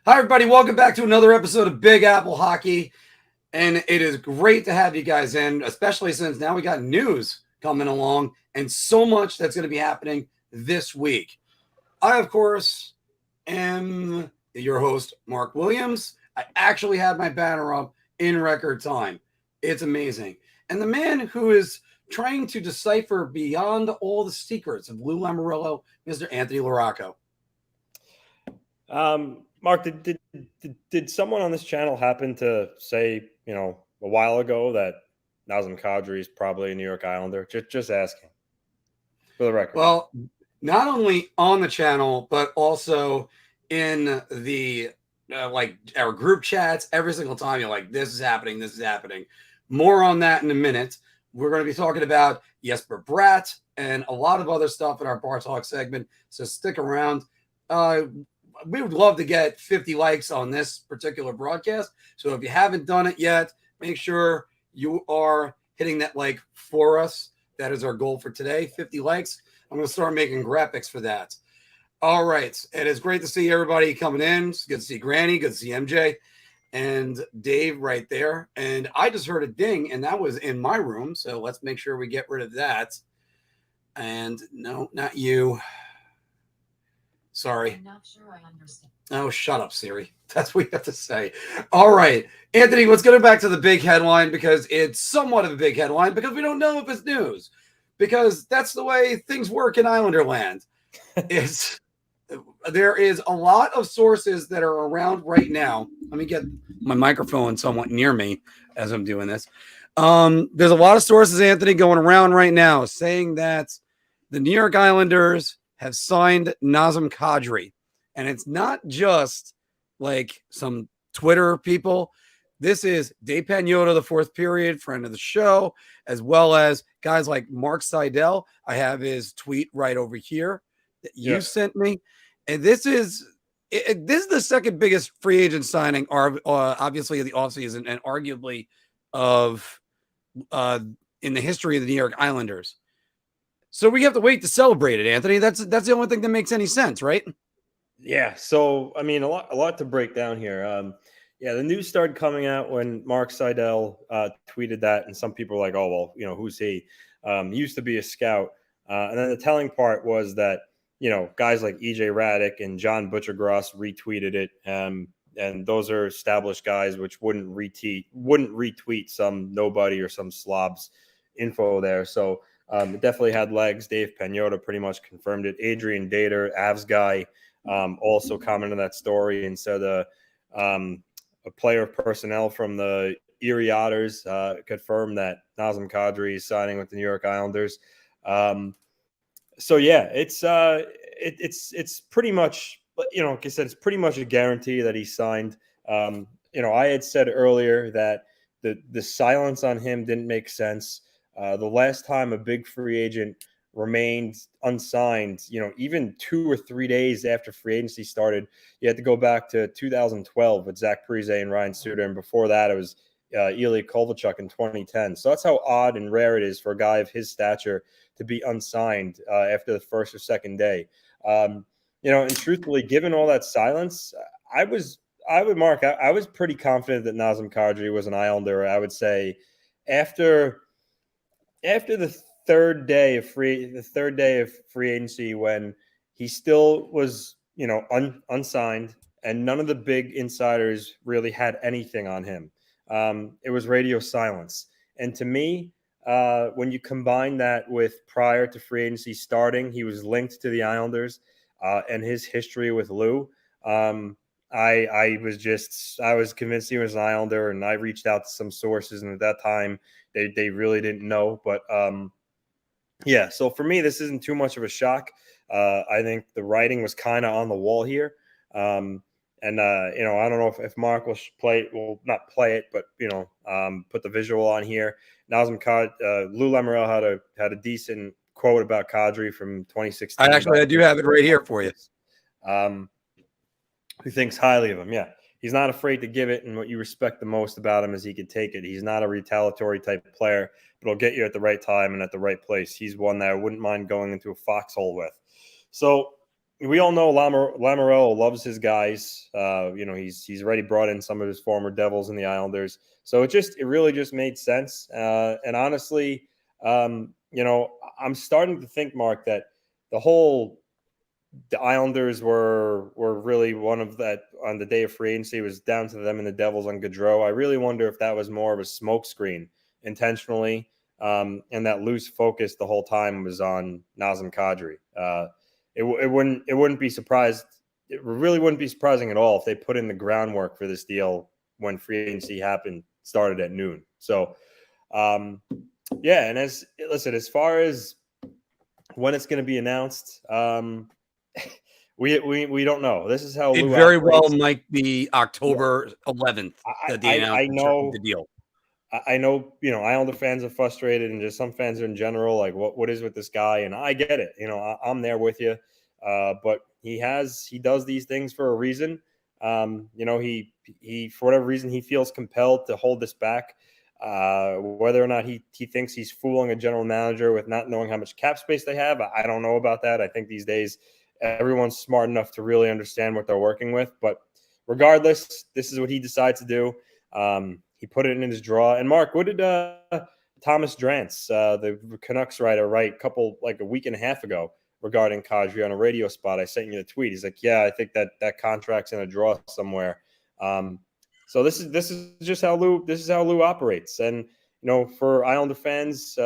Hi, everybody. Welcome back to another episode of Big Apple Hockey. And it is great to have you guys in, especially since now we got news coming along and so much that's going to be happening this week. I, of course, am your host, Mark Williams. I actually had my banner up in record time. It's amazing. And the man who is trying to decipher beyond all the secrets of Lou Lamoriello, Mr. Anthony Larocco. Mark, did someone on this channel happen to say, a while ago that Nazem Kadri is probably a New York Islander? Just asking for the record. Well, not only on the channel, but also in the our group chats. Every single time you're like, this is happening, this is happening. More on that in a minute. We're going to be talking about Jesper Bratt and a lot of other stuff in our Bar Talk segment. So stick around. We would love to get 50 likes on this particular broadcast. So if you haven't done it yet, make sure you are hitting that like for us. That is our goal for today, 50 likes. I'm going to start making graphics for that. All right. It is great to see everybody coming in. It's good to see Granny, good to see MJ and Dave right there. And I just heard a ding, and that was in my room. So let's make sure we get rid of that. And no, not you. Sorry. I'm not sure I understand. Oh, shut up, Siri. That's what you have to say. All right. Anthony, let's get back to the big headline because it's somewhat of a big headline because we don't know if it's news because that's the way things work in Islander land. There is a lot of sources that are around right now. Let me get my microphone somewhat near me as I'm doing this. There's a lot of sources, Anthony, going around right now saying that the New York Islanders have signed Nazem Kadri. And it's not just like some Twitter people. This is Dave Pagnotta, the fourth period, friend of the show, as well as guys like Mark Seidel. I have his tweet right over here that you sent me. And this is the second biggest free agent signing, obviously, of the offseason and arguably in the history of the New York Islanders. So we have to wait to celebrate it, Anthony. That's the only thing that makes any sense, right? Yeah. So, I mean, a lot to break down here. The news started coming out when Mark Seidel tweeted that, and some people were like, "Oh, well, who's he?" He used to be a scout, and then the telling part was that guys like EJ Radick and John Butchergross retweeted it, and those are established guys which wouldn't retweet some nobody or some slob's info there. So. It definitely had legs. Dave Pagnotta pretty much confirmed it. Adrian Dater, Avs guy, also commented on that story and said a player of personnel from the Erie Otters confirmed that Nazem Kadri is signing with the New York Islanders. It's pretty much, like I said, it's pretty much a guarantee that he signed. I had said earlier that the silence on him didn't make sense. The last time a big free agent remained unsigned, even 2 or 3 days after free agency started, you had to go back to 2012 with Zach Parise and Ryan Suter. And before that, it was Ilya Kovalchuk in 2010. So that's how odd and rare it is for a guy of his stature to be unsigned after the first or second day. And truthfully, given all that silence, I was pretty confident that Nazem Kadri was an Islander. I would say after the third day of free agency, when he still was, unsigned, and none of the big insiders really had anything on him. It was radio silence. And to me, when you combine that with prior to free agency starting, he was linked to the Islanders and his history with Lou. I was convinced he was an Islander, and I reached out to some sources, and at that time they really didn't know. But so for me, this isn't too much of a shock. I think the writing was kind of on the wall here. I don't know if Mark will not play it, but put the visual on here. Nazem Kadri, Lou Lamoriello had a decent quote about Kadri from 2016. I do have it right here for you. Who thinks highly of him? Yeah, he's not afraid to give it, and what you respect the most about him is he could take it. He's not a retaliatory type of player, but he'll get you at the right time and at the right place. He's one that I wouldn't mind going into a foxhole with. So we all know Lamoriello loves his guys. He's already brought in some of his former Devils and the Islanders, so it really just made sense. And honestly, I'm starting to think, Mark, that the Islanders were really one of that on the day of free agency. It was down to them and the Devils on Gaudreau. I really wonder if that was more of a smokescreen intentionally, and that loose focus the whole time was on Nazem Kadri. It wouldn't be surprised. It really wouldn't be surprising at all if they put in the groundwork for this deal when free agency started at noon. So, yeah. And as far as when it's going to be announced, we don't know. This is how it Lou very operates. well might be October 11th that they announced the deal. I know, Islander fans are frustrated, and just some fans in general, like what is with this guy? And I get it. I'm there with you. But he does these things for a reason. He for whatever reason he feels compelled to hold this back. Whether or not he thinks he's fooling a general manager with not knowing how much cap space they have, I don't know about that. I think these days everyone's smart enough to really understand what they're working with. But regardless, this is what he decides to do. He put it in his draw. And Mark, what did Thomas Drance, the Canucks writer, write a week and a half ago regarding Kadri on a radio spot? I sent you the tweet. He's like, "Yeah, I think that contract's in a draw somewhere." So this is just how Lou operates. And for Islander fans,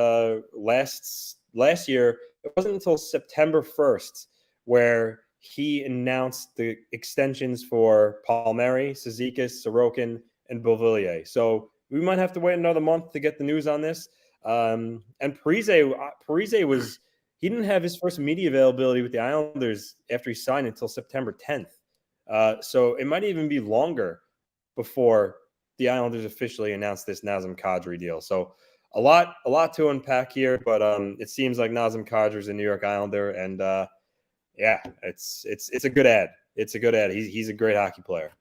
last year it wasn't until September 1st where he announced the extensions for Palmieri, Cizikas, Sorokin, and Beauvillier. So we might have to wait another month to get the news on this. And Parise he didn't have his first media availability with the Islanders after he signed until September 10th. So it might even be longer before the Islanders officially announced this Nazem Kadri deal. So a lot to unpack here, but it seems like Nazem Kadri is a New York Islander, and yeah, it's a good ad. It's a good ad. He's a great hockey player.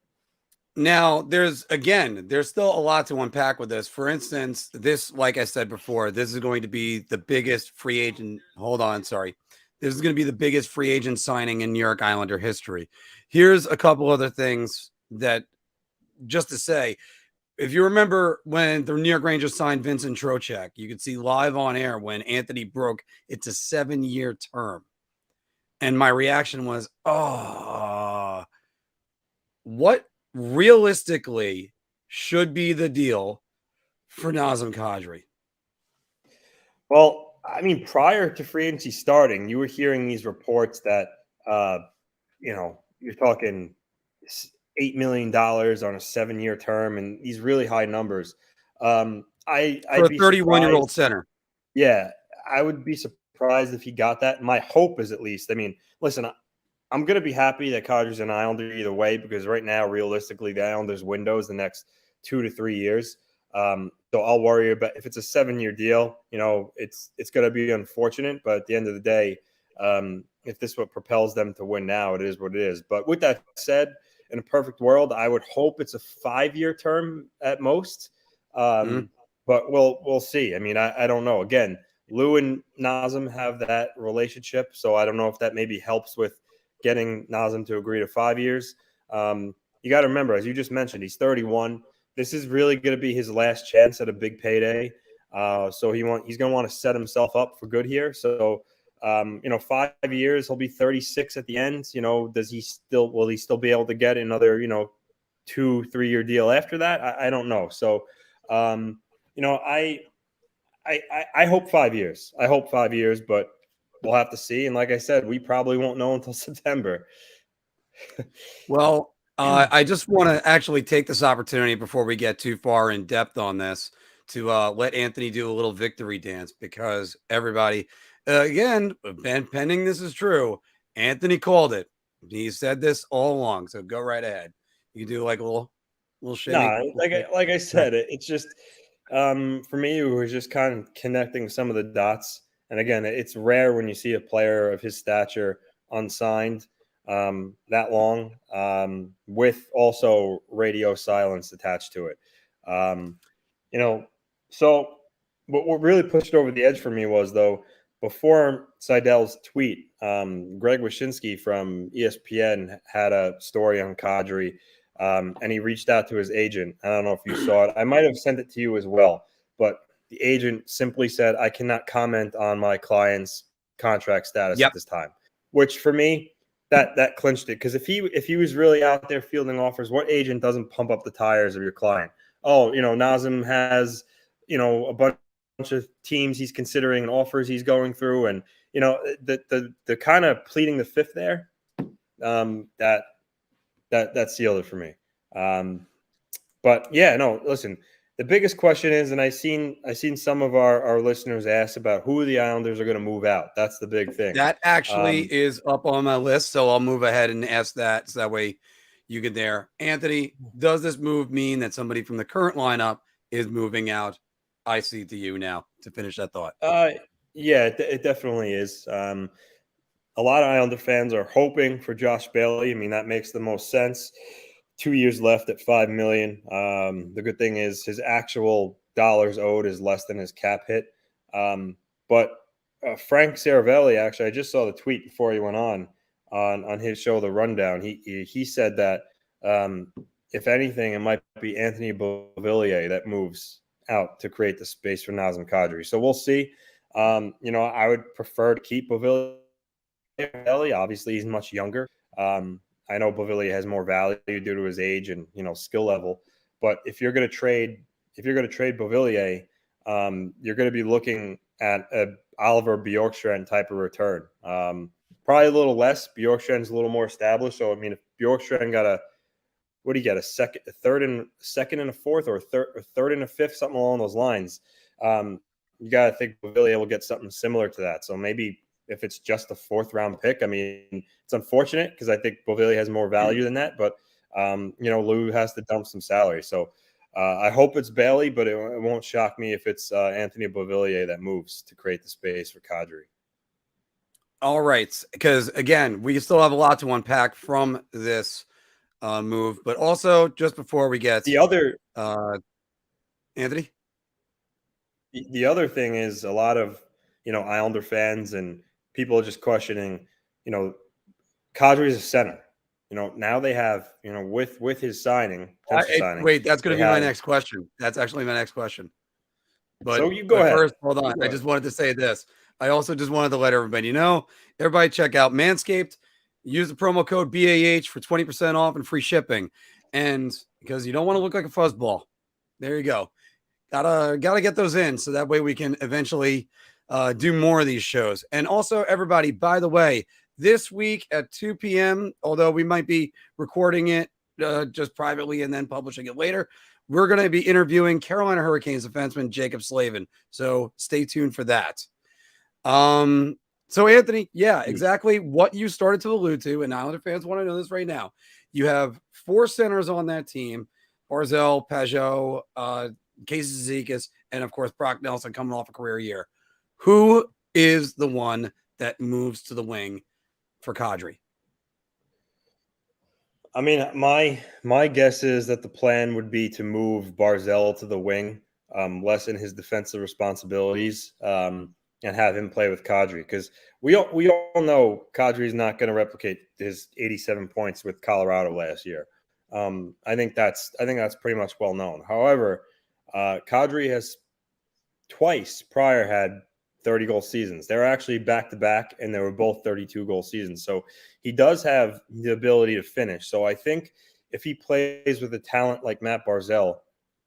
Now, there's still a lot to unpack with this. For instance, this, like I said before, this is going to be the biggest free agent. This is going to be the biggest free agent signing in New York Islander history. Here's a couple other things that, just to say, if you remember when the New York Rangers signed Vincent Trocheck, you could see live on air when Anthony broke it's a 7-year term. And my reaction was, what realistically should be the deal for Nazem Kadri? Well, I mean, prior to free agency starting, you were hearing these reports that, you're talking $8 million on a 7-year term and these really high numbers. I'd be 31-year-old center. Yeah, I would be surprised if he got that. My hope is, at least, I mean, listen, I'm going to be happy that Kadri's an Islander either way, because right now, realistically, the Islanders' window is the next 2 to 3 years. So I'll worry about if it's a 7-year deal. It's going to be unfortunate, but at the end of the day, if this is what propels them to win now, it is what it is. But with that said, in a perfect world, I would hope it's a 5-year term at most. But we'll see. I mean, I don't know. Again, Lou and Nazem have that relationship, so I don't know if that maybe helps with getting Nazem to agree to 5 years. You got to remember, as you just mentioned, he's 31. This is really going to be his last chance at a big payday. So he's going to want to set himself up for good here. So, 5 years, he'll be 36 at the end. Will he still be able to get another, 2-3 year deal after that? I don't know. So, I hope 5 years. I hope 5 years, but we'll have to see. And like I said, we probably won't know until September. Well, I just want to actually take this opportunity before we get too far in depth on this to let Anthony do a little victory dance, because everybody, again, pending this is true, Anthony called it. He said this all along, so go right ahead. You can do like a little shimmy. Nah, like I said, it's just for me, it was just kind of connecting some of the dots. And again, it's rare when you see a player of his stature unsigned that long, with also radio silence attached to it. So what really pushed over the edge for me was, though, before Seidel's tweet, Greg Wyshynski from ESPN had a story on Kadri, and he reached out to his agent. I don't know if you saw it. I might have sent it to you as well, but the agent simply said, "I cannot comment on my client's contract status at this time," which for me, that clinched it. Because if he was really out there fielding offers, what agent doesn't pump up the tires of your client? Oh, Nazem has a bunch of teams he's considering and offers he's going through, and the kind of pleading the fifth there, that sealed it for me. But yeah, no, listen. The biggest question is, and I seen some of our listeners ask about who the Islanders are going to move out. That's the big thing. That actually is up on my list, so I'll move ahead and ask that, so that way you get there. Anthony, does this move mean that somebody from the current lineup is moving out? I see to you now to finish that thought. Yeah, it definitely is. A lot of Islander fans are hoping for Josh Bailey. I mean, that makes the most sense. 2 years left at $5 million. The good thing is his actual dollars owed is less than his cap hit. But Frank Saravelli, actually, I just saw the tweet before he went on his show, The Rundown. He said that if anything, it might be Anthony Beauvillier that moves out to create the space for Nazem Kadri. So we'll see. I would prefer to keep Beauvillier. Obviously, he's much younger. I know Beauvillier has more value due to his age and skill level, but if you're going to trade Beauvillier, you're going to be looking at a Oliver Bjorkstrand type of return. Probably a little less. Bjorkstrand's a little more established. So I mean, if Bjorkstrand got a third and a fourth, or a third and a fifth, something along those lines, you got to think Beauvillier will get something similar to that. So maybe if it's just a fourth round pick, I mean, it's unfortunate because I think Beauvillier has more value than that, but Lou has to dump some salary. So I hope it's Bailey, but it won't shock me if it's Anthony Beauvillier that moves to create the space for Kadri. All right, because again, we still have a lot to unpack from this move, but also just before we get the other Anthony, the other thing is a lot of Islander fans and people are just questioning, Kadri's a center. Now they have, with his signing. Wait, that's going to be my next question. That's actually my next question. But so you go ahead. First, hold on. I just wanted to say this. I also just wanted to let everybody everybody check out Manscaped. Use the promo code BAH for 20% off and free shipping. And because you don't want to look like a fuzzball. There you go. Gotta get those in so that way we can eventually do more of these shows. And also, everybody, by the way, this week at 2 p.m., although we might be recording it just privately and then publishing it later, we're going to be interviewing Carolina Hurricanes defenseman Jacob Slavin. So stay tuned for that. So Anthony, yeah, exactly what you started to allude to, and Islander fans want to know this right now. You have 4 centers on that team: Barzal, Peugeot, Casey Zizekas, and of course Brock Nelson coming off a career year. Who is the one that moves to the wing for Kadri? I mean, my guess is that the plan would be to move Barzal to the wing, lessen his defensive responsibilities, and have him play with Kadri, because we all know Kadri is not going to replicate his 87 points with Colorado last year. I think that's pretty much well known. However, Kadri has twice prior had 30-goal seasons. They were actually back-to-back, and they were both 32-goal seasons. So he does have the ability to finish. So I think if he plays with a talent like Matt Barzal,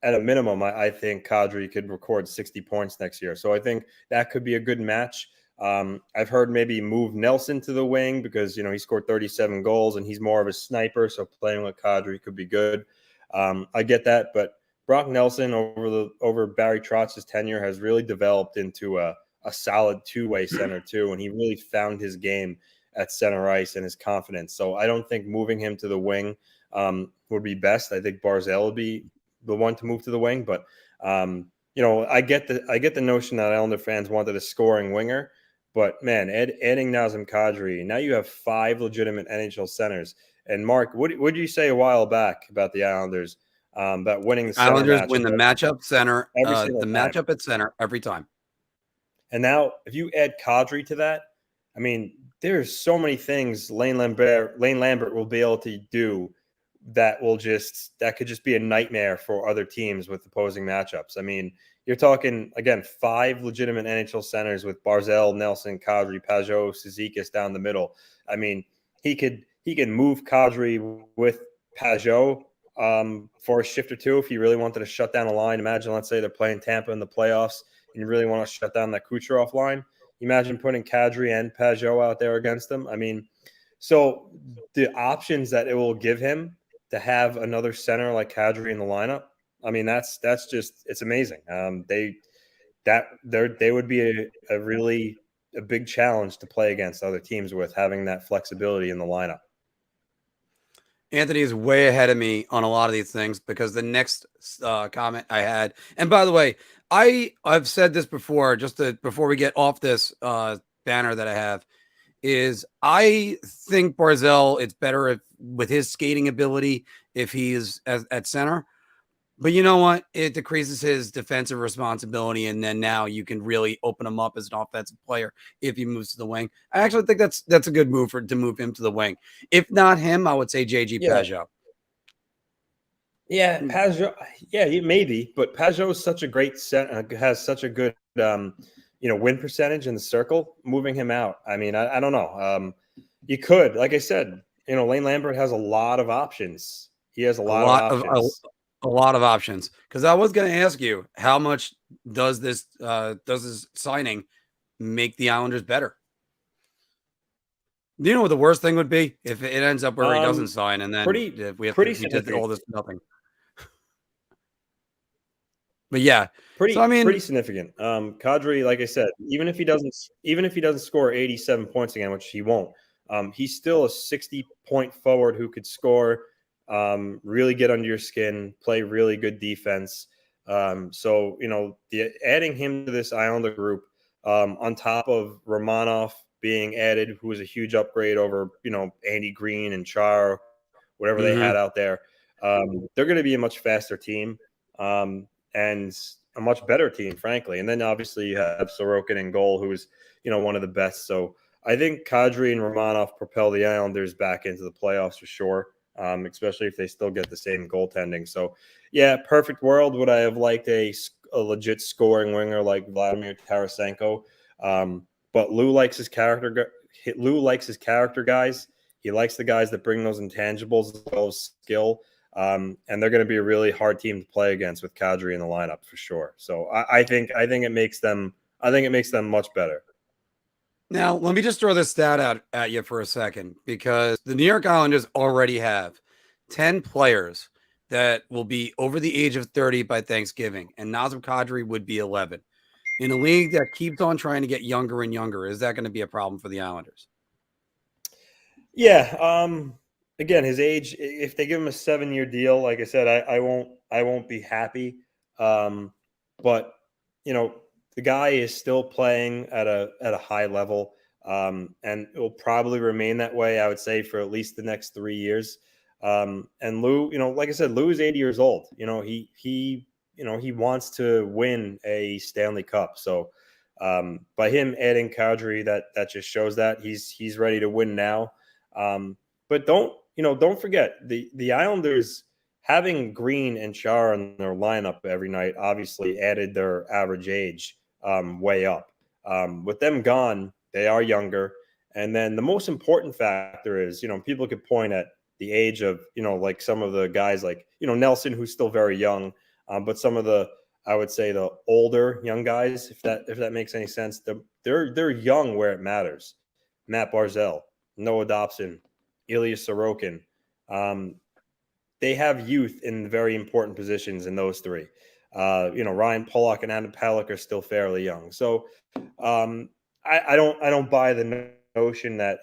at a minimum, I think Kadri could record 60 points next year. So I think that could be a good match. I've heard maybe move Nelson to the wing because, he scored 37 goals and he's more of a sniper. So playing with Kadri could be good. I get that. But Brock Nelson over Barry Trotz's tenure has really developed into a solid two-way center too. And he really found his game at center ice and his confidence. So I don't think moving him to the wing would be best. I think Barzal would be the one to move to the wing, but I get the notion that Islander fans wanted a scoring winger, but man, adding Nazem Kadri, now you have 5 legitimate NHL centers. And Mark, what did you say a while back about the Islanders about winning the center Islanders matchup? win the matchup center, every the matchup at center every time. And now if you add Kadri to that, I mean, there's so many things Lane Lambert will be able to do that could just be a nightmare for other teams with opposing matchups. I mean, you're talking, again, 5 legitimate NHL centers with Barzal, Nelson, Kadri, Pajot, Cizikas down the middle. I mean, he can move Kadri with Pajot for a shift or two if he really wanted to shut down a line. Imagine, let's say they're playing Tampa in the playoffs and you really want to shut down that Kucherov line. Imagine putting Kadri and Pajot out there against them. I mean, so the options that it will give him to have another center like Kadri in the lineup, I mean, that's just, it's amazing. They would be a big challenge to play against other teams with, having that flexibility in the lineup. Anthony is way ahead of me on a lot of these things, because the next comment I had, and by the way, I've said this before, before we get off this banner that I have, is I think Barzal, it's better with his skating ability if he's at center. But you know what? It decreases his defensive responsibility, and then now you can really open him up as an offensive player if he moves to the wing. I actually think that's a good move to move him to the wing. If not him, I would say JG Pajot. Yeah, Pajot. Yeah, maybe, but Pajot is such a great has such a good win percentage in the circle. Moving him out, I mean, I don't know. You could, like I said, Lane Lambert has a lot of options. He has a lot of options. A lot of options. Because I was going to ask you, how much does this signing make the Islanders better? Do you know what the worst thing would be if it ends up where he doesn't sign, and then we did all this for nothing? But yeah, pretty significant. Kadri, like I said, even if he doesn't score 87 points again, which he won't, he's still a 60-point forward who could score. Really get under your skin, play really good defense. So, adding him to this Islander group, on top of Romanov being added, who was a huge upgrade over, Andy Green and Char, whatever they had out there, they're going to be a much faster team, and a much better team, frankly. And then obviously you have Sorokin in goal, who's, one of the best. So I think Kadri and Romanov propel the Islanders back into the playoffs for sure. Especially if they still get the same goaltending. So, yeah, perfect world. Would I have liked a legit scoring winger like Vladimir Tarasenko? But Lou likes his character. Lou likes his character guys. He likes the guys that bring those intangibles as well as skill. And they're going to be a really hard team to play against with Kadri in the lineup for sure. So I think it makes them much better. Now, let me just throw this stat out at you for a second, because the New York Islanders already have 10 players that will be over the age of 30 by Thanksgiving, and Nazem Kadri would be 11. In a league that keeps on trying to get younger and younger, is that going to be a problem for the Islanders? Yeah. Again, his age, if they give him a 7-year deal, like I said, I won't be happy. But, the guy is still playing at a high level, and it will probably remain that way, I would say, for at least the next 3 years. And Lou, like I said, Lou is 80 years old. He wants to win a Stanley Cup. So by him adding Kadri, that just shows that he's ready to win now. But don't forget the Islanders having Green and Char in their lineup every night obviously added their average age way up. With them gone, they are younger. And then the most important factor is, people could point at the age of, like some of the guys like, Nelson, who's still very young, but some of the, I would say the older young guys, if that makes any sense, they're young where it matters. Matt Barzal, Noah Dobson, Ilya Sorokin. They have youth in very important positions in those three. Ryan Pollock and Adam Pelech are still fairly young. So I don't buy the notion that,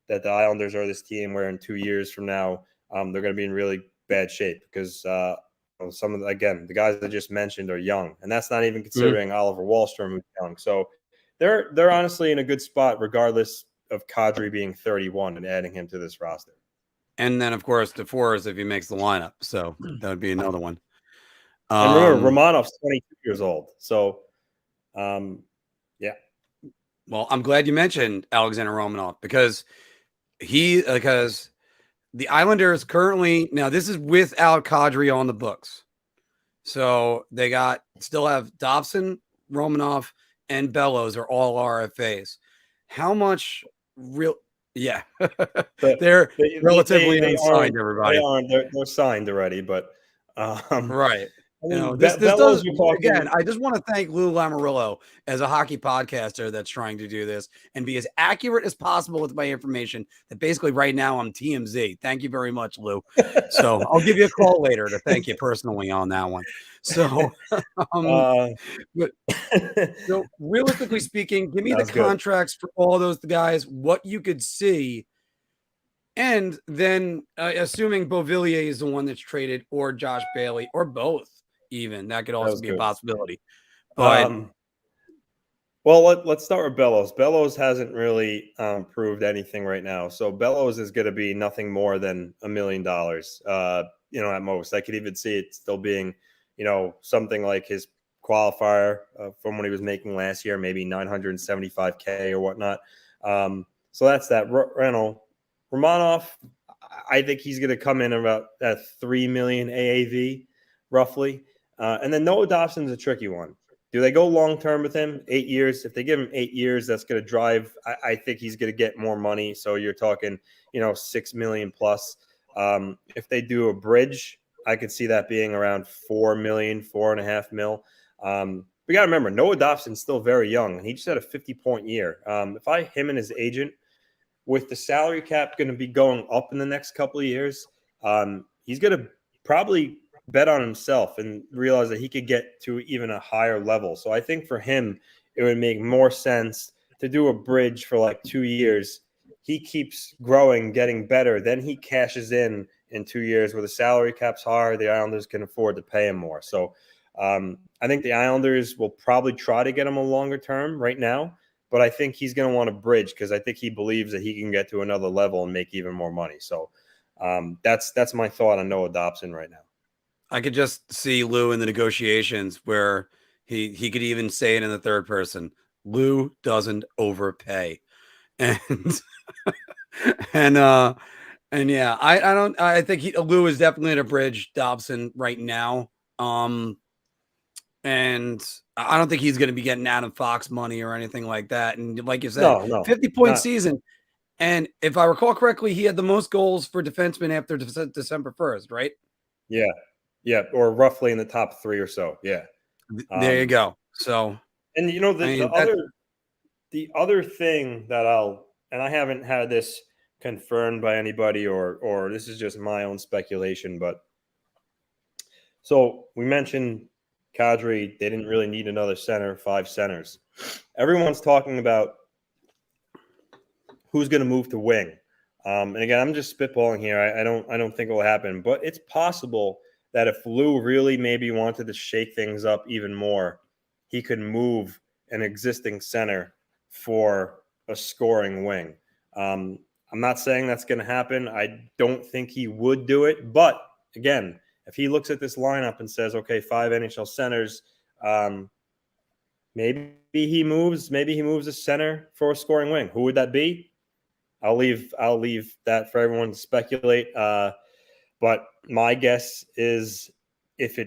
that the Islanders are this team where in 2 years from now, they're going to be in really bad shape, because some of the guys I just mentioned are young, and that's not even considering Oliver Wahlstrom, who's young. So they're honestly in a good spot, regardless of Kadri being 31 and adding him to this roster. And then, of course, DeForest if he makes the lineup. So that would be another one. And remember, Romanov's 22 years old. So, yeah. Well, I'm glad you mentioned Alexander Romanov because the Islanders currently, now this is without Kadri on the books. So they still have Dobson, Romanov, and Bellows are all RFAs. How much real? Yeah, But they're relatively they unsigned. aren't. They Everybody, aren't. They're signed already. But right? I You know, mean, this Bellows, does you're again. talking. I just want to thank Lou Lamoriello as a hockey podcaster that's trying to do this and be as accurate as possible with my information. That basically right now I'm TMZ. Thank you very much, Lou. So I'll give you a call later to thank you personally on that one. So, um, uh, but so realistically speaking, give me the Sounds good. contracts for all those guys, what you could see, and then assuming Beauvillier is the one that's traded, or Josh Bailey, or both, even that could also Sounds be a good. possibility. But Um, well, let's start with Bellows. Bellows hasn't really proved anything right now. So Bellows is going to be nothing more than $1 million, at most. I could even see it still being, something like his qualifier from what he was making last year, maybe 975K or whatnot. So that's that. Romanov, I think he's going to come in about at 3 million AAV, roughly. And then Noah Dobson's a tricky one. Do they go long term with him? 8 years. If they give him 8 years, that's going to drive. I think he's going to get more money. So you're talking, 6 million plus. If they do a bridge, I could see that being around 4 million, 4.5 mil. We got to remember, Noah Dobson's still very young, and he just had a 50-point year. Him and his agent, with the salary cap going to be going up in the next couple of years, he's going to probably bet on himself and realize that he could get to even a higher level. So I think for him, it would make more sense to do a bridge for like 2 years. He keeps growing, getting better. Then he cashes in 2 years where the salary cap's higher. The Islanders can afford to pay him more. So I think the Islanders will probably try to get him a longer term right now. But I think he's going to want to bridge because I think he believes that he can get to another level and make even more money. So that's my thought on Noah Dobson right now. I could just see Lou in the negotiations where he could even say it in the third person. Lou doesn't overpay. And and yeah, I think Lou is definitely at a bridge Dobson right now. And I don't think he's going to be getting Adam Fox money or anything like that. And like you said, No, 50-point not. season. And if I recall correctly, he had the most goals for defensemen after December 1st, right? Yeah, or roughly in the top 3 or so. Yeah. There you go. So, And the other thing that I haven't had this confirmed by anybody or this is just my own speculation, but so we mentioned Kadri, they didn't really need another center, 5 centers. Everyone's talking about who's going to move to wing. And again, I'm just spitballing here. I don't think it will happen, but it's possible that if Lou really maybe wanted to shake things up even more, he could move an existing center for a scoring wing. I'm not saying that's going to happen. I don't think he would do it. But again, if he looks at this lineup and says, okay, 5 NHL centers, maybe he moves a center for a scoring wing. Who would that be? I'll leave that for everyone to speculate. But my guess is if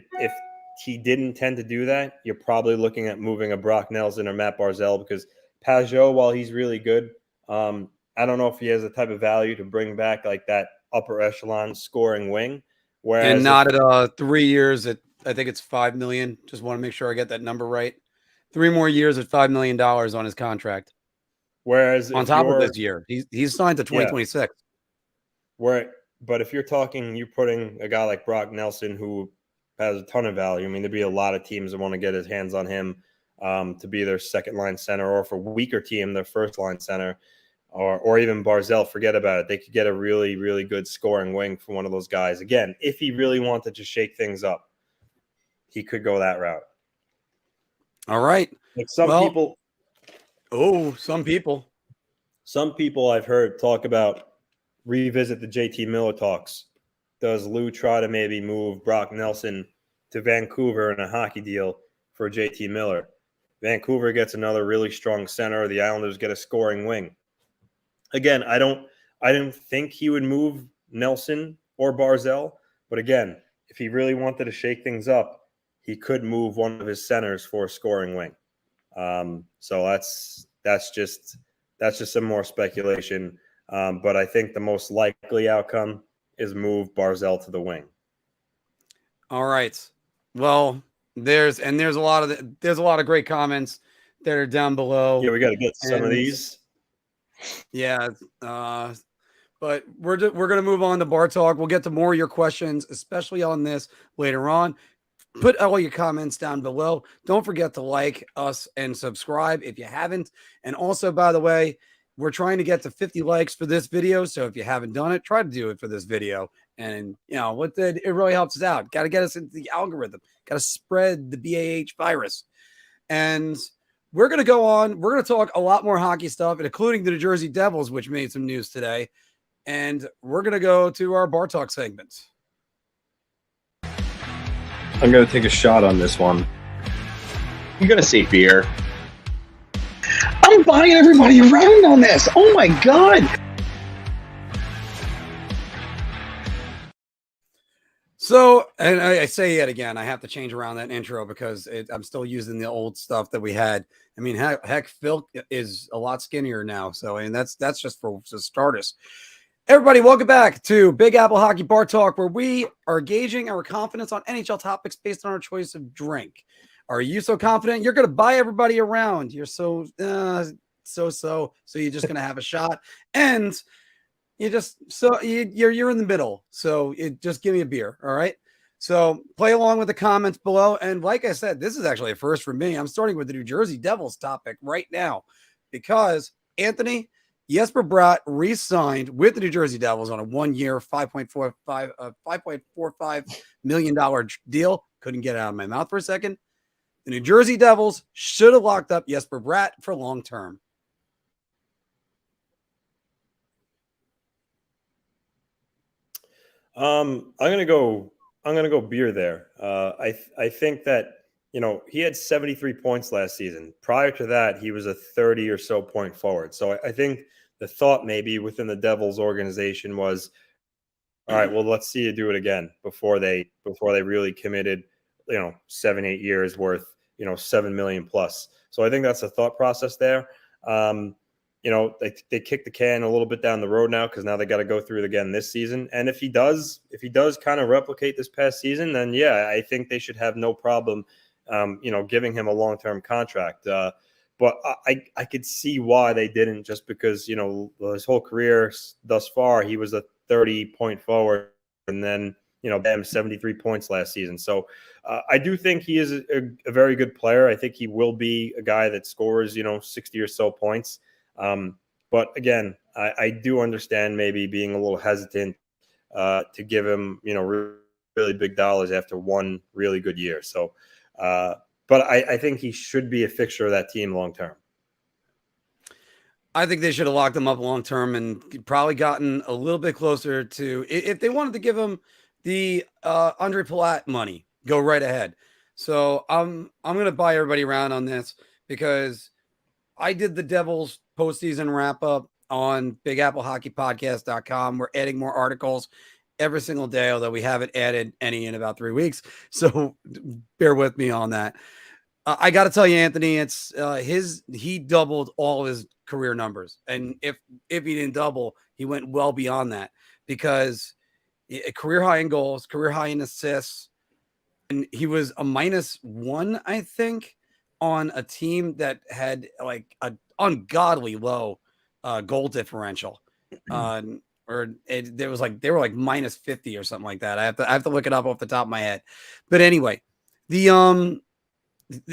he didn't tend to do that, you're probably looking at moving a Brock Nelson or Matt Barzal because Pajot, while he's really good, I don't know if he has the type of value to bring back like that upper echelon scoring wing. Whereas and not at 3 years at I think it's $5 million. Just want to make sure I get that number right. 3 more years at $5 million on his contract. Whereas On if top of you're this year, he's signed to 2026. But if you're putting a guy like Brock Nelson who has a ton of value. I mean, there'd be a lot of teams that want to get his hands on him to be their second line center, or for a weaker team, their first line center, or even Barzell. Forget about it. They could get a really, really good scoring wing from one of those guys. Again, if he really wanted to shake things up, he could go that route. All right. Like some people I've heard talk about revisit the JT Miller talks. Does Lou try to maybe move Brock Nelson to Vancouver in a hockey deal for JT Miller? Vancouver gets another really strong center. The Islanders get a scoring wing. Again, I didn't think he would move Nelson or Barzell, but again, if he really wanted to shake things up, he could move one of his centers for a scoring wing. So that's just some more speculation. But I think the most likely outcome is move Barzell to the wing. All right. Well, there's a lot of great comments that are down below. Yeah, we got to get some of these. Yeah. But we're going to move on to bar talk. We'll get to more of your questions, especially on this later on. Put all your comments down below. Don't forget to like us and subscribe if you haven't. And also, by the way, we're trying to get to 50 likes for this video. So if you haven't done it, try to do it for this video. And, it really helps us out. Got to get us into the algorithm. Got to spread the BAH virus. And we're going to go on. We're going to talk a lot more hockey stuff, including the New Jersey Devils, which made some news today. And we're going to go to our bar talk segment. I'm going to take a shot on this one. I'm going to say beer. I'm buying everybody around on this. Oh, my God. So, and I say it again, I have to change around that intro because I'm still using the old stuff that we had. I mean, heck, Phil is a lot skinnier now. So, and that's just for starters. Everybody, welcome back to Big Apple Hockey Bar Talk, where we are gauging our confidence on NHL topics based on our choice of drink. Are you so confident you're going to buy everybody around? You're so you're just going to have a shot, and you're in the middle. So just give me a beer, all right? So play along with the comments below, and like I said, this is actually a first for me. I'm starting with the New Jersey Devils topic right now because Anthony. Jesper Bratt re-signed with the New Jersey Devils on a 1-year, $5.45 million deal. Couldn't get it out of my mouth for a second. The New Jersey Devils should have locked up Jesper Bratt for long term. I'm gonna go beer there. I think that he had 73 points last season. Prior to that, he was a 30 or so point forward. So I think the thought maybe within the Devils organization was, all right, well, let's see you do it again before they really committed, 7-8 years worth, $7 million plus. So I think that's a thought process there. They kick the can a little bit down the road now because now they got to go through it again this season. And if he does kind of replicate this past season, then yeah, I think they should have no problem, giving him a long-term contract. But I could see why they didn't, just because, his whole career thus far, he was a 30-point forward, and then, bam, 73 points last season. So I do think he is a very good player. I think he will be a guy that scores, 60 or so points. But again, I do understand maybe being a little hesitant to give him, really big dollars after one really good year. So, but I think he should be a fixture of that team long term. I think they should have locked him up long term and probably gotten a little bit closer to, if they wanted to give him the Andre Palat money, go right ahead. So I'm going to buy everybody around on this because I did the Devils postseason wrap up on BigAppleHockeyPodcast.com. We're adding more articles every single day, although we haven't added any in about 3 weeks. So bear with me on that. I got to tell you, Anthony, it's he doubled all of his career numbers. And if he didn't double, he went well beyond that because a career high in goals, career high in assists. And he was a -1, I think, on a team that had like an ungodly low goal differential. They were like -50 or something like that. I have to look it up off the top of my head. But anyway,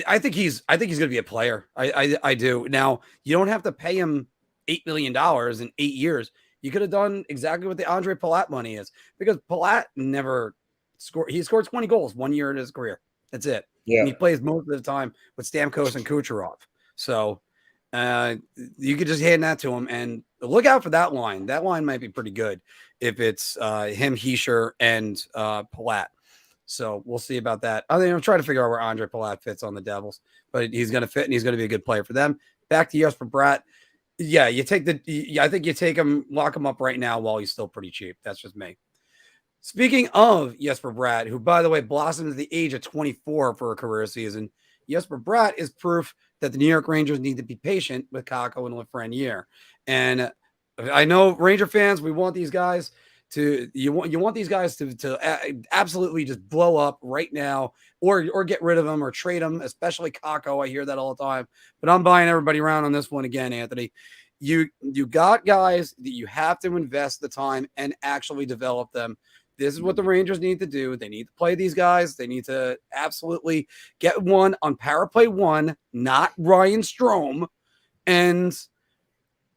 I think he's going to be a player. I do. Now, you don't have to pay him $8 million in 8 years. You could have done exactly what the Andre Palat money is, because Palat never scored. He scored 20 goals 1 year in his career. That's it. Yeah. And he plays most of the time with Stamkos and Kucherov. So you could just hand that to him and look out for that line. That line might be pretty good if it's him, Hischier, and Palat. So we'll see about that. I think I'm trying to figure out where Andre Palat fits on the Devils, but he's going to fit and he's going to be a good player for them. Back to Jesper Bratt. Yeah, I think you take him, lock him up right now while he's still pretty cheap. That's just me. Speaking of Jesper Bratt, who, by the way, blossomed at the age of 24 for a career season, Jesper Bratt is proof that the New York Rangers need to be patient with Kakko and Lafreniere. And I know Ranger fans, we want these guys to you want these guys to absolutely just blow up right now, or get rid of them or trade them, especially Kakko. I hear that all the time, but I'm buying everybody around on this one again, Anthony. You got guys that you have to invest the time and actually develop them. This is what the Rangers need to do. They need to play these guys. They need to absolutely get one on power play one, not Ryan Strome, and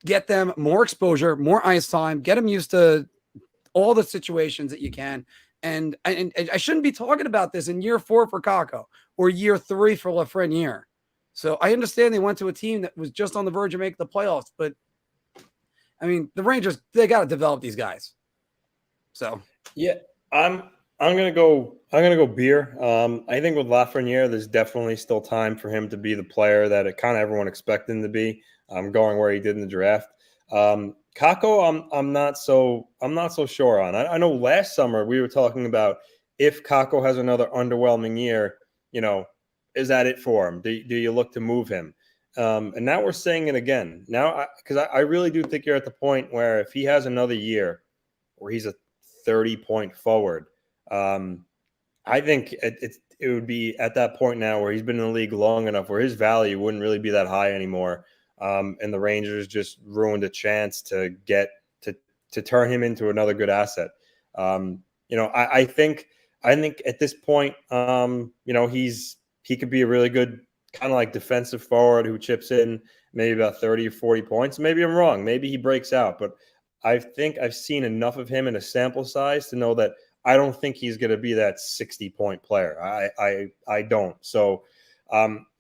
get them more exposure, more ice time, get them used to all the situations that you can. And I shouldn't be talking about this in year 4 for Kakko or year 3 for Lafreniere. So I understand they went to a team that was just on the verge of making the playoffs, but I mean, the Rangers, they got to develop these guys. So yeah, I'm gonna go beer. I think with Lafreniere, there's definitely still time for him to be the player that it kind of everyone expected him to be. Going where he did in the draft. Kakko, I'm not so sure on. I know last summer we were talking about if Kakko has another underwhelming year, is that it for him? Do you look to move him? And now we're saying it again. Now, because I really do think you're at the point where if he has another year where he's a 30-point forward, I think it would be at that point now where he's been in the league long enough where his value wouldn't really be that high anymore. And the Rangers just ruined a chance to get to turn him into another good asset. I think at this point, he could be a really good kind of like defensive forward who chips in maybe about 30 or 40 points. Maybe I'm wrong. Maybe he breaks out, but I think I've seen enough of him in a sample size to know that I don't think he's going to be that 60-point player. I don't. So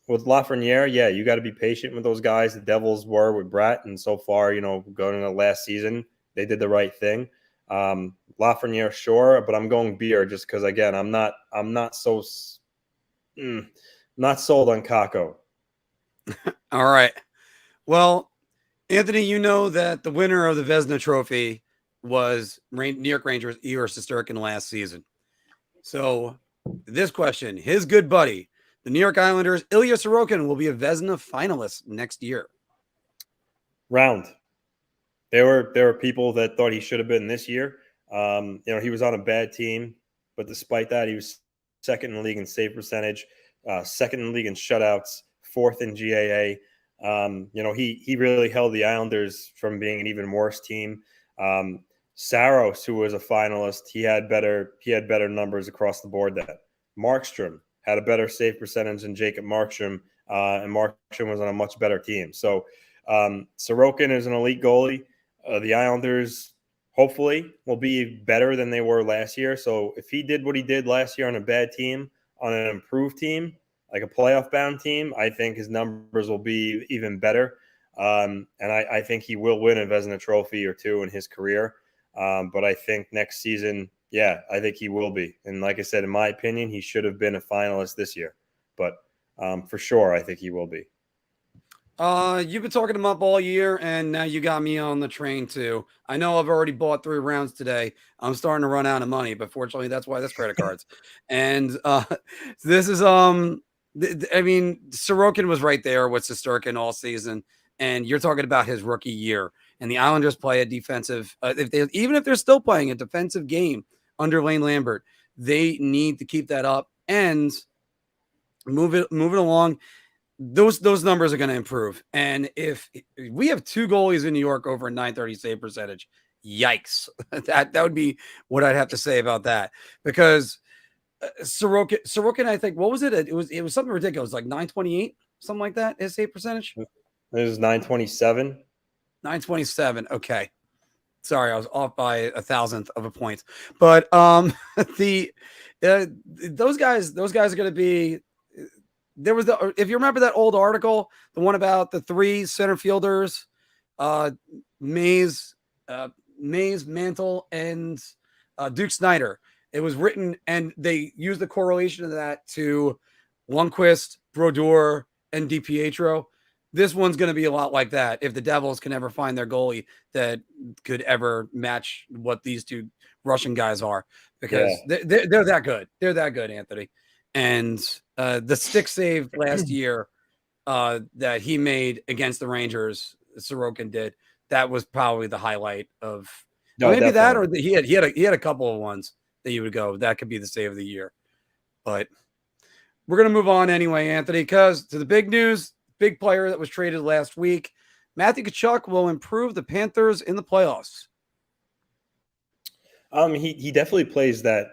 with Lafreniere, yeah, you got to be patient with those guys. The Devils were with Bratt, and so far, going into last season, they did the right thing. Lafreniere, sure, but I'm going beer just because, again, I'm not so not sold on Kakko. All right. Well, Anthony, you know that the winner of the Vezina Trophy was New York Rangers Igor Shesterkin last season. So this question, his good buddy, the New York Islanders, Ilya Sorokin, will be a Vezina finalist next year. Round. There were people that thought he should have been this year. He was on a bad team, but despite that, he was second in the league in save percentage, second in the league in shutouts, fourth in GAA. He really held the Islanders from being an even worse team. Saros, who was a finalist, he had better numbers across the board. That Markstrom had a better save percentage than Jacob Markstrom, and Markstrom was on a much better team. So Sorokin is an elite goalie. The Islanders hopefully will be better than they were last year. So if he did what he did last year on a bad team, on an improved team, like a playoff-bound team, I think his numbers will be even better. And I think he will win a Vezina Trophy or two in his career. But I think next season, yeah, I think he will be. And like I said, in my opinion, he should have been a finalist this year. But for sure, I think he will be. You've been talking him up all year, and now you got me on the train too. I know I've already bought 3 rounds today. I'm starting to run out of money, but fortunately, that's why there's credit cards. And this is Sorokin was right there with Shesterkin all season, and you're talking about his rookie year. And the Islanders play a defensive, even if they're still playing a defensive game under Lane Lambert, they need to keep that up and move it along. Those numbers are going to improve. And if we have 2 goalies in New York over a .930 save percentage, yikes. That would be what I'd have to say about that. Because Sorokin, I think, what was it? It was something ridiculous, like 928, something like that, his save percentage. It was 927. 927. Okay. Sorry, I was off by 1,000th of a point. But those guys are going to be. There was if you remember that old article, the one about the 3 center fielders, Mays, Mantle, and Duke Snyder. It was written, and they used the correlation of that to Lundqvist, Brodeur, and DiPietro. This one's going to be a lot like that if the Devils can ever find their goalie that could ever match what these two Russian guys are, because they're that good. They're that good, Anthony. And the stick save last year that he made against the Rangers, Sorokin did, that was probably the highlight of maybe that, or he had a couple of ones that you would go, that could be the save of the year. But we're going to move on anyway, Anthony, because to the big news, big player that was traded last week, Matthew Tkachuk will improve the Panthers in the playoffs. He definitely plays that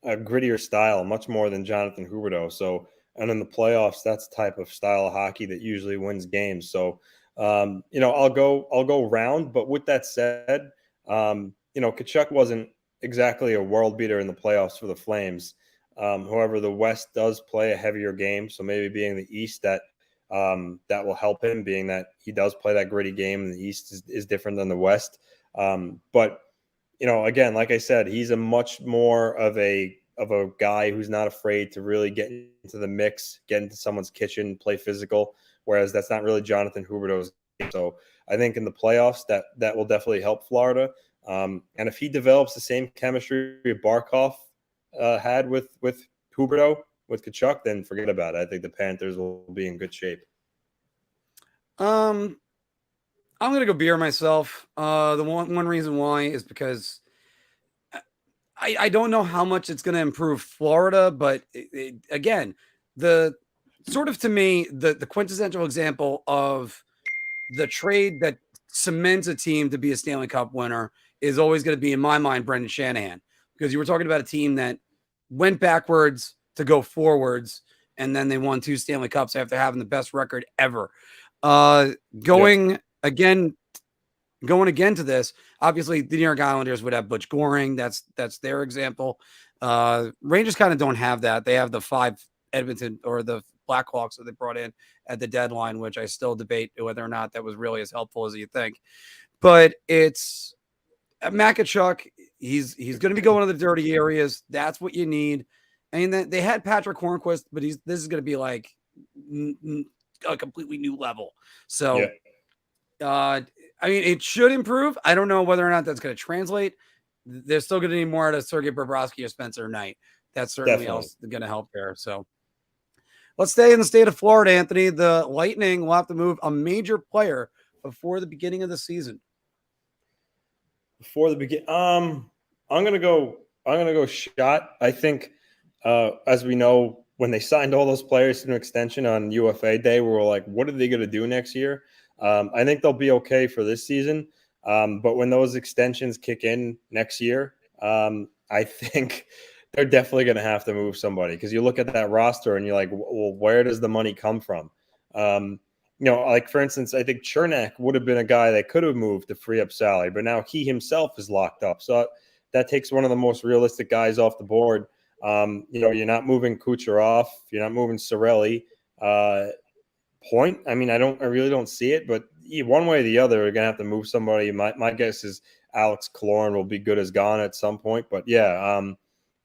grittier style much more than Jonathan Huberdeau. So, and in the playoffs, that's the type of style of hockey that usually wins games. So, I'll go round. But with that said, Tkachuk wasn't exactly a world beater in the playoffs for the Flames. However, the West does play a heavier game. So maybe being the East, that will help him, being that he does play that gritty game, and the East is different than the West. But again, like I said, he's a much more of a guy who's not afraid to really get into the mix, get into someone's kitchen, play physical, whereas that's not really Jonathan Huberdeau's game. So I think in the playoffs that will definitely help Florida. And if he develops the same chemistry Barkov had with Huberdeau, with Tkachuk, then forget about it. I think the Panthers will be in good shape. I'm going to go beer myself. The one reason why is because I don't know how much it's going to improve Florida, but again, the sort of, to me, the quintessential example of the trade that cements a team to be a Stanley Cup winner is always going to be, in my mind, Brendan Shanahan, because you were talking about a team that went backwards to go forwards, and then they won 2 Stanley Cups after having the best record ever. Going again to this, obviously the New York Islanders would have Butch Goring. That's their example. Rangers kind of don't have that. They have the 5 Edmonton or the Blackhawks that they brought in at the deadline, which I still debate whether or not that was really as helpful as you think. But it's Matt Tkachuk. He's going to be going to the dirty areas. That's what you need. And then they had Patrick Hornquist, but this is going to be like a completely new level. So, it should improve. I don't know whether or not that's going to translate. They're still going to need more out of Sergei Bobrovsky or Spencer Knight. That's certainly else going to help there. So let's stay in the state of Florida, Anthony. The Lightning will have to move a major player before the beginning of the season. Before the begin, I'm gonna go shot. I think, as we know, when they signed all those players to an extension on UFA day, we were like, what are they going to do next year? I think they'll be okay for this season. But when those extensions kick in next year, I think they're definitely going to have to move somebody, because you look at that roster and you're like, well, where does the money come from? Like, for instance, I think Chernak would have been a guy that could have moved to free up salary, but now he himself is locked up. So that takes one of the most realistic guys off the board. You're not moving Kucherov, you're not moving Cirelli. Point. I really don't see it, but one way or the other, we're gonna have to move somebody. My guess is Alex Killorn will be good as gone at some point. But yeah,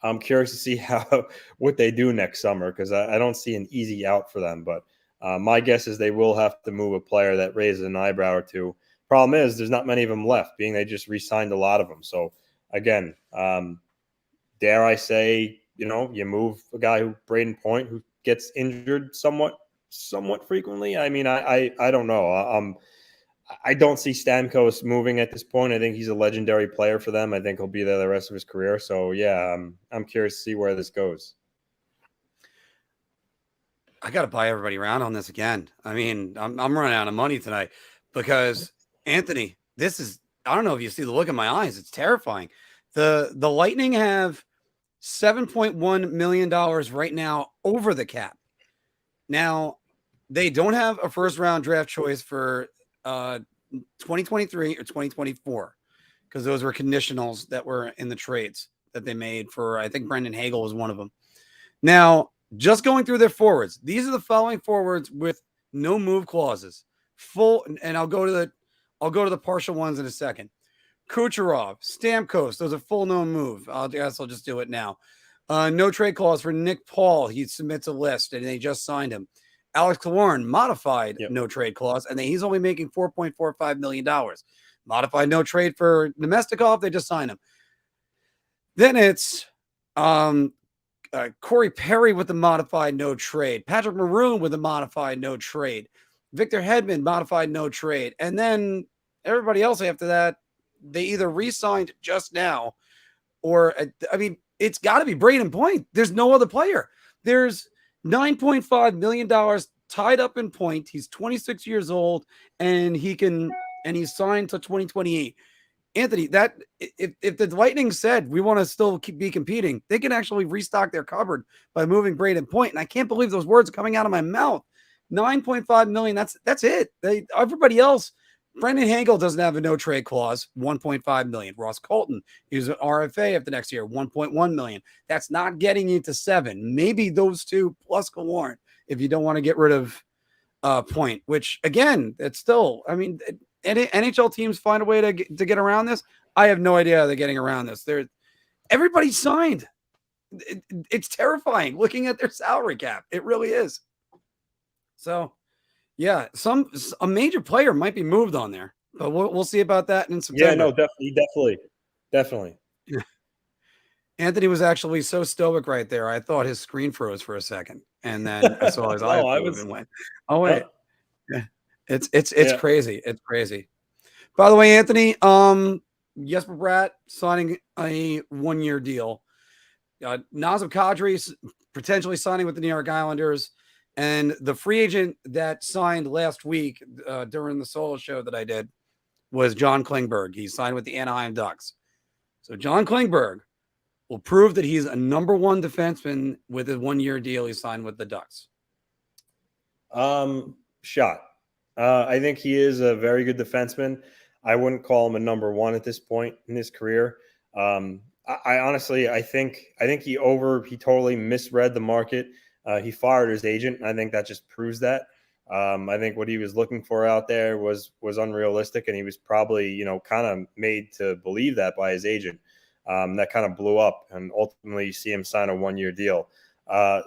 I'm curious to see what they do next summer, because I don't see an easy out for them. But my guess is they will have to move a player that raises an eyebrow or two. Problem is, there's not many of them left, being they just re-signed a lot of them. So again, dare I say, you move a guy Braden Point, who gets injured somewhat frequently. I don't know. I don't see Stamkos moving at this point. I think he's a legendary player for them. I think he'll be there the rest of his career. So yeah, I'm curious to see where this goes. I got to buy everybody around on this again. I'm running out of money tonight, because Anthony, I don't know if you see the look in my eyes. It's terrifying. The Lightning have $7.1 million right now over the cap. Now, they don't have a first-round draft choice for 2023 or 2024, because those were conditionals that were in the trades that they made for, I think Brendan Hagel was one of them. Now, just going through their forwards, these are the following forwards with no move clauses. Full, and I'll go to the partial ones in a second. Kucherov, Stamkos. Those are full known move. I guess I'll just do it now. No trade clause for Nick Paul. He submits a list, and they just signed him. Alex Killorn, modified no trade clause, and he's only making $4.45 million. Modified no trade for Nemestikov. They just signed him. Then it's Corey Perry with the modified no trade. Patrick Maroon with a modified no trade. Victor Hedman, modified no trade. And then everybody else after that, they either re-signed just now or, I mean, it's got to be Braden Point. There's no other player. There's $9.5 million tied up in Point. He's 26 years old, and he's signed to 2028. Anthony, that if the Lightning said we want to still be competing, they can actually restock their cupboard by moving Braden Point. And I can't believe those words are coming out of my mouth. $9.5 million. That's it. Everybody else. Brendan Hagel doesn't have a no trade clause. $1.5 million. Ross Colton is an RFA after next year. $1.1 million. That's not getting you to $7 million. Maybe those two plus Killorn if you don't want to get rid of Point. Which again, it's still. I mean. NHL teams find a way to get around this. I have no idea how they're getting around this. Everybody signed. It's terrifying looking at their salary cap. It really is. So, yeah, a major player might be moved on there, but we'll see about that in September. Yeah, no, definitely. Yeah. Anthony was actually so stoic right there. I thought his screen froze for a second, and then I saw his eyes move and went, "Oh wait." Yeah. It's crazy. It's crazy. By the way, Anthony, Jesper Bratt signing a 1-year deal. Nazem Kadri potentially signing with the New York Islanders. And the free agent that signed last week during the solo show that I did was John Klingberg. He signed with the Anaheim Ducks. So John Klingberg will prove that he's a number one defenseman with a 1-year deal he signed with the Ducks. Shot. I think he is a very good defenseman. I wouldn't call him a number one at this point in his career. I honestly, I think he totally misread the market. He fired his agent, and I think that just proves that. I think what he was looking for out there was unrealistic, and he was probably, kind of made to believe that by his agent. That kind of blew up, and ultimately you see him sign a 1-year deal.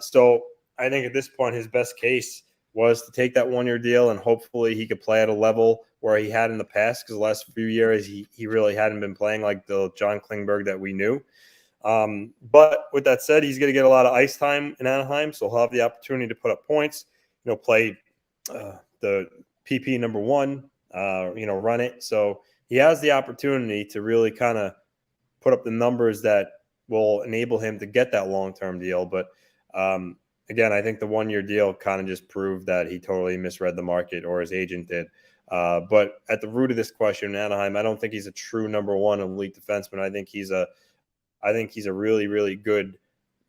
So I think at this point his best case was to take that 1-year deal, and hopefully he could play at a level where he had in the past, because the last few years he really hadn't been playing like the John Klingberg that we knew. But with that said, he's going to get a lot of ice time in Anaheim, so he'll have the opportunity to put up points, play the PP number one, run it. So he has the opportunity to really kind of put up the numbers that will enable him to get that long-term deal. But again, I think the 1-year deal kind of just proved that he totally misread the market, or his agent did. But at the root of this question, Anaheim, I don't think he's a true number one elite defenseman. I think he's a really, really good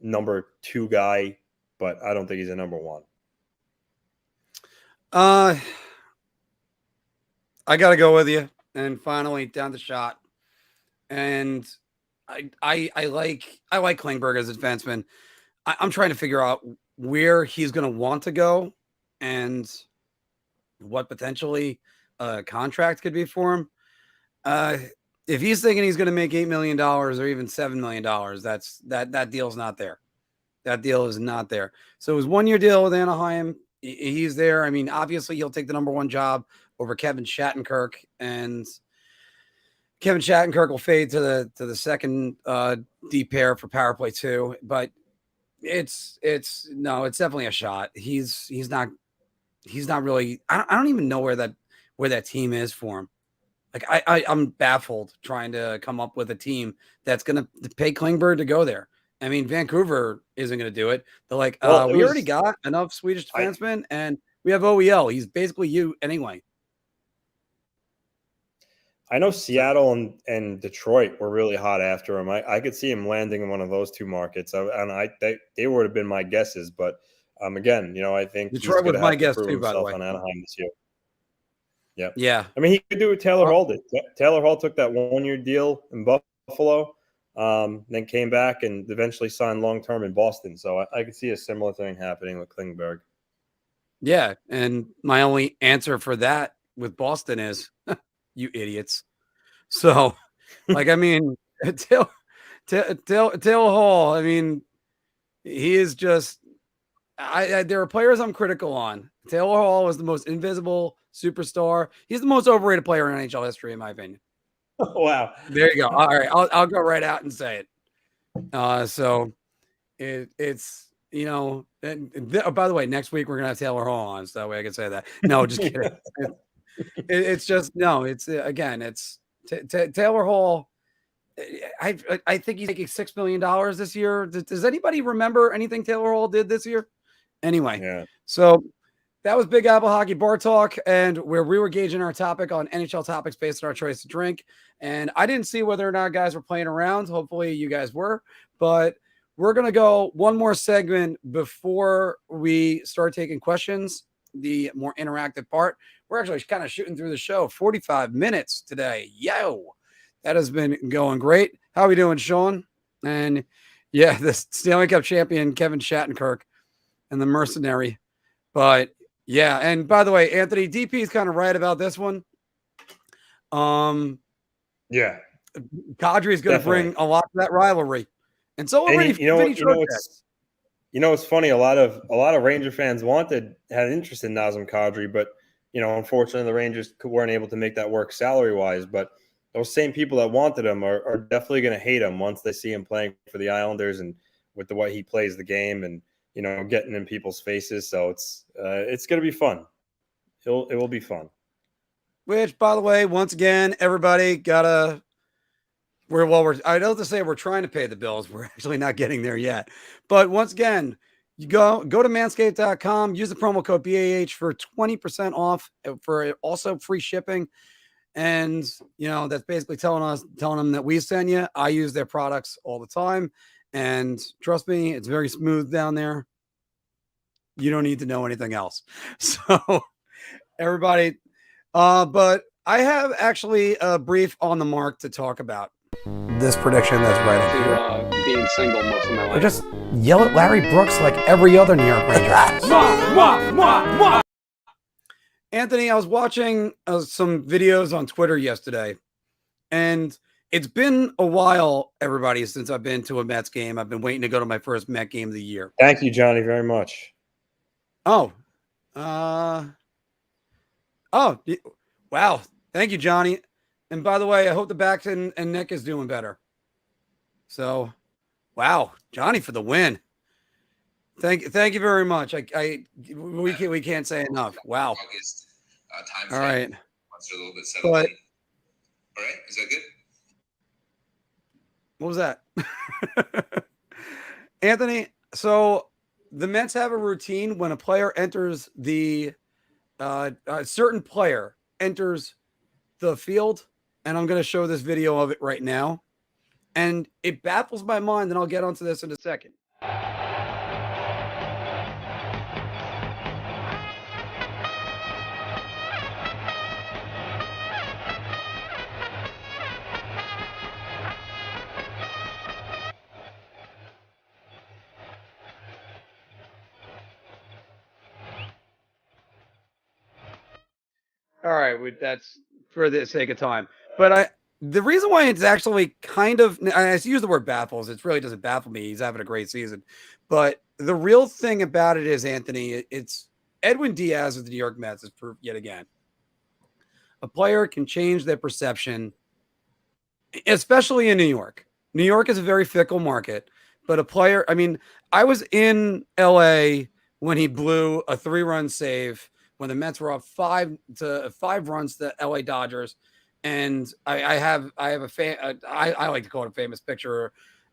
number two guy, but I don't think he's a number one. I got to go with you. And finally, down the shot. And I like Klingberg as a defenseman. I'm trying to figure out where he's going to want to go and what potentially a contract could be for him. If he's thinking he's going to make $8 million or even $7 million, that deal's not there. That deal is not there. So his 1-year deal with Anaheim, he's there. I mean, obviously he'll take the number one job over Kevin Shattenkirk, and Kevin Shattenkirk will fade to the second deep pair for power play 2. But it's definitely a shot. He's not really. I don't even know where that team is for him. Like I'm baffled trying to come up with a team that's going to pay Klingberg to go there. I mean, Vancouver isn't going to do it. They're like, we already got enough Swedish defensemen, and we have OEL. He's basically you anyway. I know Seattle and Detroit were really hot after him. I could see him landing in one of those two markets, and they would have been my guesses. But again, I think Detroit was my guess too, by the way. On Anaheim this year. Yeah. Yeah. I mean, he could do what Taylor Hall did. Taylor Hall took that 1-year deal in Buffalo, then came back and eventually signed long-term in Boston. So I could see a similar thing happening with Klingberg. Yeah. And my only answer for that with Boston is you idiots. So Like, I mean, Taylor Hall, I mean, he is just there are players I'm critical on. Taylor Hall is the most invisible superstar. He's the most overrated player in NHL history, in my opinion. Wow. There you go. All right, I'll go right out and say it. So it's by the way, next week we're gonna have Taylor Hall on, so that way I can say that. No, just kidding. It's just no. It's again, it's Taylor Hall. I think he's making $6 million this year. Does anybody remember anything Taylor Hall did this year? Anyway, Yeah. So that was Big Apple Hockey Bar Talk, and where we were gauging our topic on NHL topics based on our choice to drink. And I didn't see whether or not guys were playing around. Hopefully you guys were, but we're going to go one more segment before we start taking questions, the more interactive part. We're actually kind of shooting through the show, 45 minutes today. Yo, that has been going great. How are we doing, Sean? And yeah, the Stanley Cup champion, Kevin Shattenkirk, and the mercenary. But yeah, and by the way, Anthony, DP is kind of right about this one. Yeah. Kadri is going to bring a lot to that rivalry. And so already, it's funny. A lot of Ranger fans had interest in Nazem Kadri, but unfortunately, the Rangers weren't able to make that work salary wise. But those same people that wanted him are definitely going to hate him once they see him playing for the Islanders and with the way he plays the game and getting in people's faces. So it's going to be fun. It will be fun. Which, by the way, once again, everybody gotta. I know to say we're trying to pay the bills. We're actually not getting there yet. But once again, you go to manscaped.com, use the promo code BAH for 20% off, for also free shipping. And, that's basically telling them that we send you. I use their products all the time. And trust me, it's very smooth down there. You don't need to know anything else. So, everybody, but I have actually a brief on the mark to talk about. This prediction that's right up here. Being single most of my life. Or just yell at Larry Brooks like every other New York Ranger. Anthony, I was watching some videos on Twitter yesterday, and it's been a while, everybody, since I've been to a Mets game. I've been waiting to go to my first Met game of the year. Thank you, Johnny, very much. Oh, wow. Thank you, Johnny. And by the way, I hope the back and neck is doing better. So, wow, Johnny for the win. Thank you very much. We can't say enough. Wow. August, all right. Once they're a little bit settled in. All right, is that good? What was that? Anthony, so the Mets have a routine when a player enters a certain player enters the field, and I'm going to show this video of it right now. And it baffles my mind, and I'll get onto this in a second. All right, that's for the sake of time. But the reason why it's actually kind of, I use the word baffles, it really doesn't baffle me. He's having a great season. But the real thing about it is, Anthony, it's Edwin Diaz with the New York Mets is proof yet again. A player can change their perception, especially in New York. New York is a very fickle market, but a player, I was in LA when he blew a 3-run save when the Mets were up 5 runs to LA Dodgers. And I have I like to call it a famous picture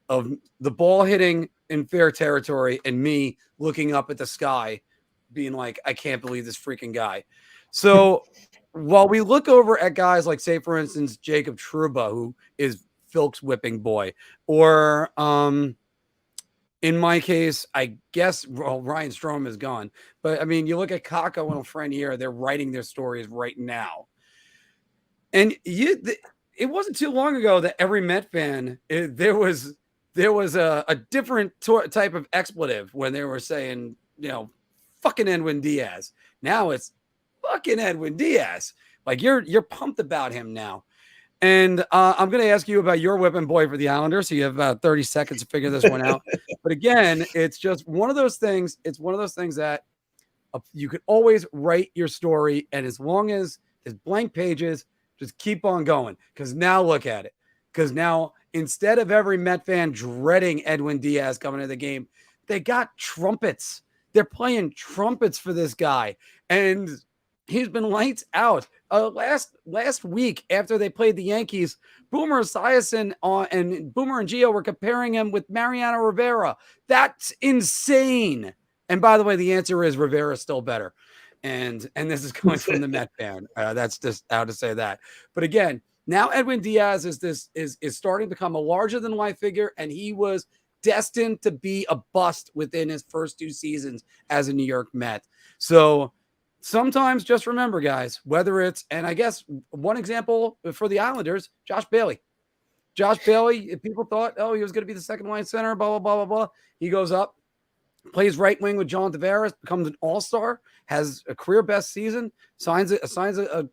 of the ball hitting in fair territory and me looking up at the sky being like, I can't believe this freaking guy. So while we look over at guys like, say, for instance, Jacob Trouba, who is Philk's whipping boy, or in my case, I guess Ryan Strome is gone. But you look at Kako and Lafreniere, they're writing their stories right now. And it wasn't too long ago that every Met fan, there was a different type of expletive when they were saying, fucking Edwin Diaz. Now it's fucking Edwin Diaz. Like you're pumped about him now. And I'm going to ask you about your whipping boy for the Islanders. So you have about 30 seconds to figure this one out. But again, it's just one of those things. It's one of those things that you could always write your story. And as long as there's blank pages, just keep on going. Because now look at it. Because now instead of every Met fan dreading Edwin Diaz coming to the game, they got trumpets. They're playing trumpets for this guy. And he's been lights out. Last week after they played the Yankees, Boomer Esiason and Boomer and Gio were comparing him with Mariano Rivera. That's insane. And by the way, the answer is Rivera's still better. And this is coming from the Met fan. That's just how to say that. But again, now Edwin Diaz is starting to become a larger than life figure, and he was destined to be a bust within his first 2 seasons as a New York Met. So sometimes just remember, guys, whether it's, and I guess one example for the Islanders, Josh Bailey. Josh Bailey, people thought, oh, he was going to be the second line center, blah, blah, blah, blah, blah. He goes up, plays right wing with John Tavares, becomes an all-star, has a career best season, signs a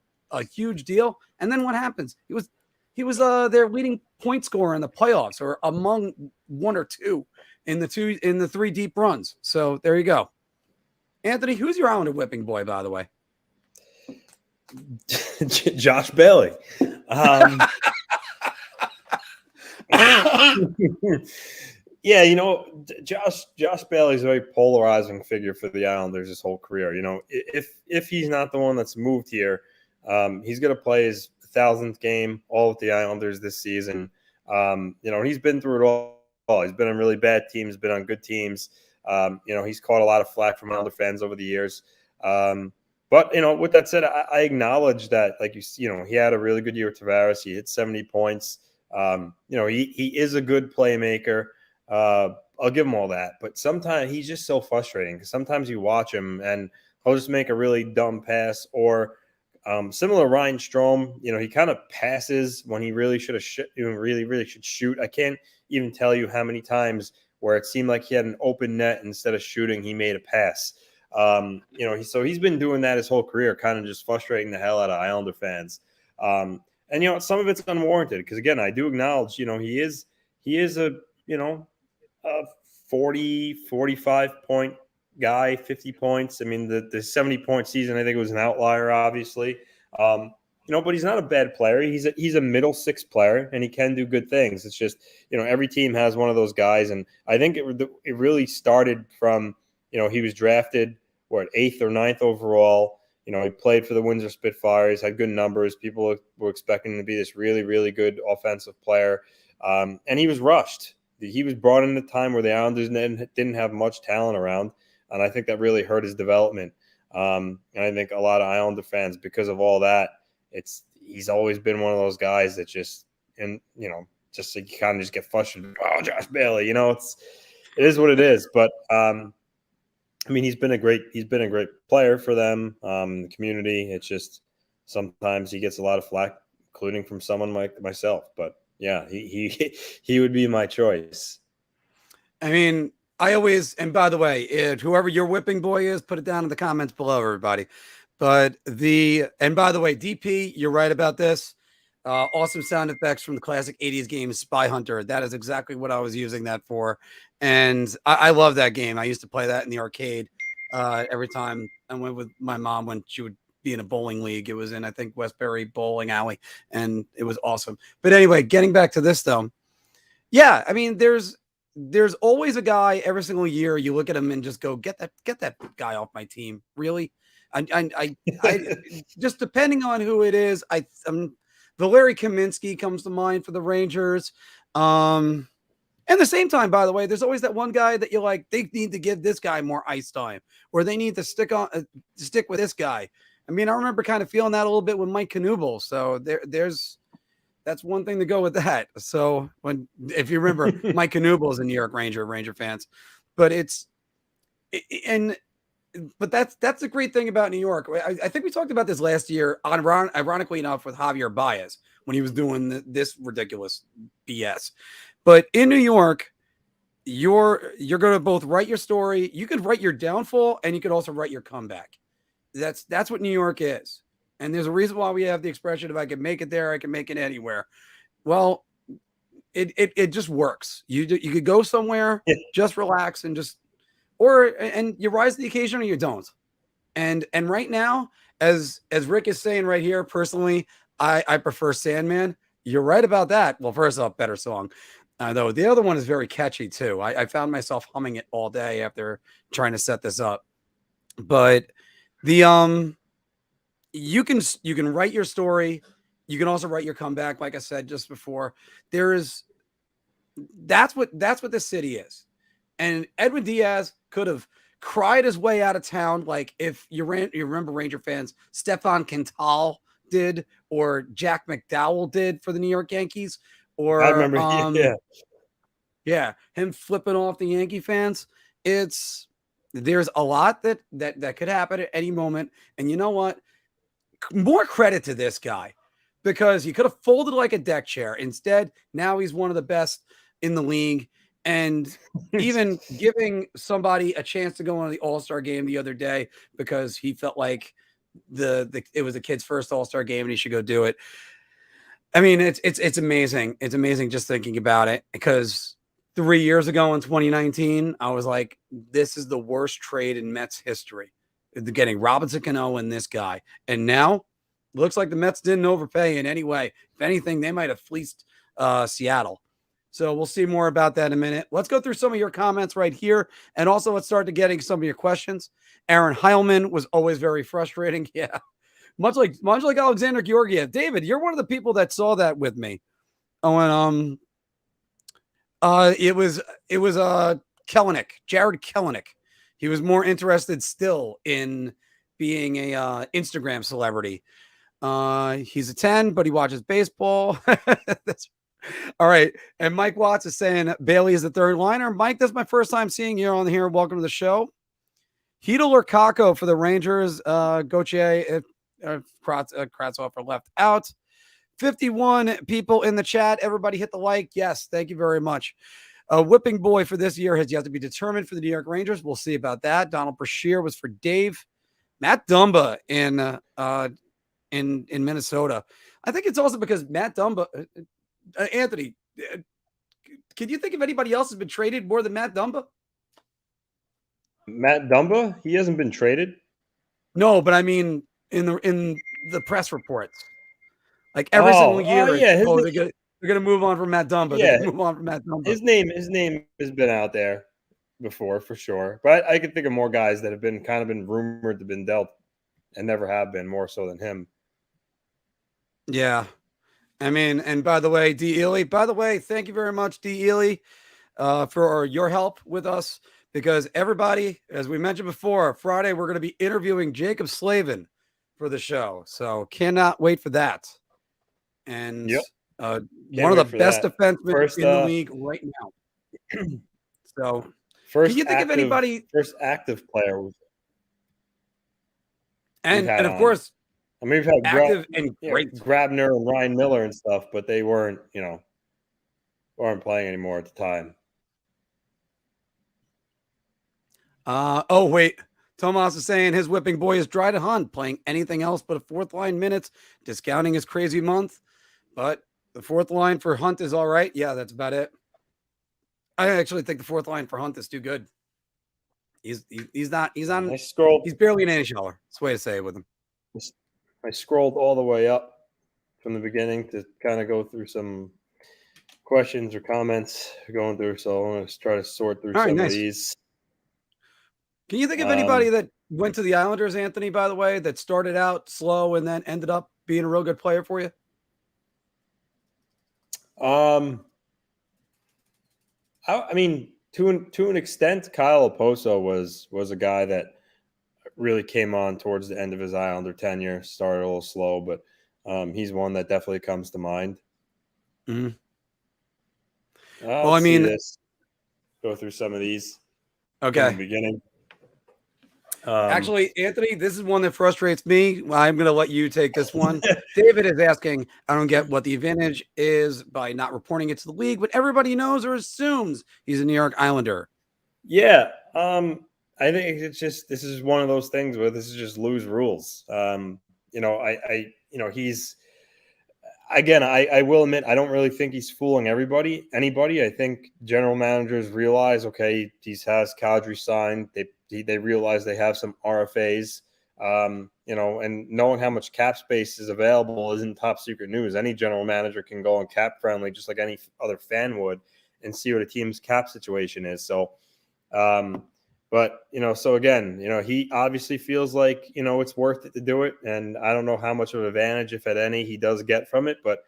huge deal. And then what happens? He was their leading point scorer in the playoffs, or among 1 or 2 in the 3 deep runs. So there you go. Anthony, who's your Islander whipping boy, by the way? Josh Bailey. Yeah, Josh Bailey's a very polarizing figure for the Islanders his whole career. If he's not the one that's moved here, he's going to play his 1,000th game all with the Islanders this season. He's been through it all. He's been on really bad teams, been on good teams. He's caught a lot of flack from Islander fans over the years. But with that said, I acknowledge that, like he had a really good year with Tavares. He hit 70 points. He is a good playmaker. I'll give him all that. But sometimes he's just so frustrating, because sometimes you watch him and he'll just make a really dumb pass, or similar to Ryan Strome, he kind of passes when he really should have really should shoot. I can't even tell you how many times where it seemed like he had an open net, instead of shooting, he made a pass. So he's been doing that his whole career, kind of just frustrating the hell out of Islander fans. And some of it's unwarranted, because again, I do acknowledge, he is a 40, 45 point guy, 50 points. I mean, the 70 point season, I think it was an outlier, obviously. But he's not a bad player. He's a middle 6 player, and he can do good things. It's just, every team has one of those guys. And I think it really started from, he was drafted, 8th or 9th overall. He played for the Windsor Spitfires, had good numbers. People were expecting him to be this really, really good offensive player. And he was rushed. He was brought in at a time where the Islanders didn't have much talent around. And I think that really hurt his development. And I think a lot of Islander fans, because of all that, he's always been one of those guys that just you kind of just get frustrated. Oh, Josh Bailey, it is what it is. But he's been a great player for them, the community. It's just sometimes he gets a lot of flack, including from someone like myself. But yeah, he would be my choice. I always, and by the way, whoever your whipping boy is, put it down in the comments below, everybody. But and by the way, DP, you're right about this. Awesome sound effects from the classic 80s game Spy Hunter. That is exactly what I was using that for. And I love that game. I used to play that in the arcade every time I went with my mom when she would be in a bowling league. It was in, I think, Westbury Bowling Alley, and it was awesome. But anyway, getting back to this, though. Yeah, there's always a guy every single year. You look at him and just go, get that guy off my team. Really? I just depending on who it is, Valeri Kaminsky comes to mind for the Rangers. And at the same time, by the way, there's always that one guy that you're like, they need to give this guy more ice time, or they need to stick with this guy. I remember kind of feeling that a little bit with Mike Knuble. So that's one thing to go with that. So if you remember, Mike Knuble is a New York Ranger fans, but but that's the great thing about New York. I think we talked about this last year, ironically enough, with Javier Baez when he was doing this ridiculous BS. But in New York, you're going to both write your story. You could write your downfall, and you could also write your comeback. That's what New York is. And there's a reason why we have the expression, if I can make it there, I can make it anywhere. Well, it just works. You could go somewhere, just relax and and you rise to the occasion or you don't. And right now, as Rick is saying right here, personally, I prefer Sandman. You're right about that. Well, first off, better song. Though the other one is very catchy too. I found myself humming it all day after trying to set this up. But the you can write your story. You can also write your comeback, like I said just before. That's what this city is. And Edwin Diaz could have cried his way out of town, like if you remember Ranger fans, Stefan Quintal did, or Jack McDowell did for the New York Yankees, or I remember, him flipping off the Yankee fans. There's a lot that could happen at any moment, and you know what? More credit to this guy, because he could have folded like a deck chair. Instead, now he's one of the best in the league. And even giving somebody a chance to go on the All-Star game the other day because he felt like it was the kid's first All-Star game and he should go do it. I mean, it's amazing. It's amazing just thinking about it, because 3 years ago in 2019, I was like, this is the worst trade in Mets history. Getting Robinson Cano and this guy. And now looks like the Mets didn't overpay in any way. If anything, they might have fleeced Seattle. So we'll see more about that in a minute. Let's go through some of your comments right here. And also let's start to getting some of your questions. Aaron Heilman was always very frustrating. Yeah. Much like Alexander Georgiev. David, you're one of the people that saw that with me. Oh, and it was Kelenic, Jared Kelenic. He was more interested still in being a Instagram celebrity. He's a 10, but he watches baseball. That's all right. And Mike Watts is saying Bailey is the third liner. Mike, this is my first time seeing you on here. Welcome to the show. Hedel or Kako for the Rangers. Gauthier, if Kravtsov are left out. 51 people in the chat. Everybody hit the like. Yes, thank you very much. Whipping boy for this year has yet to be determined for the New York Rangers. We'll see about that. Donald Brashear was for Dave. Matt Dumba in Minnesota. I think it's also because Matt Dumba. Anthony, can you think of anybody else has been traded more than Matt Dumba? Matt Dumba? He hasn't been traded? No, but I mean in the press reports. Like every single year, they're going to move on from Matt Dumba. Yeah, move on from Matt Dumba. His name has been out there before for sure. But I can think of more guys that have been rumored to have been dealt and never have been, more so than him. Yeah. I mean, and by the way, D. Ely, thank you very much, D. Ely, for your help with us, because everybody, as we mentioned before, Friday, we're going to be interviewing Jacob Slavin for the show. So cannot wait for that. And one of the best defensemen in the league right now. So can you think of anybody? First active player. And of course, I mean, we've had active and great Grabner and Ryan Miller and stuff, but they weren't playing anymore at the time. Oh, wait. Tomas is saying his whipping boy is Dryden Hunt, playing anything else but a fourth line minutes, discounting his crazy month. But the fourth line for Hunt is all right. Yeah, that's about it. I actually think the fourth line for Hunt is too good. He's barely an NHLer. That's the way to say it with him. I scrolled all the way up from the beginning to kind of go through some questions or comments going through. So I'm going to try to sort through some of these. Can you think of anybody that went to the Islanders, Anthony, by the way, that started out slow and then ended up being a real good player for you? I mean, to an extent, Kyle Oposo was a guy that really came on towards the end of his Islander tenure. Started a little slow, but he's one that definitely comes to mind. Mm-hmm. Well, I mean, go through some of these. Okay. From the beginning. Actually, Anthony, this is one that frustrates me. I'm going to let you take this one. David is asking, I don't get what the advantage is by not reporting it to the league, but everybody knows or assumes he's a New York Islander. Yeah. I think it's just, this is one of those things where this is just loose rules. he's again. I will admit I don't really think he's fooling anybody. I think general managers realize, okay, he has Kadri signed. They realize they have some RFAs. And knowing how much cap space is available isn't top secret news. Any general manager can go on cap friendly, just like any other fan would, and see what a team's cap situation is. So, so again, he obviously feels like, it's worth it to do it. And I don't know how much of an advantage, if at any, he does get from it. But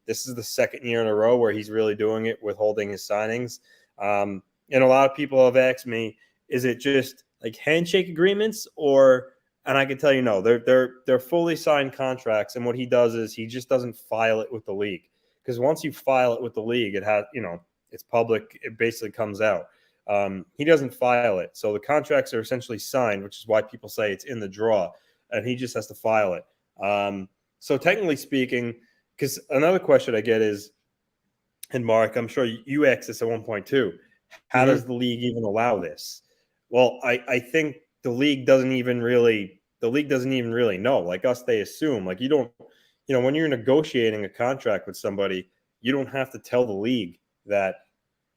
this is the second year in a row where he's really doing it, withholding his signings. And a lot of people have asked me, is it just like handshake agreements, and I can tell you, no, they're fully signed contracts. And what he does is he just doesn't file it with the league, because once you file it with the league, it has, it's public. It basically comes out. He doesn't file it. So the contracts are essentially signed, which is why people say it's in the draw, and he just has to file it. So technically speaking, because another question I get is, and Mark, I'm sure you asked this at one point too, how does the league even allow this? Well, I think the league doesn't even really know. Like us, they assume. Like you don't, when you're negotiating a contract with somebody, you don't have to tell the league that,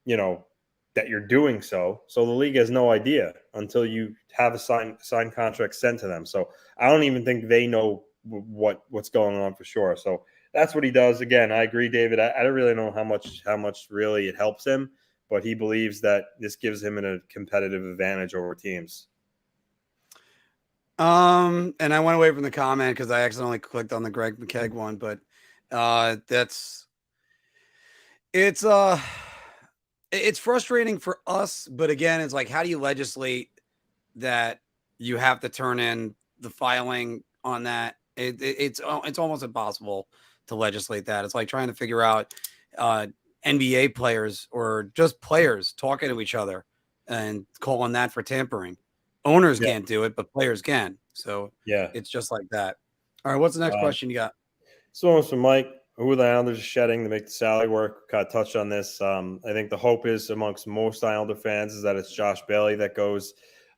that you're doing so. So the league has no idea until you have a signed contract sent to them. So I don't even think they know what's going on for sure. So that's what he does. Again, I agree, David. I don't really know how much really it helps him, but he believes that this gives him a competitive advantage over teams. And I went away from the comment because I accidentally clicked on the Greg McKegg one, but it's frustrating for us. But again, it's like, how do you legislate that you have to turn in the filing on that? It's almost impossible to legislate that. It's like trying to figure out NBA players or just players talking to each other and calling that for tampering. Owners can't do it, but players can. So yeah, it's just like that. All right, what's the next question you got? So one's from Mike. Who are the Islanders shedding to make the salary work? Kind of touched on this. I think the hope is amongst most Islander fans is that it's Josh Bailey that goes.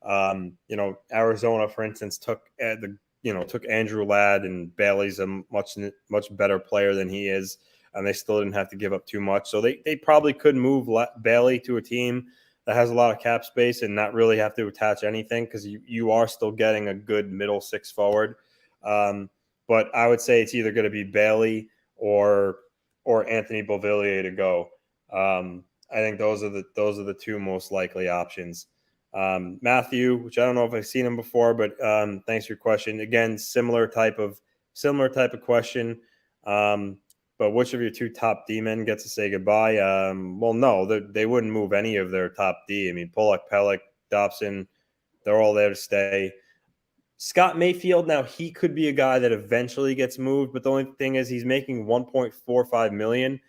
Arizona, for instance, took Andrew Ladd, and Bailey's a much better player than he is, and they still didn't have to give up too much. So they probably could move Bailey to a team that has a lot of cap space and not really have to attach anything, because you are still getting a good middle six forward. But I would say it's either going to be Bailey or Anthony Beauvillier to go. I think those are the two most likely options. Matthew, which I don't know if I've seen him before, but thanks for your question. Again, similar type of question. But which of your two top D men gets to say goodbye? Well, no, they wouldn't move any of their top D. I mean, Pollock, Pelech, Dobson, they're all there to stay. Scott Mayfield, now he could be a guy that eventually gets moved, but the only thing is he's making $1.45 million.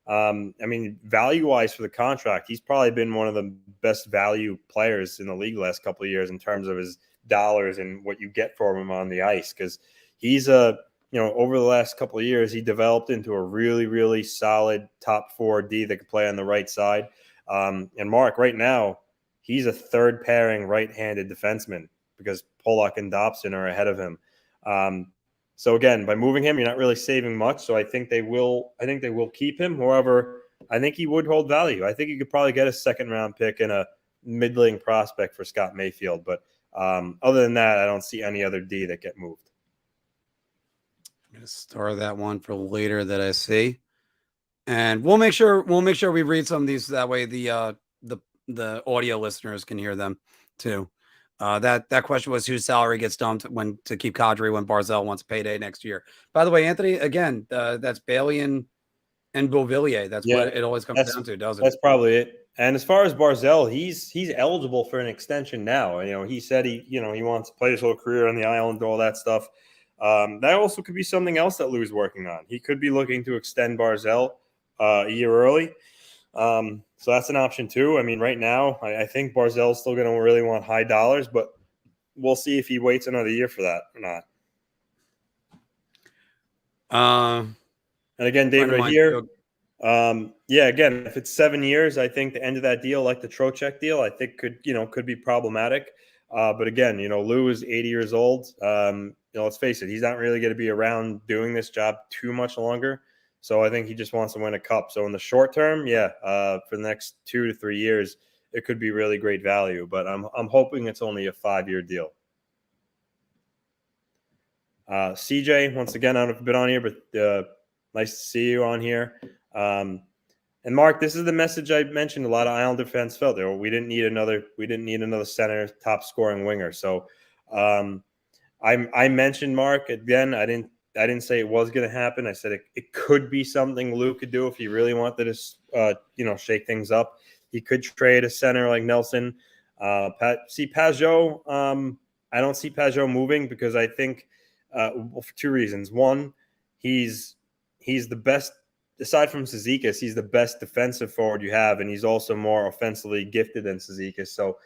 I mean, value-wise for the contract, he's probably been one of the best value players in the league the last couple of years in terms of his dollars and what you get from him on the ice, because he's over the last couple of years, he developed into a really, really solid top 4D that could play on the right side. And Mark, right now, he's a third pairing right-handed defenseman because Pollock and Dobson are ahead of him. So again, by moving him, you're not really saving much. So I think they will keep him. However, I think he would hold value. I think you could probably get a second-round pick and a middling prospect for Scott Mayfield. But other than that, I don't see any other D that get moved. I'm going to star that one for later that I see, and we'll make sure we read some of these. That way, the audio listeners can hear them too. That question was whose salary gets dumped to keep Kadri when Barzal wants a payday next year. By the way, Anthony, again, that's Bailey and Beauvillier. That's what it always comes down to, doesn't it? That's probably it. And as far as Barzal, he's eligible for an extension now. He said he wants to play his whole career on the island, all that stuff. That also could be something else that Lou's working on. He could be looking to extend Barzal a year early. So that's an option too. I mean, right now, I think Barzell's still going to really want high dollars, but we'll see if he waits another year for that or not. And again, David, right here. Again, if it's 7 years, I think the end of that deal, like the Trocheck deal, I think could be problematic. But again, Lou is 80 years old. Let's face it, he's not really going to be around doing this job too much longer. So I think he just wants to win a cup. So in the short term, for the next 2 to 3 years, it could be really great value. But I'm hoping it's only a 5-year deal. CJ, once again, I don't know if you've been on here, but nice to see you on here. And Mark, this is the message I mentioned. A lot of Islander fans felt there. We didn't need another center, top scoring winger. So I mentioned Mark again. I didn't say it was going to happen. I said it could be something Lou could do if he really wanted to, shake things up. He could trade a center like Nelson. Pajot. I don't see Pajot moving because I think for 2 reasons. One, he's the best. Aside from Cizikas, he's the best defensive forward you have, and he's also more offensively gifted than Cizikas. So,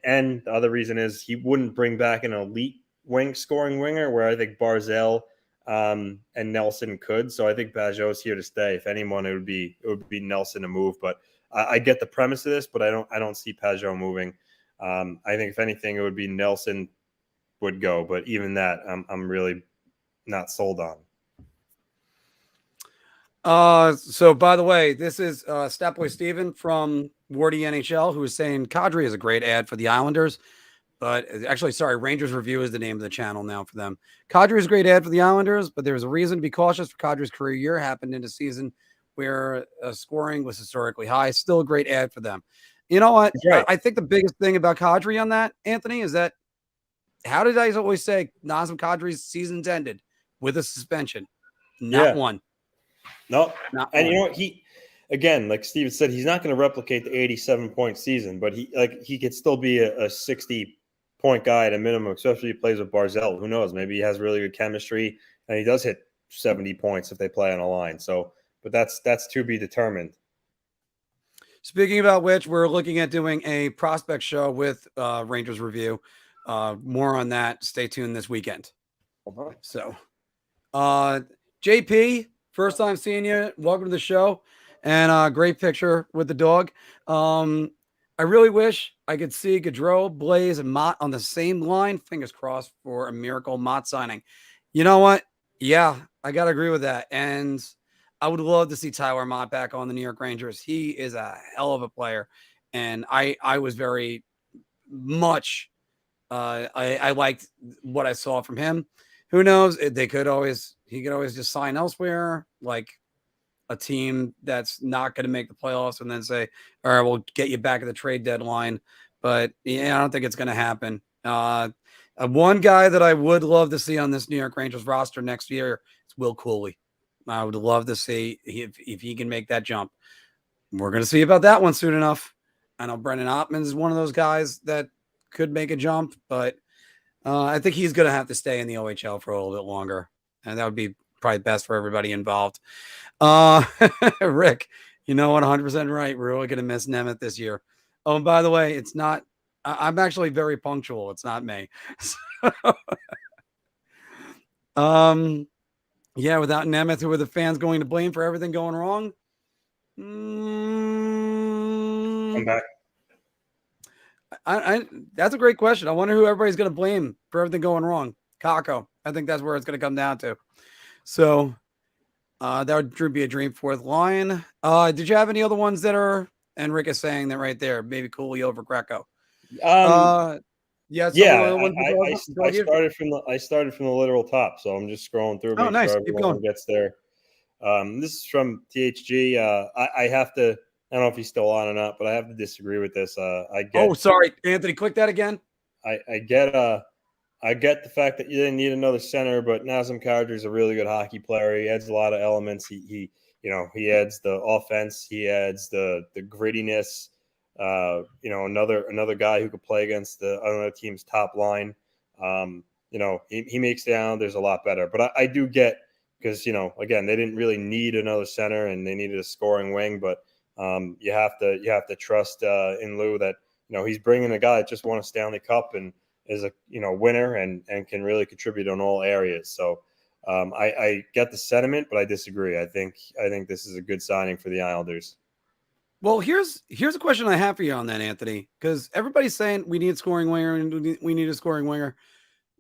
and the other reason is he wouldn't bring back an elite scoring winger, where I think Barzal and Nelson could. So I think Pajot is here to stay. If anyone, it would be Nelson to move. But I get the premise of this, but I don't see Pajot moving. I think if anything, it would be Nelson would go. But even that, I'm really not sold on. So by the way, this is Statboy Steven from Wardy NHL, who is saying Kadri is a great ad for the Islanders, but actually, sorry, Rangers Review is the name of the channel now for them. Kadri is a great ad for the Islanders, but there's a reason to be cautious for Kadri's career year. Happened in a season where scoring was historically high. Still a great ad for them. You know what? Right. I think the biggest thing about Kadri on that, Anthony, is that how did I always say Nazem Kadri's season's ended with a suspension? Not one. No, and he again, like Steven said, he's not going to replicate the 87-point season, but he could still be a 60-point guy at a minimum, especially if he plays with Barzal. Who knows? Maybe he has really good chemistry and he does hit 70 points if they play on a line. So, but that's to be determined. Speaking about which, we're looking at doing a prospect show with Rangers Review. More on that. Stay tuned this weekend. So, JP. First time seeing you. Welcome to the show. And great picture with the dog. I really wish I could see Gaudreau, Blaze, and Mott on the same line. Fingers crossed for a miracle Mott signing. You know what? Yeah, I got to agree with that. And I would love to see Tyler Mott back on the New York Rangers. He is a hell of a player. And I was very much I liked what I saw from him. Who knows? He could always just sign elsewhere, like a team that's not going to make the playoffs and then say, all right, we'll get you back at the trade deadline. But yeah, I don't think it's going to happen. One guy that I would love to see on this New York Rangers roster next year is Will Cooley. I would love to see if he can make that jump. We're going to see about that one soon enough. I know Brendan Ottman is one of those guys that could make a jump, but I think he's going to have to stay in the OHL for a little bit longer, and that would be probably best for everybody involved. Rick, you know what? 100% right. We're really going to miss Nemeth this year. Oh, and by the way, it's not. I'm actually very punctual. It's not May. Yeah, without Nemeth, who are the fans going to blame for everything going wrong? I'm back. That's a great question. I wonder who everybody's going to blame for everything going wrong. Kako. I think that's where it's going to come down to. So that would be a dream fourth line. Did you have any other ones that are? And Rick is saying that right there. Maybe Cooley over Greco. I started from the literal top, so I'm just scrolling through. Oh, nice. Sure Keep going. Gets there. This is from THG. I have to. I don't know if he's still on or not, but I have to disagree with this. Oh, sorry, Anthony. Click that again. I get the fact that you didn't need another center, but Nazem Kadri is a really good hockey player. He adds a lot of elements. He adds the offense. He adds the grittiness. Another guy who could play against the other team's top line. He makes the Islanders a lot better. But I do get, because again, they didn't really need another center and they needed a scoring wing, but you have to trust in Lou that he's bringing a guy that just won a Stanley Cup and is a winner and can really contribute on all areas. So I get the sentiment, but I disagree. I think this is a good signing for the Islanders. Well, here's a question I have for you on that, Anthony, because everybody's saying we need a scoring winger and we need a scoring winger.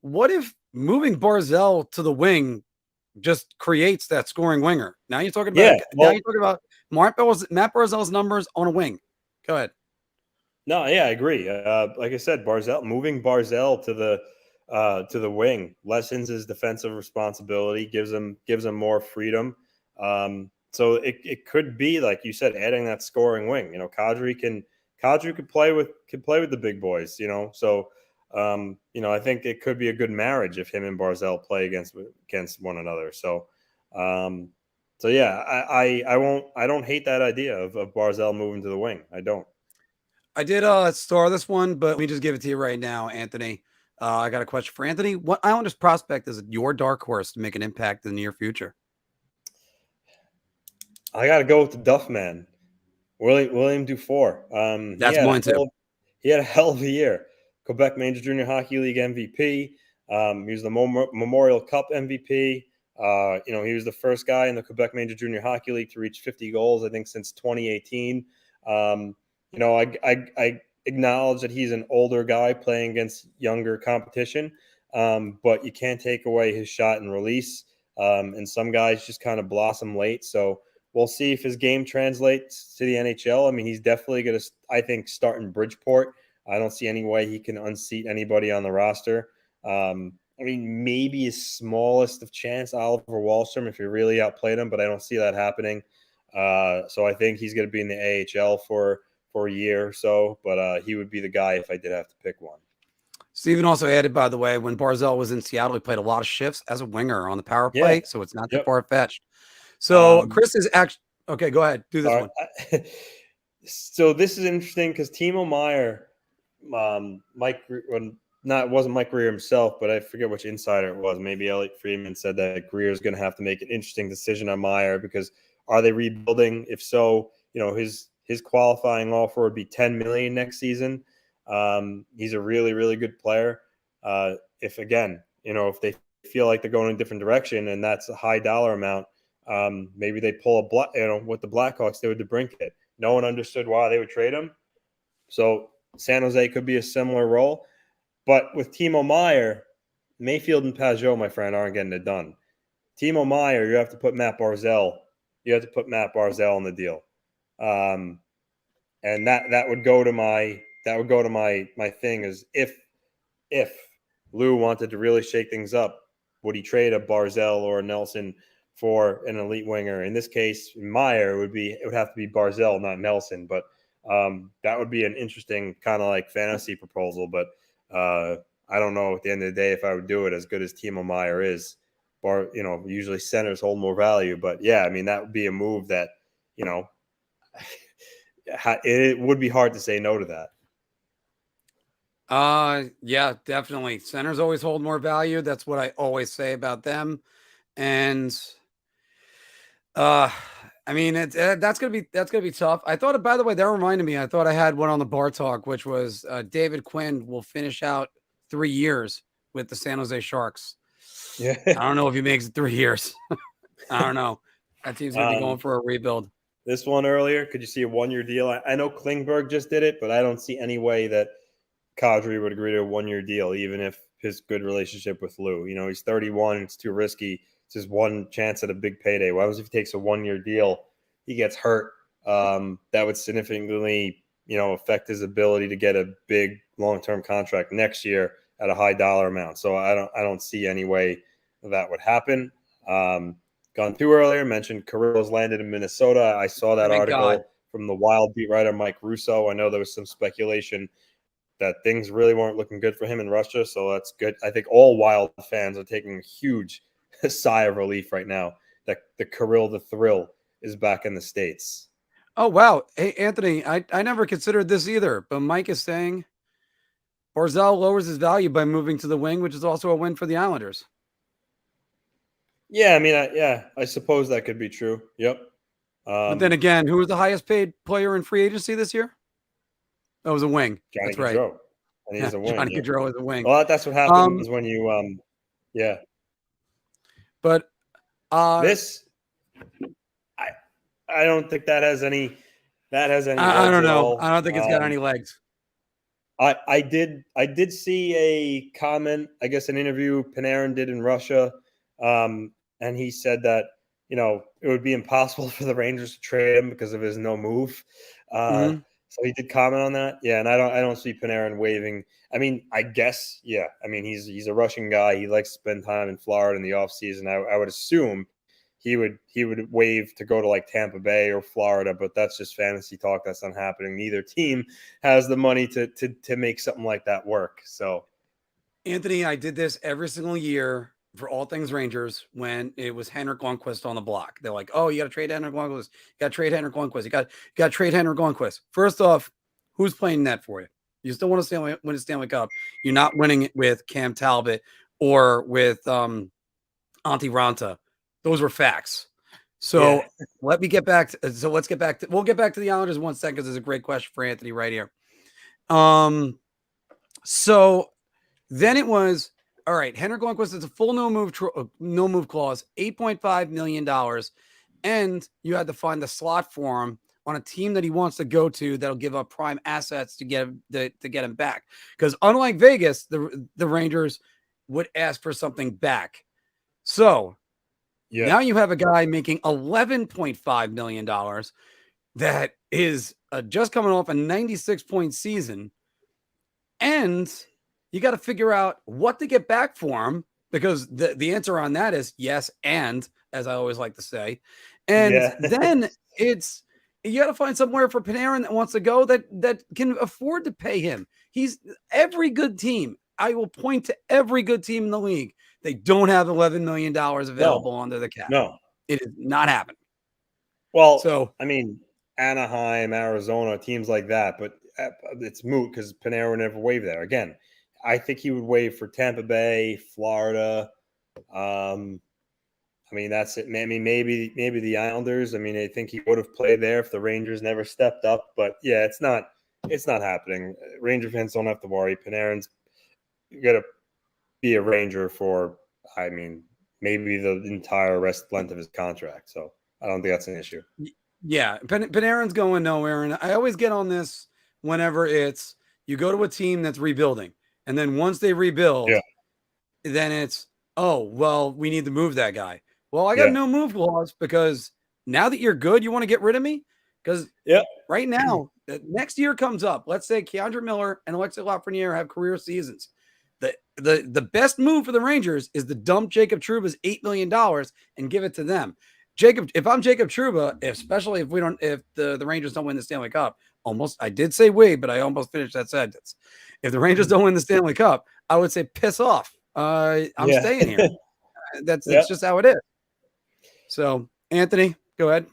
What if moving Barzell to the wing just creates that scoring winger? Now you're talking about Matt Barzell's numbers on a wing. Go ahead. No, yeah, I agree. Like I said, moving Barzell to the wing lessens his defensive responsibility, gives him more freedom. So it could be, like you said, adding that scoring wing. Kadri could play with the big boys. So I think it could be a good marriage if him and Barzell play against one another. So yeah, I don't hate that idea of Barzell moving to the wing. I don't. I did star this one, but let me just give it to you right now, Anthony. I got a question for Anthony. What Islanders prospect is your dark horse to make an impact in the near future? I got to go with the Duff man, William Dufour. That's mine too. He had a hell of a year. Quebec Major Junior Hockey League MVP. He was the Memorial Cup MVP. He was the first guy in the Quebec Major Junior Hockey League to reach 50 goals, I think, since 2018. I acknowledge that he's an older guy playing against younger competition, but you can't take away his shot and release. And some guys just kind of blossom late. So we'll see if his game translates to the NHL. I mean, he's definitely going to, I think, start in Bridgeport. I don't see any way he can unseat anybody on the roster. Maybe his smallest of chance, Oliver Wahlstrom, if he really outplayed him, but I don't see that happening. So I think he's going to be in the AHL for a year or so, but he would be the guy if I did have to pick one. Steven also added, by the way, when Barzell was in Seattle, he played a lot of shifts as a winger on the power play, so it's not too far-fetched. So Chris is actually – okay, go ahead. Do this one. So this is interesting because Timo Meier, wasn't Mike Greer himself, but I forget which insider it was. Maybe Elliot Friedman said that Greer is going to have to make an interesting decision on Meier because are they rebuilding? If so, his qualifying offer would be $10 million next season. He's a really, really good player. If they feel like they're going in a different direction and that's a high dollar amount, maybe they pull with the Blackhawks, they would DeBrincat. No one understood why they would trade him. So San Jose could be a similar role. But with Timo Meier, Mayfield and Pajot, my friend, aren't getting it done. Timo Meier, you have to put Matt Barzell. You have to put Matt Barzell in the deal. And that would go to my thing is if Lou wanted to really shake things up, would he trade a Barzell or a Nelson for an elite winger? In this case, Meier it would have to be Barzell, not Nelson. But that would be an interesting kind of like fantasy proposal. But I don't know at the end of the day if I would do it as good as Timo Meier is. Or usually centers hold more value. But yeah, I mean that would be a move that it would be hard to say no to that. Yeah, definitely. Centers always hold more value. That's what I always say about them. And that's gonna be tough. I thought, by the way, that reminded me. I thought I had one on the bar talk, which was David Quinn will finish out 3 years with the San Jose Sharks. Yeah, I don't know if he makes it 3 years. I don't know. That team's gonna be going for a rebuild. This one earlier, could you see a 1-year deal? I know Klingberg just did it, but I don't see any way that Kadri would agree to a 1-year deal, even if his good relationship with Lou. He's 31. It's too risky. It's just one chance at a big payday. Why was if he takes a 1-year deal, he gets hurt? That would significantly, affect his ability to get a big long-term contract next year at a high dollar amount. So I don't see any way that would happen. Gone through earlier, mentioned Carrillo's landed in Minnesota. I saw that article from the Wild beat writer Mike Russo. I know there was some speculation that things really weren't looking good for him in Russia, so that's good. I think all Wild fans are taking a huge sigh of relief right now that the Kirill the Thrill is back in the States. Oh, wow. Hey, Anthony, I never considered this either, but Mike is saying Barzell lowers his value by moving to the wing, which is also a win for the Islanders. Yeah, I mean, I suppose that could be true. Yep. But then again, who was the highest paid player in free agency this year? That was a wing. Johnny That's Gaudreau. right. And he's a wing. Johnny Gaudreau is a wing. Well, that's what happens when you yeah. But this I don't think that has any that has any I legs don't at know. all. I don't think it's got any legs. I did see a comment, I guess an interview Panarin did in Russia, and he said that it would be impossible for the Rangers to trade him because of his no move. So he did comment on that, yeah. And I don't see Panarin waiving. I mean, I guess, yeah. I mean, he's a Russian guy. He likes to spend time in Florida in the offseason. I would assume he would waive to go to like Tampa Bay or Florida, but that's just fantasy talk. That's not happening. Neither team has the money to make something like that work. So, Anthony, I did this every single year for all things Rangers when it was Henrik Lundqvist on the block. They're like, "Oh, you got to trade Henrik Lundqvist. You got to trade Henrik Lundqvist. You got to trade Henrik Lundqvist." First off, who's playing net for you? You still want to win a Stanley Cup. You're not winning it with Cam Talbot or with Antti Ranta. Those were facts. So let me get back to. So let's get back to. We'll get back to the Islanders in 1 second because there's a great question for Anthony right here. So then it was all right. Henrik Lundqvist is a full no move clause, $8.5 million, and you had to find the slot for him on a team that he wants to go to that'll give up prime assets to get him back. Because unlike Vegas, the Rangers would ask for something back. So now you have a guy making $11.5 million that is just coming off a 96-point season, and you got to figure out what to get back for him, because the answer on that is yes, and as I always like to say. And then it's you got to find somewhere for Panarin that wants to go that can afford to pay him. He's every good team. I will point to every good team in the league. They don't have $11 million available under the cap. No, it is not happening. Well, so I mean, Anaheim, Arizona, teams like that, but it's moot because Panarin would never waive there. Again, I think he would waive for Tampa Bay, Florida. I mean, that's it. I mean, maybe the Islanders. I mean, I think he would have played there if the Rangers never stepped up. But yeah, it's not happening. Ranger fans don't have to worry. Panarin's gonna be a Ranger for, I mean, maybe the entire length of his contract. So I don't think that's an issue. Yeah, Panarin's going nowhere, and I always get on this whenever it's you go to a team that's rebuilding, and then once they rebuild, then it's we need to move that guy. Well, I got no move clause because now that you're good, you want to get rid of me? Because right now, next year comes up. Let's say Keandre Miller and Alexis Lafreniere have career seasons. The best move for the Rangers is to dump Jacob Trouba's $8 million and give it to them. If I'm Jacob Trouba, especially if the Rangers don't win the Stanley Cup, I did say but I almost finished that sentence. If the Rangers don't win the Stanley Cup, I would say piss off. I'm staying here. That's just how it is. So, Anthony, go ahead.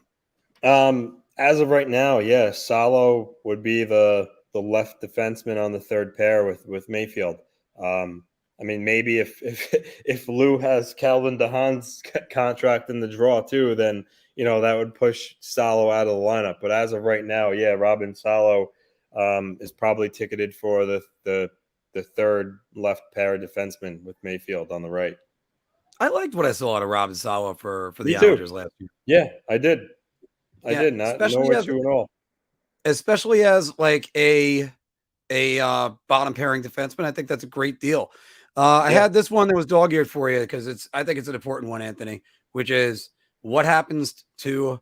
As of right now, Salo would be the left defenseman on the third pair with Mayfield. I mean, maybe if Lou has Calvin DeHaan's contract in the draw too, then that would push Salo out of the lineup. But as of right now, Robin Salo is probably ticketed for the third left pair defenseman with Mayfield on the right. I liked what I saw out of Robin Salo for the Islanders last year. Yeah, I did. I did. No issue at all. Especially as like a bottom pairing defenseman, I think that's a great deal. I had this one that was dog-eared for you because I think it's an important one, Anthony, which is what happens to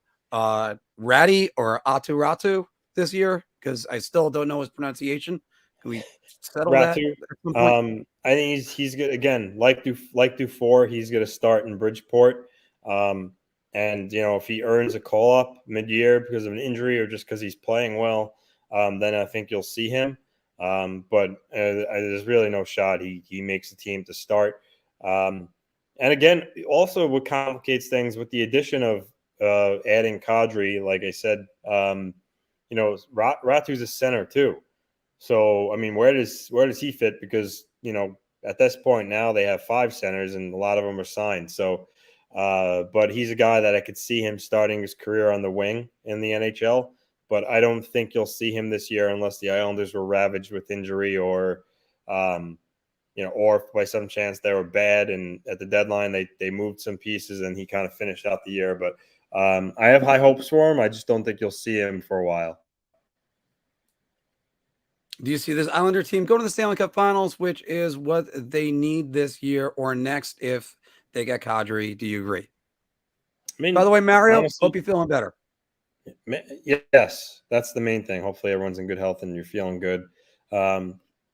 Ratty or Aturatu this year, because I still don't know his pronunciation. Can we settle Ratu, that? I think he's good again. Like Dufour, he's going to start in Bridgeport. And if he earns a call-up mid-year because of an injury or just because he's playing well, then I think you'll see him. But there's really no shot he makes the team to start. And again, also what complicates things with the addition of adding Kadri, like I said, Ratu's a center too. So I mean, where does he fit? Because at this point now they have 5 centers and a lot of them are signed. So, but he's a guy that I could see him starting his career on the wing in the NHL. But I don't think you'll see him this year unless the Islanders were ravaged with injury or if by some chance they were bad and at the deadline they moved some pieces and he kind of finished out the year. But I have high hopes for him. I just don't think you'll see him for a while. Do you see this Islander team go to the Stanley Cup Finals, which is what they need this year or next if they get Kadri? Do you agree? I mean, By the way, Mario, honestly, hope you're feeling better. yes, that's the main thing. Hopefully, everyone's in good health and you're feeling good.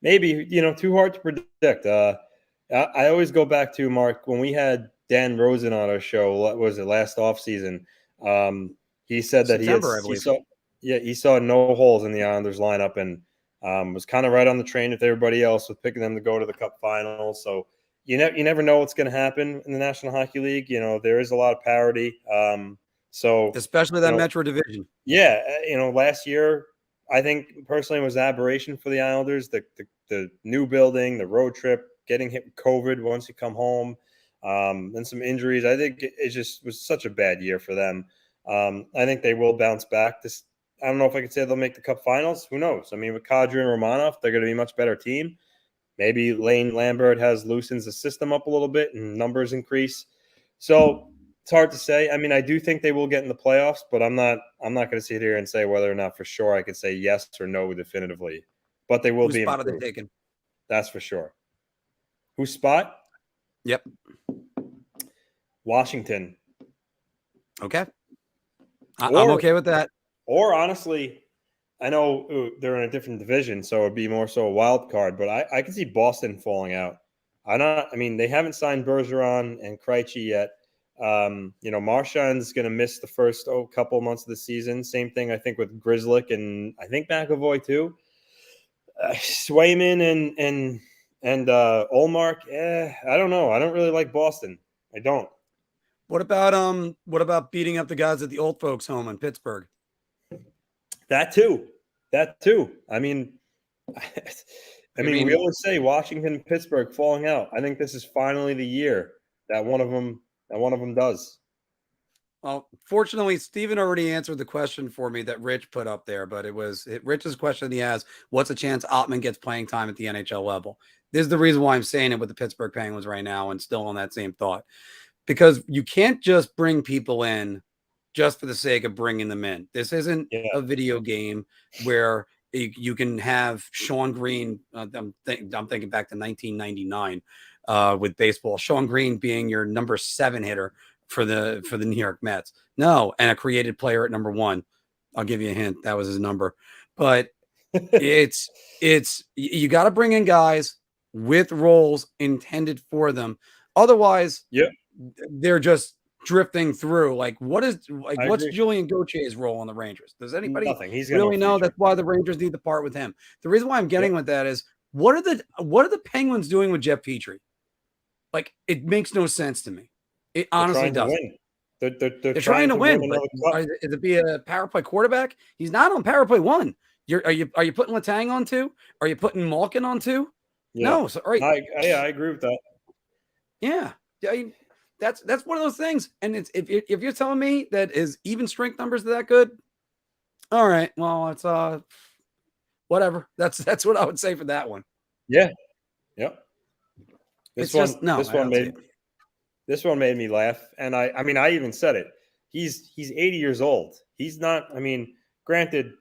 Maybe too hard to predict. I always go back to Mark when we had Dan Rosen on our show. What was it last offseason? He said that September, I believe. he saw no holes in the Islanders lineup and was kind of right on the train with everybody else with picking them to go to the Cup Finals. So you never know what's going to happen in the National Hockey League. There is a lot of parity. So especially that Metro Division. Yeah, last year I think personally was an aberration for the Islanders. The new building, the road trip, getting hit with COVID once you come home, and some injuries. I think it just was such a bad year for them. I think they will bounce back. I don't know if I could say they'll make the Cup Finals. Who knows? I mean, with Kadri and Romanov, they're going to be a much better team. Maybe Lane Lambert loosens the system up a little bit and numbers increase. So it's hard to say. I mean, I do think they will get in the playoffs, but I'm not going to sit here and say whether or not for sure I could say yes or no definitively. But they will be spot are they improved. taking? That's for sure. Whose spot? Yep. Washington. Okay. I'm okay with that. Or honestly, I know they're in a different division, so it'd be more so a wild card, but I can see Boston falling out. They haven't signed Bergeron and Krejci yet. Marchand's going to miss the first couple of months of the season. Same thing, I think, with Grzelcyk and I think McAvoy too. Swayman and Olmark. I don't know. I don't really like Boston. I don't. What about beating up the guys at the old folks' home in Pittsburgh? That too. I mean, we always say Washington and Pittsburgh falling out. I think this is finally the year that one of them does. Well, fortunately, Steven already answered the question for me that Rich put up there, but Rich's question he has, what's the chance Ottman gets playing time at the NHL level? This is the reason why I'm saying it with the Pittsburgh Penguins right now and still on that same thought. Because you can't just bring people in just for the sake of bringing them in. This isn't a video game where you can have Sean Green. I'm thinking back to 1999 with baseball. Sean Green being your number 7 hitter for the New York Mets. No, and a created player at number 1. I'll give you a hint. That was his number. But it's you got to bring in guys with roles intended for them. Otherwise, they're just drifting through. What's Julian Gautier's role on the Rangers? Does anybody really know? That's why the Rangers need to part with him. The reason why I'm getting with that is what are the Penguins doing with Jeff Petrie? It makes no sense to me. It honestly doesn't. They're trying to win. But is it be a power play quarterback? He's not on power play 1. Are you putting Letang on 2? Are you putting Malkin on 2? Yeah. No. So, right. I agree with that. Yeah. That's one of those things. And it's if you're telling me that his even strength numbers are that good, all right. Well, it's whatever. That's what I would say for that one. Yeah. Yep. This one made me laugh. And I even said it. He's 80 years old. He's not, granted,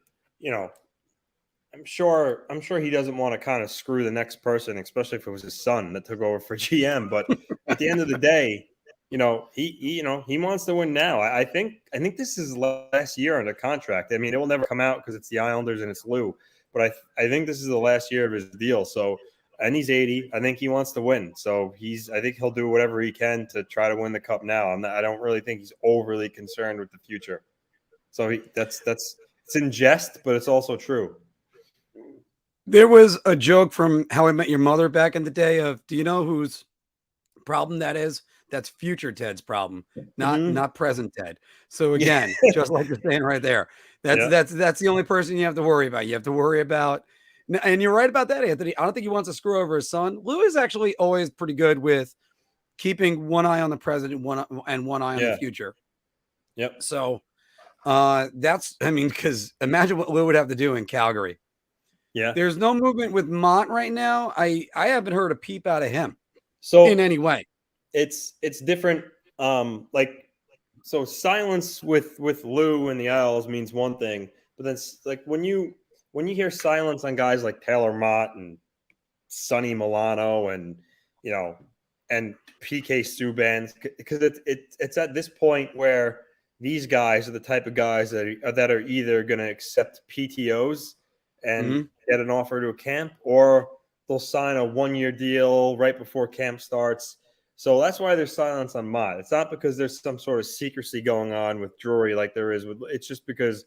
I'm sure he doesn't want to kind of screw the next person, especially if it was his son that took over for GM. But at the end of the day, he wants to win now. I think this is last year under contract. It will never come out because it's the Islanders and it's Lou. But I think this is the last year of his deal. So, and he's 80. I think he wants to win. So I think he'll do whatever he can to try to win the cup now. I don't really think he's overly concerned with the future. So that's it's in jest, but it's also true. There was a joke from How I Met Your Mother back in the day of, do you know whose problem that is? That's future Ted's problem, not present Ted. So again, just like you're saying right there, that's the only person you have to worry about. You have to worry about, and you're right about that, Anthony. I don't think he wants to screw over his son. Lou is actually always pretty good with keeping one eye on the present and one eye on the future. Yep. So because imagine what Lou would have to do in Calgary. Yeah. There's no movement with Mont right now. I haven't heard a peep out of him in any way. It's different. So silence with Lou and the Isles means one thing, but then when you when you hear silence on guys like Taylor Mott and Sonny Milano and and PK Subban, because it's at this point where these guys are the type of guys that are either going to accept PTOs and get an offer to a camp, or they'll sign a 1-year deal right before camp starts. So that's why there's silence on Mott. It's not because there's some sort of secrecy going on with Drury like there is with. It's just because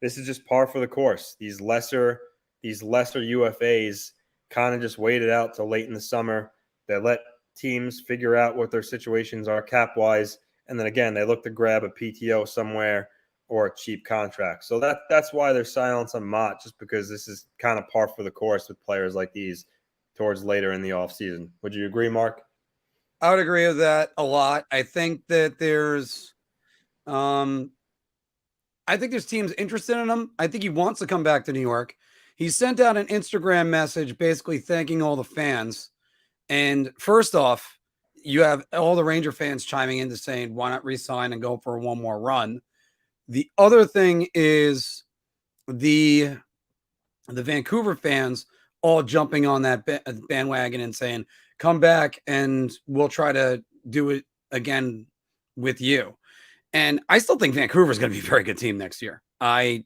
this is just par for the course. These lesser UFAs kind of just waited out till late in the summer. They let teams figure out what their situations are cap-wise, and then again, they look to grab a PTO somewhere or a cheap contract. So that's why there's silence on Mott, just because this is kind of par for the course with players like these towards later in the offseason. Would you agree, Mark? I would agree with that a lot. I think that there's teams interested in him. I think he wants to come back to New York. He sent out an Instagram message basically thanking all the fans. And first off, you have all the Ranger fans chiming in to saying, why not resign and go for one more run? The other thing is the Vancouver fans all jumping on that bandwagon and saying, come back and we'll try to do it again with you. And I still think Vancouver is going to be a very good team next year. I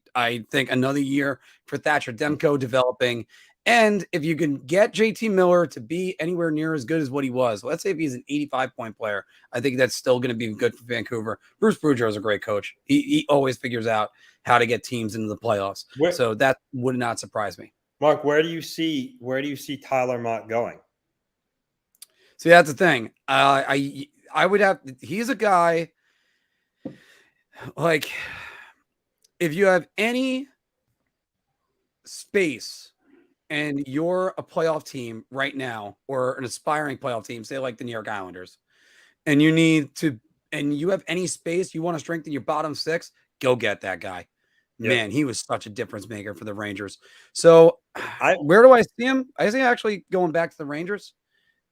think another year for Thatcher Demko developing. And if you can get JT Miller to be anywhere near as good as what he was, let's say if he's an 85-point player, I think that's still going to be good for Vancouver. Bruce Boudreau is a great coach. He always figures out how to get teams into the playoffs. So that would not surprise me. Mark, where do you see Tyler Mott going? See, that's the thing. I would have. He's a guy. Like, if you have any space and you're a playoff team right now, or an aspiring playoff team, say like the New York Islanders, and you have any space, you want to strengthen your bottom six, go get that guy. Yep. Man, he was such a difference maker for the Rangers. So where do I see him? I see actually going back to the Rangers.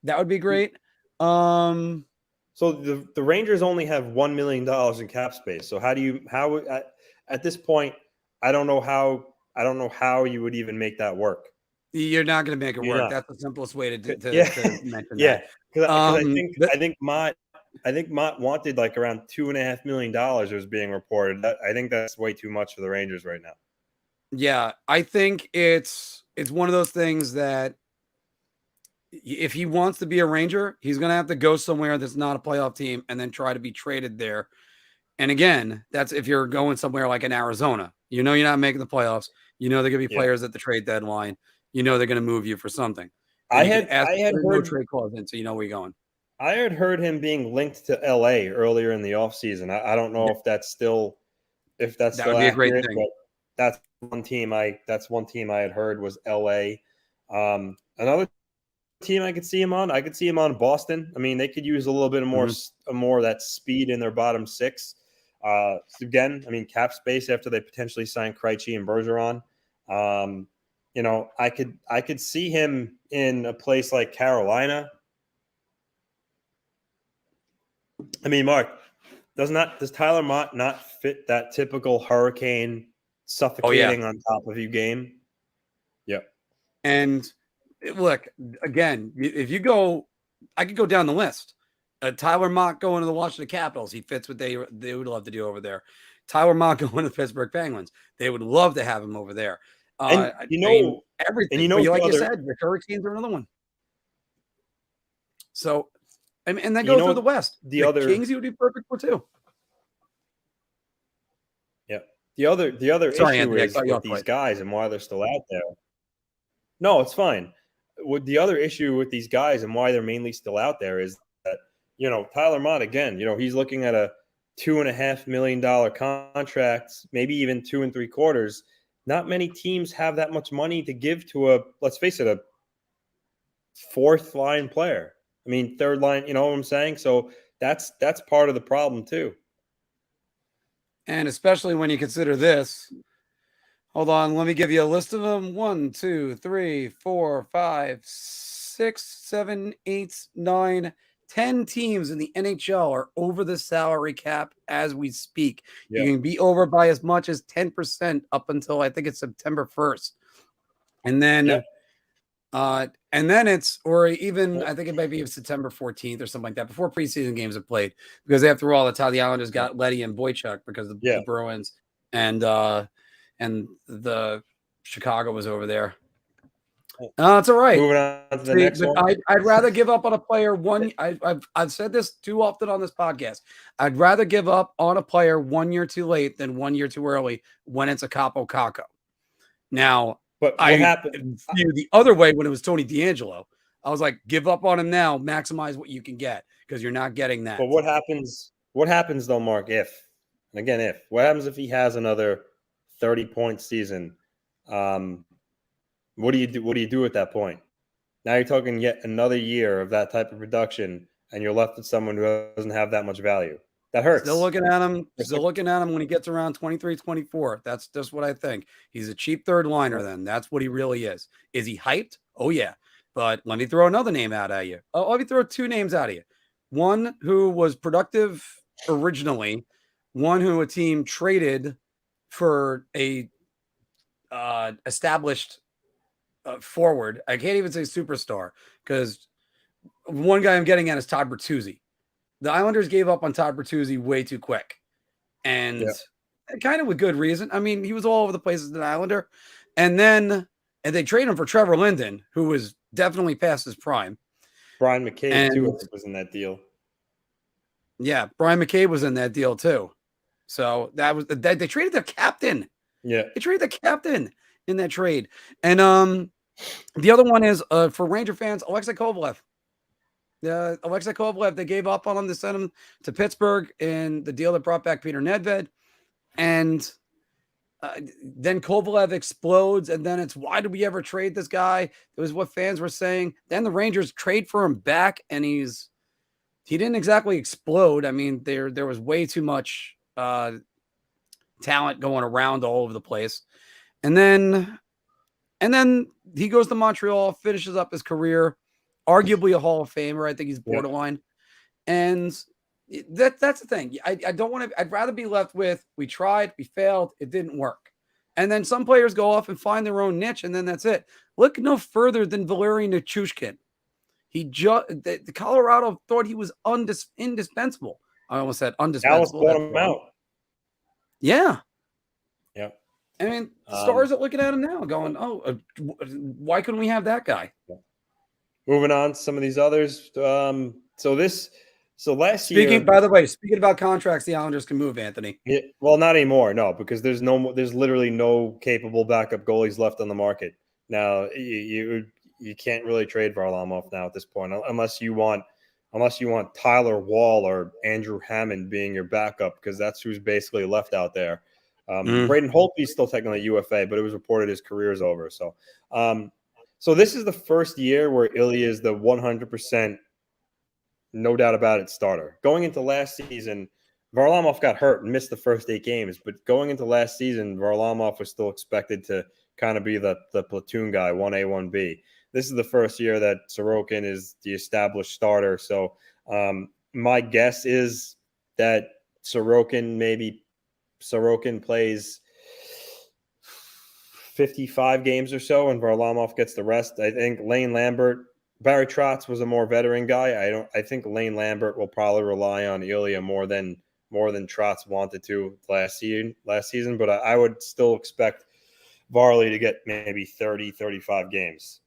That would be great. So the Rangers only have $1 million in cap space. So how at this point, I don't know how you would even make that work. You're not going to make it work. That's the simplest way to mention that. Because I think Mott wanted like around $2.5 million. It was being reported. I think that's way too much for the Rangers right now. Yeah, I think it's one of those things that if he wants to be a Ranger, he's going to have to go somewhere that's not a playoff team and then try to be traded there. And again, that's if you're going somewhere like in Arizona. You know you're not making the playoffs. You know they're going to be players at the trade deadline. You know they're going to move you for something. I had heard no trade clause in, so you know where you're going. I had heard him being linked to LA earlier in the offseason. I don't know if that's still would be accurate, a great thing. That's one team I had heard was LA. Another team I could see him on. I could see him on Boston. I mean, they could use a little bit more of that speed in their bottom six. Again, I mean, cap space after they potentially sign Krejci and Bergeron. I could see him in a place like Carolina. I mean, Mark, does Tyler Mott not fit that typical hurricane suffocating on top of you game? Yeah. And look, again, if you go, I could go down the list. Tyler Mott going to the Washington Capitals. He fits what they would love to do over there. Tyler Mott going to the Pittsburgh Penguins. They would love to have him over there. Everything. And like you said, the Hurricanes are another one. So, and then go through the West. The Kings, he would be perfect for too. Yeah. The other issue Anthony, is with these guys and why they're still out there. No, it's fine. The other issue with these guys and why they're mainly still out there is that, Tyler Mott, again, he's looking at a $2.5 million contract, maybe even 2 3/4. Not many teams have that much money to give to let's face it, a fourth line player. I mean, third line, you know what I'm saying? So that's part of the problem too. And especially when you consider this. Hold on, let me give you a list of them. 1, 2, 3, 4, 5, 6, 7, 8, 9, 10 teams in the NHL are over the salary cap as we speak. Yeah. You can be over by as much as 10% up until I think it's September 1st. And then, Yep. it's, or even I think it might be September 14th or something like that, before preseason games are played, because after all, that's how the Islanders got Letty and Boychuk, because the Bruins and the Chicago was over there. It's all right. Moving on to the next one. I'd rather give up on a player I've said this too often on this podcast. I'd rather give up on a player 1 year too late than 1 year too early when it's a Capo Caco. Now, But what happened? The other way when it was Tony DeAngelo, I was like, give up on him now, maximize what you can get, because you're not getting that. But what happens? What happens though, Mark? What happens if he has another 30-point season? What do you do? What do you do at that point? Now you're talking yet another year of that type of production, and you're left with someone who doesn't have that much value. That hurts. Still looking at him when he gets around 23, 24. That's just what I think. He's a cheap third liner then. That's what he really is. Is he hyped? Oh, yeah. But let me throw another name out at you. Let me throw two names out at you. One who was productive originally, one who a team traded for a established forward. I can't even say superstar, because one guy I'm getting at is Todd Bertuzzi. The Islanders gave up on Todd Bertuzzi way too quick, and kind of with good reason. I mean, he was all over the place as an Islander, and they traded him for Trevor Linden, who was definitely past his prime. Brian McCabe too was in that deal. Yeah, Brian McCabe was in that deal too. So they traded their captain. Yeah, they traded the captain in that trade, and the other one is for Ranger fans, Alexei Kovalev. Alexei Kovalev, they gave up on him to send him to Pittsburgh in the deal that brought back Peter Nedved. And then Kovalev explodes, and then it's, why did we ever trade this guy? It was what fans were saying. Then the Rangers trade for him back, and he didn't exactly explode. I mean, there was way too much talent going around all over the place. And then he goes to Montreal, finishes up his career. Arguably a Hall of Famer. I think he's borderline. And that's the thing. I don't want to, I'd rather be left with, we tried, we failed, it didn't work. And then some players go off and find their own niche, and then that's it. Look no further than Valeri Nichushkin. The Colorado thought he was indispensable. I almost said undispensable. Dallas bought him out. Yeah. Yeah. I mean, stars are looking at him now going, why couldn't we have that guy? Moving on to some of these others. So last year. Speaking about contracts, the Islanders can move, Anthony. Yeah, well, not anymore, no, because there's literally no capable backup goalies left on the market. Now you can't really trade Varlamov now at this point, unless you want Tyler Wall or Andrew Hammond being your backup, because that's who's basically left out there. Braden Holtby's still technically UFA, but it was reported his career's over. So this is the first year where Ilya is the 100%, no doubt about it, starter. Going into last season, Varlamov got hurt and missed the first 8 games, but going into last season, Varlamov was still expected to kind of be the platoon guy, 1A, 1B. This is the first year that Sorokin is the established starter. So my guess is that Sorokin plays 55 games or so, and Varlamov gets the rest. I think Barry Trotz was a more veteran guy. I think Lane Lambert will probably rely on Ilya more than Trotz wanted to last season, but I would still expect Varley to get maybe 30, 35 games.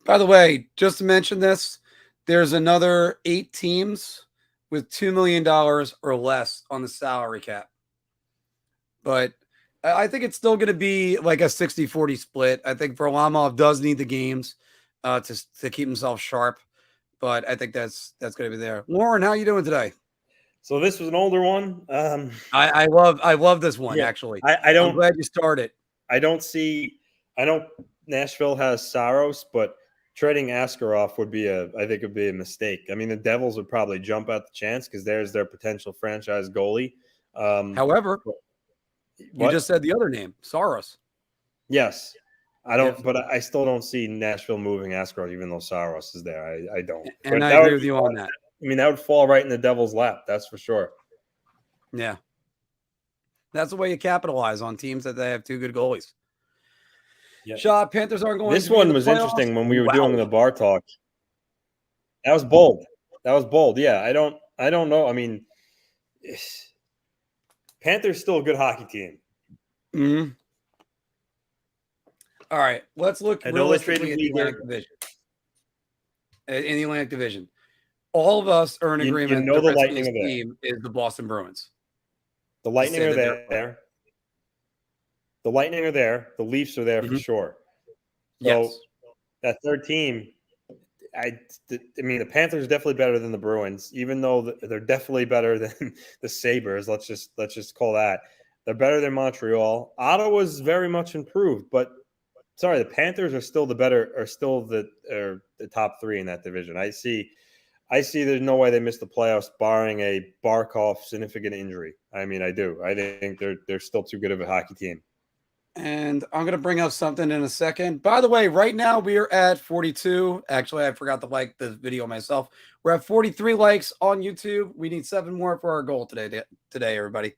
By the way, just to mention this, there's another 8 teams with $2 million or less on the salary cap. But I think it's still going to be like a 60-40 split. I think Varlamov does need the games to keep himself sharp, but I think that's going to be there. Lauren, how are you doing today? So this was an older one. I love this one, actually. I'm glad you started. I know Nashville has Saros, but trading Askarov would be a mistake. I mean, the Devils would probably jump at the chance because there's their potential franchise goalie. However, you just said the other name, Saros. Yes. But I still don't see Nashville moving Askarov, even though Saros is there. I don't. And I agree with you on that. I mean, that would fall right in the Devils' lap. That's for sure. Yeah. That's the way you capitalize on teams that they have 2 good goalies. Yeah. Shot Panthers aren't going. This to be in one the was playoffs. interesting when we were Wow. doing the bar talk. That was bold. Yeah, I don't know. I mean, Panthers still a good hockey team. Mm-hmm. All right, let's look I know they realistically traded at the Uyghur. Atlantic Division. In the Atlantic Division, all of us are in agreement. You know the Lightning riskiest are there. team is the Boston Bruins. The Lightning are there. The Lightning are there. The Leafs are there for sure. So Yes. that third team, I mean, the Panthers are definitely better than the Bruins, even though they're definitely better than the Sabres. Let's just call that. They're better than Montreal. Ottawa's very much improved, but sorry, the Panthers are still the top three in that division. I see there's no way they miss the playoffs barring a Barkov significant injury. I mean, I do. I think they're still too good of a hockey team. And I'm going to bring up something in a second. By the way, right now we are at 42. Actually, I forgot to like the video myself. We're at 43 likes on YouTube. We need 7 more for our goal today, everybody.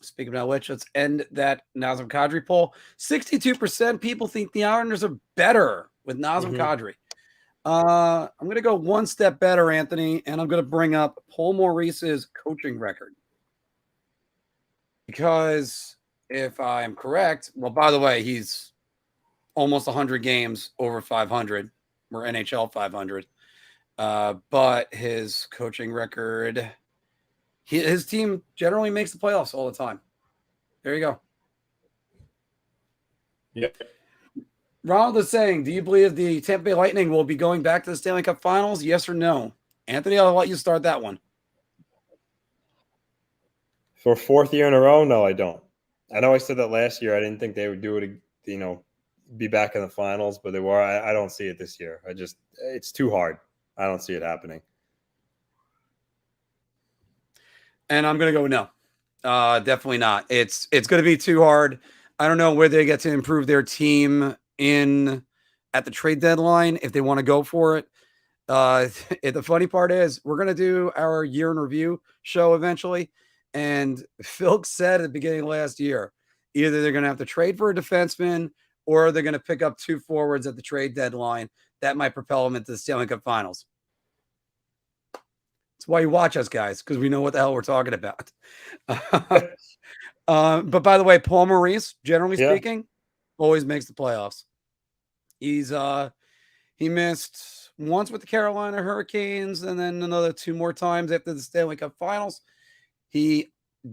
Speaking of which, let's end that Nazem Kadri poll. 62% people think the Islanders are better with Nazem Kadri. I'm going to go one step better, Anthony, and I'm going to bring up Paul Maurice's coaching record. Because if I'm correct, well, by the way, he's almost 100 games over 500. We're NHL 500. But his coaching record, his team generally makes the playoffs all the time. There you go. Yep. Ronald is saying, do you believe the Tampa Bay Lightning will be going back to the Stanley Cup Finals? Yes or no? Anthony, I'll let you start that one. For 4th year in a row, no, I don't. I know I said that last year. I didn't think they would do it, be back in the finals, but they were. I don't see it this year. It's too hard. I don't see it happening. And I'm going to go no. Definitely not. It's going to be too hard. I don't know where they get to improve their team at the trade deadline if they want to go for it. The funny part is we're going to do our year in review show eventually. And Phil said at the beginning of last year, either they're going to have to trade for a defenseman or they're going to pick up 2 forwards at the trade deadline. That might propel them into the Stanley Cup Finals. That's why you watch us, guys, because we know what the hell we're talking about. But by the way, Paul Maurice, generally speaking, always makes the playoffs. He missed once with the Carolina Hurricanes and then another 2 more times after the Stanley Cup Finals. He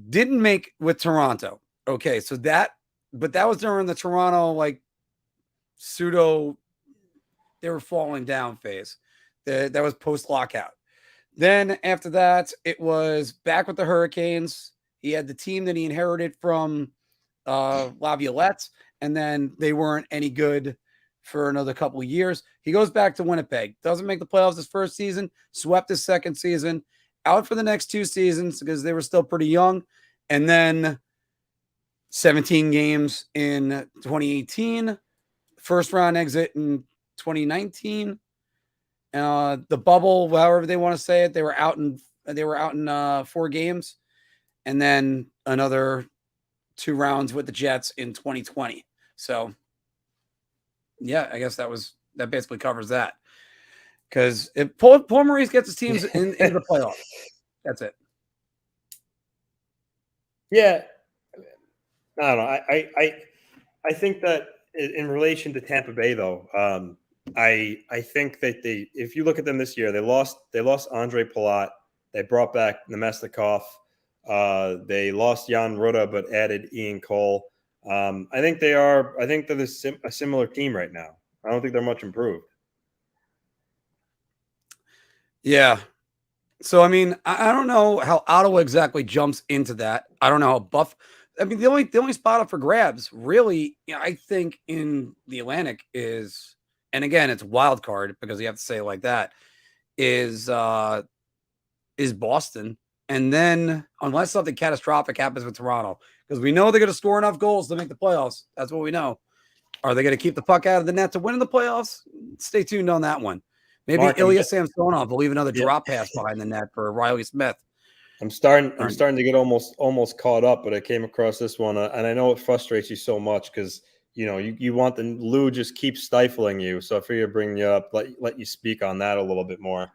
didn't make with Toronto. Okay, so that was during the Toronto they were falling down phase. That was post lockout. Then after that, it was back with the Hurricanes. He had the team that he inherited from Laviolette, and then they weren't any good for another couple of years. He goes back to Winnipeg. Doesn't make the playoffs his first season. Swept his second season. Out for the next 2 seasons because they were still pretty young. And then 17 games in 2018. First round exit in 2019. The bubble, however they want to say it, they were out in 4 games. And then another 2 rounds with the Jets in 2020. So, yeah, I guess that basically covers that. Because if Paul Maurice gets his teams into the playoffs, that's it. Yeah, I don't know. I think that in relation to Tampa Bay, though, I think that if you look at them this year, they lost Andre Palat. They brought back Nemestikov. They lost Jan Rutta, but added Ian Cole. I think they're a similar team right now. I don't think they're much improved. Yeah. So, I mean, I don't know how Ottawa exactly jumps into that. I don't know how Buff. I mean, the only spot up for grabs, really, I think in the Atlantic is, and again, it's wild card because you have to say it like that, is Boston. And then, unless something catastrophic happens with Toronto, because we know they're going to score enough goals to make the playoffs. That's what we know. Are they going to keep the puck out of the net to win in the playoffs? Stay tuned on that one. Maybe Mark, Ilya Samsonov will leave another drop pass behind the net for Riley Smith. I'm starting to get almost caught up, but I came across this one, and I know it frustrates you so much because you want the Lou just keep stifling you. So I figure bring you up, let you speak on that a little bit more.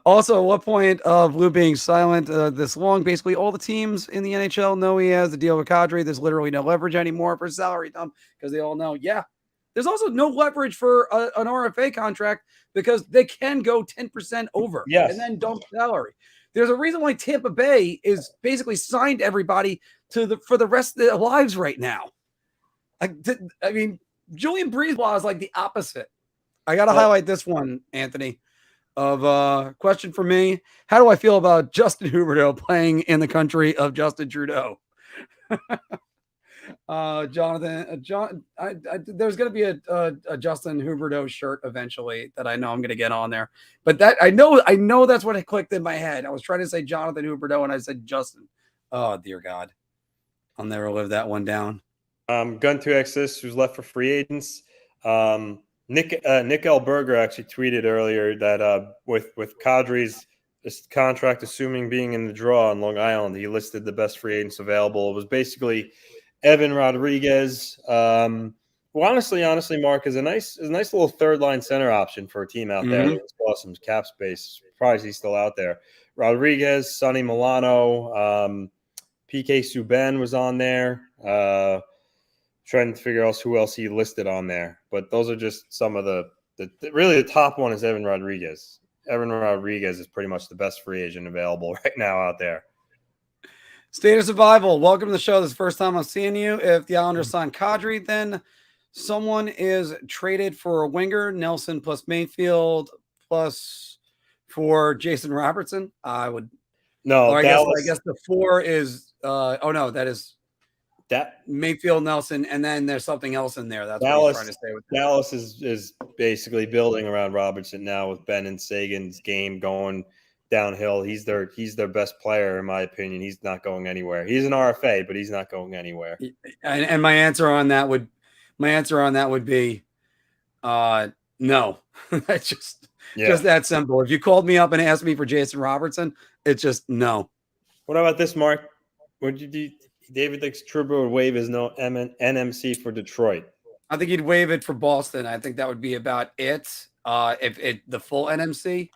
Also, at what point of Lou being silent this long? Basically, all the teams in the NHL know he has the deal with Kadri. There's literally no leverage anymore for salary dump because they all know. Yeah, there's also no leverage for an RFA contract because they can go 10% over and then dump salary. There's a reason why Tampa Bay is basically signed everybody for the rest of their lives right now. I mean, Julian Breezeball is like the opposite. I got to highlight this one, Anthony. Of question for me: how do I feel about Justin Huberdeau playing in the country of Justin Trudeau? Jonathan, there's going to be a Justin Huberdeau shirt eventually that I know I'm going to get on there. But that I know that's what it clicked in my head. I was trying to say Jonathan Huberdeau and I said Justin. Oh dear God, I'll never live that one down. Gun to Exis, who's left for free agents. Nick Elberger actually tweeted earlier that with Kadri's contract, assuming being in the draw on Long Island, he listed the best free agents available. It was basically Evan Rodriguez. Well, honestly, Mark is a nice little third line center option for a team out there. It's awesome cap space. Surprised he's still out there. Rodriguez, Sonny Milano, PK Subban was on there. Trying to figure out who else he listed on there, but those are just some of the really the top one is Evan Rodriguez. Evan Rodriguez is pretty much the best free agent available right now out there. State of Survival. Welcome to the show. This is the first time I'm seeing you. If the Islanders sign Kadri, then someone is traded for a winger, Nelson plus Mayfield plus for Jason Robertson. I would no. I guess the 4 is that is. That Mayfield, Nelson, and then there's something else in there. That's what I'm trying to say with that. Dallas is basically building around Robertson now with Ben and Sagan's game going downhill. He's their best player in my opinion. He's not going anywhere. He's an RFA, but he's not going anywhere. And my answer on that would be no. That's just that simple. If you called me up and asked me for Jason Robertson, it's just no. What about this, Mark? Would you do? David thinks Trouba would waive his NMC for Detroit. I think he'd waive it for Boston. I think that would be about it. If the full NMC,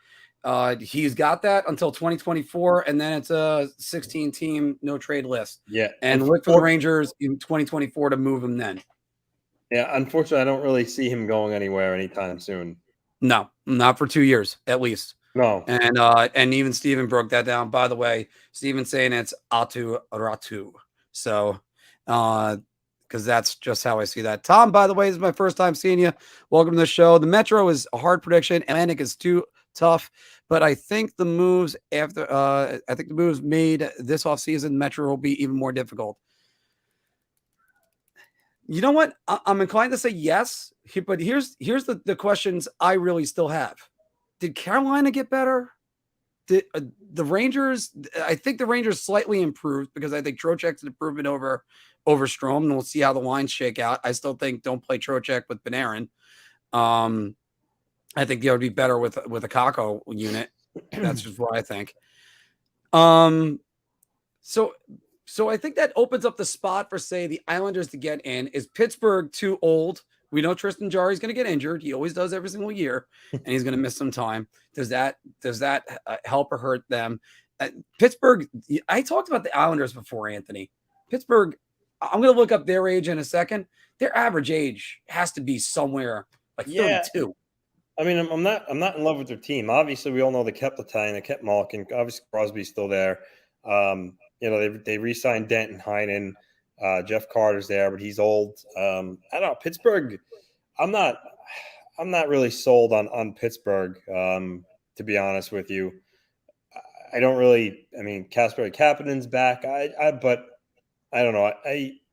he's got that until 2024, and then it's a 16-team no trade list. Yeah, and look for the Rangers in 2024 to move him then. Yeah, unfortunately, I don't really see him going anywhere anytime soon. No, not for 2 years at least. No, and even Steven broke that down. By the way, Steven saying it's Atu Ratu. So, because that's just how I see that. Tom, by the way, this is my first time seeing you. Welcome to the show. The Metro is a hard prediction. Atlantic is too tough, but I think the moves made this offseason, Metro will be even more difficult. You know what? I'm inclined to say yes, but here's the questions I really still have. Did Carolina get better? The Rangers, I think the Rangers slightly improved because I think Trocheck's an improvement over Strome, and we'll see how the lines shake out. I still think don't play Trocheck with Panarin. I think they would be better with a Kakko unit. That's just what I think. So I think that opens up the spot for, say, the Islanders to get in. Is Pittsburgh too old? We know Tristan Jarry's going to get injured. He always does every single year, and he's going to miss some time. Does that help or hurt them? Pittsburgh, I talked about the Islanders before, Anthony. Pittsburgh, I'm going to look up their age in a second. Their average age has to be somewhere like 32. I mean, I'm not in love with their team. Obviously, we all know they kept Letang, they kept Malkin. Obviously, Crosby's still there. They re-signed Denton Heinen. Jeff Carter's there, but he's old. I don't know. Pittsburgh, I'm not really sold on Pittsburgh, to be honest with you. I don't really. I mean, Kasper Kapanen's back. But I don't know.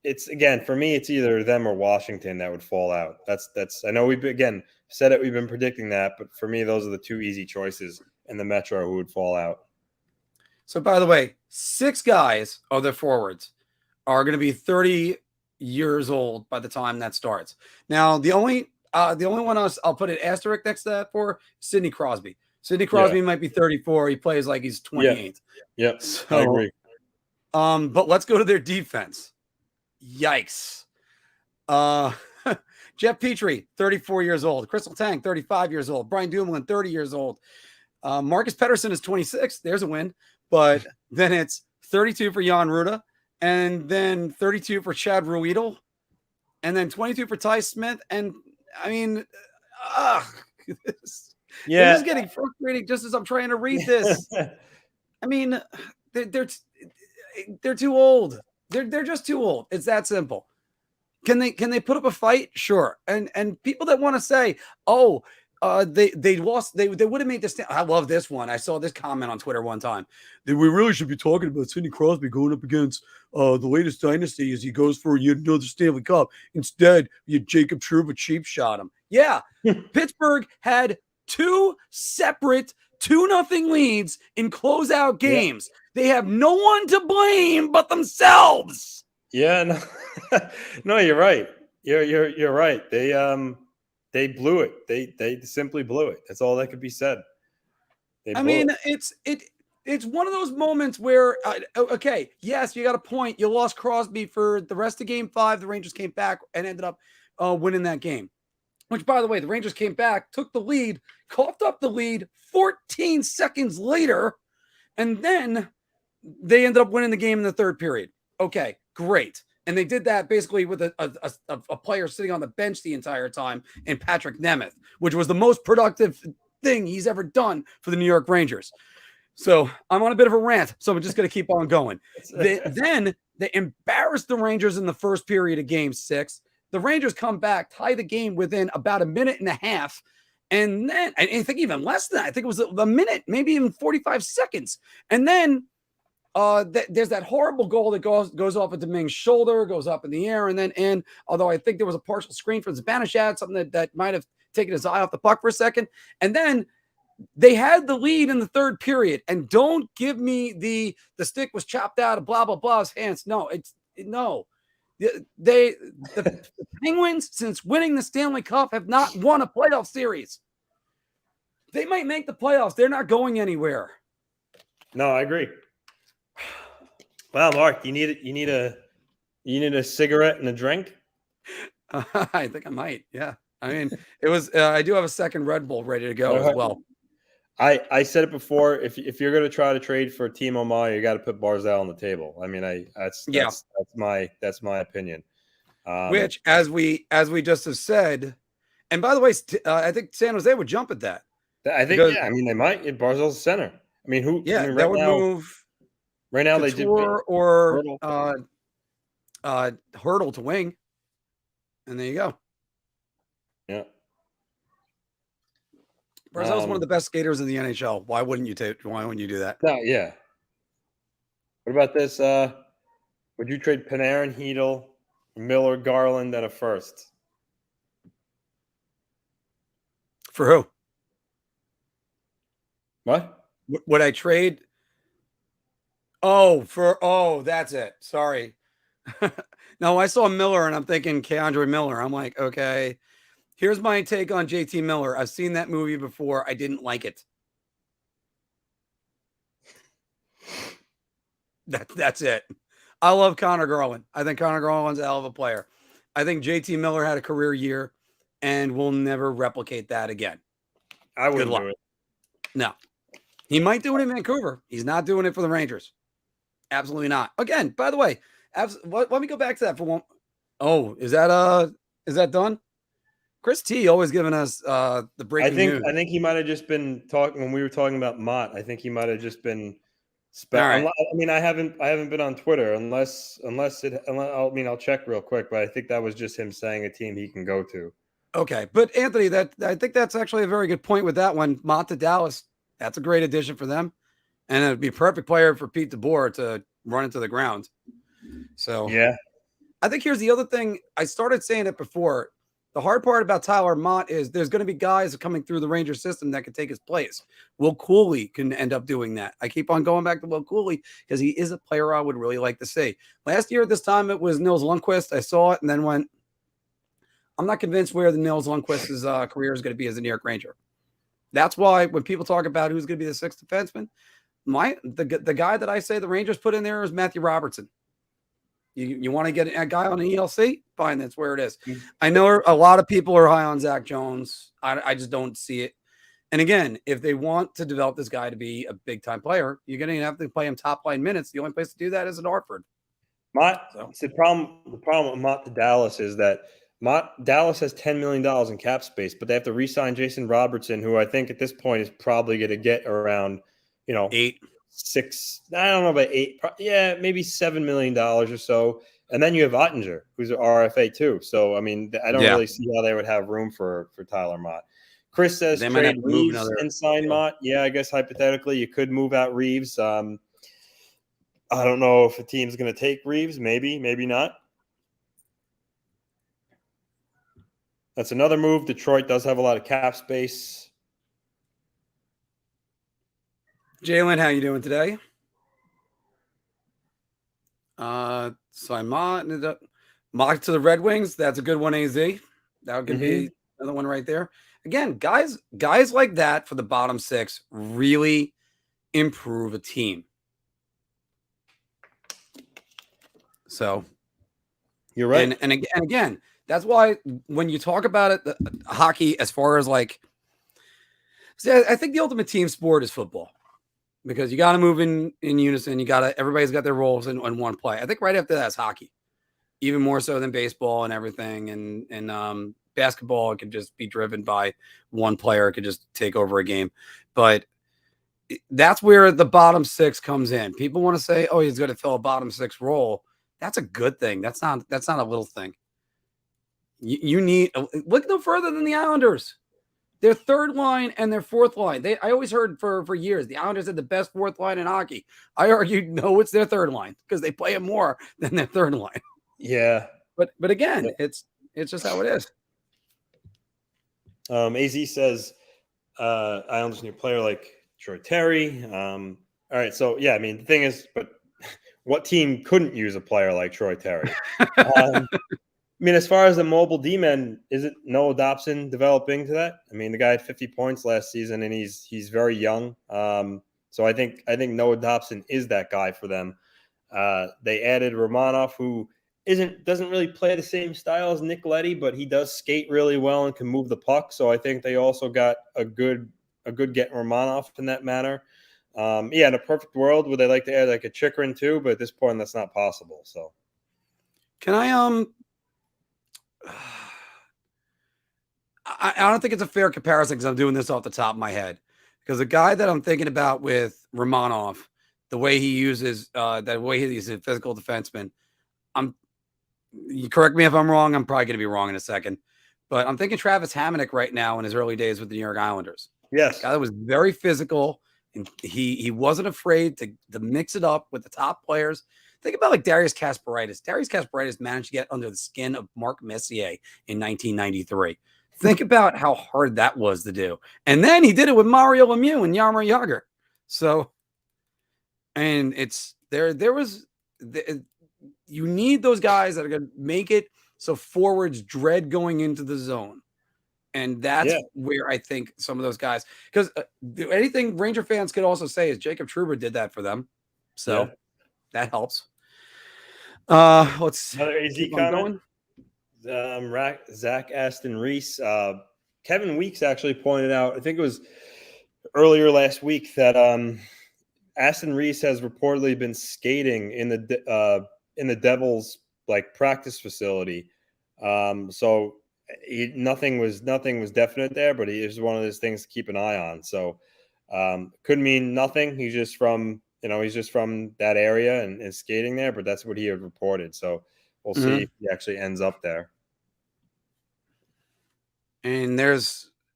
It's again for me. It's either them or Washington that would fall out. That's. I know we've again said it. We've been predicting that, but for me, those are the two easy choices in the Metro who would fall out. So, by the way, 6 guys of their forwards are going to be 30 years old by the time that starts. Now, the only one I'll put an asterisk next to that for Sidney Crosby. Sidney Crosby might be 34. He plays like he's 28. Yeah. So, I agree. But let's go to their defense. Yikes. Jeff Petrie, 34 years old. Crystal Tang, 35 years old. Brian Dumoulin, 30 years old. Marcus Pettersson is 26. There's a win. But then it's 32 for Jan Ruda, and then 32 for Chad Ruedel, and then 22 for Ty Smith. And I mean, this is getting frustrating just as I'm trying to read this. I mean, they're too old. They're just too old. It's that simple. Can they put up a fight? Sure. And people that want to say, oh, they lost, they would have made this. I love this one. I saw this comment on Twitter one time that we really should be talking about Sidney Crosby going up against the latest dynasty as he goes for yet another Stanley Cup. Instead, Jacob Trouba cheap shot him. Yeah, Pittsburgh had two separate 2-0 leads in closeout games. Yeah. They have no one to blame but themselves. Yeah, no, you're right. You're right. They blew it. They simply blew it. That's all that could be said. It's one of those moments where, okay, yes, you got a point. You lost Crosby for the rest of Game 5. The Rangers came back and ended up winning that game. Which, by the way, the Rangers came back, took the lead, coughed up the lead 14 seconds later, and then they ended up winning the game in the third period. Okay, great. And they did that basically with a player sitting on the bench the entire time in Patrick Nemeth, which was the most productive thing he's ever done for the New York Rangers. So I'm on a bit of a rant, so I'm just going to keep on going. Then they embarrassed the Rangers in the first period of Game 6. The Rangers come back, tie the game within about a minute and a half. And then I think even less than that. I think it was a minute, maybe even 45 seconds. And then there's that horrible goal that goes off of Dominguez's shoulder, goes up in the air, and then in. Although I think there was a partial screen from Zibanejad, something that might have taken his eye off the puck for a second. And then they had the lead in the third period. And don't give me the stick was chopped out of blah, blah, blah's hands. No, no. The Penguins, since winning the Stanley Cup, have not won a playoff series. They might make the playoffs. They're not going anywhere. No, I agree. Wow, Mark, you need a cigarette and a drink? I think I might. Yeah. I mean, it was. I do have a second Red Bull ready to go as well. I said it before. If you're going to try to trade for Timo Meier, you got to put Barzal on the table. I mean, that's my opinion. Which, as we just have said, and by the way, I think San Jose would jump at that. I think I mean they might. Barzal's center. I mean, who? Yeah, I mean, that would move. Right now, they did or Hurdle to wing, and there you go. Yeah. Barzal's one of the best skaters in the NHL. Why wouldn't you do that? No, yeah. What about this? Would you trade Panarin, Hedl, Miller, Garland, and a first? For who? What? Would I trade? Oh, that's it. Sorry. No, I saw Miller and I'm thinking Keandre Miller. I'm like, okay. Here's my take on JT Miller. I've seen that movie before. I didn't like it. That's it. I love Connor Garland. I think Connor Garland's a hell of a player. I think JT Miller had a career year and will never replicate that again. I wouldn't do it. No. He might do it in Vancouver. He's not doing it for the Rangers. Absolutely not. Again, by the way, let me go back to that for one. Oh, is that done? Chris T always giving us the breaking news. I think he might have just been talking when we were talking about Mott. I think he might have just been. Right. I mean, I haven't been on Twitter unless I'll check real quick, but I think that was just him saying a team he can go to. Okay, but Anthony, I think that's actually a very good point with that one. Mott to Dallas, that's a great addition for them, and it'd be a perfect player for Pete DeBoer to run into the ground. So yeah, I think here's the other thing. I started saying it before. The hard part about Tyler Mott is there's going to be guys coming through the Ranger system that can take his place. Will Cooley can end up doing that. I keep on going back to Will Cooley because he is a player I would really like to see. Last year at this time, it was Nils Lundqvist. I saw it and then went, I'm not convinced where the Nils Lundqvist's career is going to be as a New York Ranger. That's why when people talk about who's going to be the sixth defenseman, the guy that I say the Rangers put in there is Matthew Robertson. You want to get a guy on an ELC? Fine, that's where it is. Mm. I know a lot of people are high on Zach Jones. I just don't see it. And again, if they want to develop this guy to be a big time player, you're going to have to play him top line minutes. The only place to do that is in Hartford. The problem with Mott to Dallas is that Dallas has $10 million in cap space, but they have to re-sign Jason Robertson, who I think at this point is probably going to get around, $8, $6. I don't know about $8. Yeah, maybe $7 million or so. And then you have Ottinger, who's an RFA too. So I mean, I don't really see how they would have room for Tyler Mott. Chris says they might trade have to move Reeves and sign Mott. Yeah, I guess hypothetically you could move out Reeves. I don't know if a team's going to take Reeves. Maybe not. That's another move. Detroit does have a lot of cap space. Jalen, how you doing today? So I Mott to the Red Wings. That's a good one, AZ. That could be another one right there. Again, guys like that for the bottom six really improve a team. So you're right. And again, that's why when you talk about it, hockey, as far as I think the ultimate team sport is football, because you got to move in unison. Everybody's got their roles in one play. I think right after that's hockey, even more so than baseball and everything. And basketball, it could just be driven by one player. It could just take over a game. But that's where the bottom six comes in. People want to say, oh, he's going to fill a bottom six role. That's a good thing. That's not a little thing. You need look no further than the Islanders. Their third line and their fourth line. I always heard for years the Islanders had the best fourth line in hockey. I argued no, it's their third line because they play it more than their third line. Yeah, but again, it's just how it is. AZ says Islanders need a player like Troy Terry. All right, so yeah, I mean the thing is, but what team couldn't use a player like Troy Terry? I mean, as far as the mobile D-men, isn't Noah Dobson developing to that? I mean, the guy had 50 points last season, and he's very young. So I think Noah Dobson is that guy for them. They added Romanov, who doesn't really play the same style as Nick Leddy, but he does skate really well and can move the puck. So I think they also got a good get Romanov in that manner. In a perfect world, would they like to add like a Chikrin too? But at this point, that's not possible. So can I don't think it's a fair comparison because I'm doing this off the top of my head. Because the guy that I'm thinking about with Romanov, the way he uses, that way he's a physical defenseman, you correct me if I'm wrong. I'm probably going to be wrong in a second. But I'm thinking Travis Hamonic right now in his early days with the New York Islanders. Yes. A guy that was very physical, and he wasn't afraid to mix it up with the top players. Think about like Darius Kasparaitis. Darius Kasparaitis managed to get under the skin of Mark Messier in 1993. Think about how hard that was to do. And then he did it with Mario Lemieux and Jaromir Jagr. So, and you need those guys that are going to make it so forwards dread going into the zone. And that's where I think some of those guys, because anything Ranger fans could also say is Jacob Trouba did that for them. So that helps. Let's another AZ comment. Zach Aston Reese. Kevin Weeks actually pointed out, I think it was earlier last week, that Aston Reese has reportedly been skating in the Devils like practice facility. So nothing was definite there, but he is one of those things to keep an eye on. So could mean nothing. He's just from that area and skating there, but that's what he had reported. So we'll see if he actually ends up there. And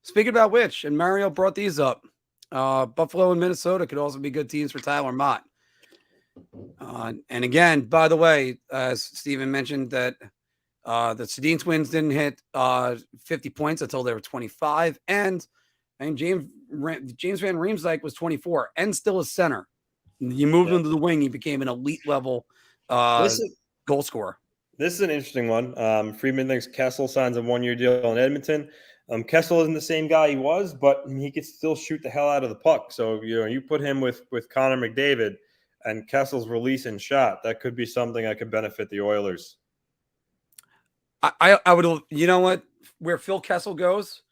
speaking about which, and Mario brought these up, Buffalo and Minnesota could also be good teams for Tyler Mott. And again, by the way, as Steven mentioned, that the Sedin twins didn't hit 50 points until they were 25. And James Van Riemsdyk was 24 and still a center. You moved him to the wing, he became an elite level goal scorer. This is an interesting one. Friedman thinks Kessel signs a 1-year deal in Edmonton. Kessel isn't the same guy he was, but he could still shoot the hell out of the puck. So you put him with Connor McDavid. and Kessel's releasing shot, that could be something that could benefit the Oilers. I would, you know what, where Phil Kessel goes,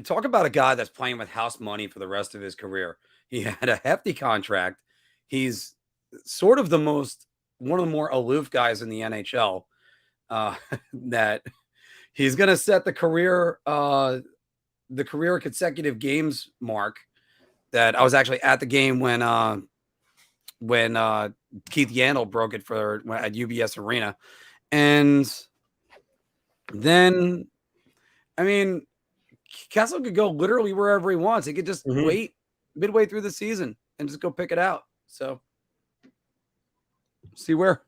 talk about a guy that's playing with house money for the rest of his career. He had a hefty contract. He's sort of one of the more aloof guys in the NHL. That he's going to set the career consecutive games mark. That I was actually at the game when Keith Yandel broke it at UBS Arena, and then, I mean, Kessel could go literally wherever he wants. He could just wait midway through the season and just go pick it out. So, see where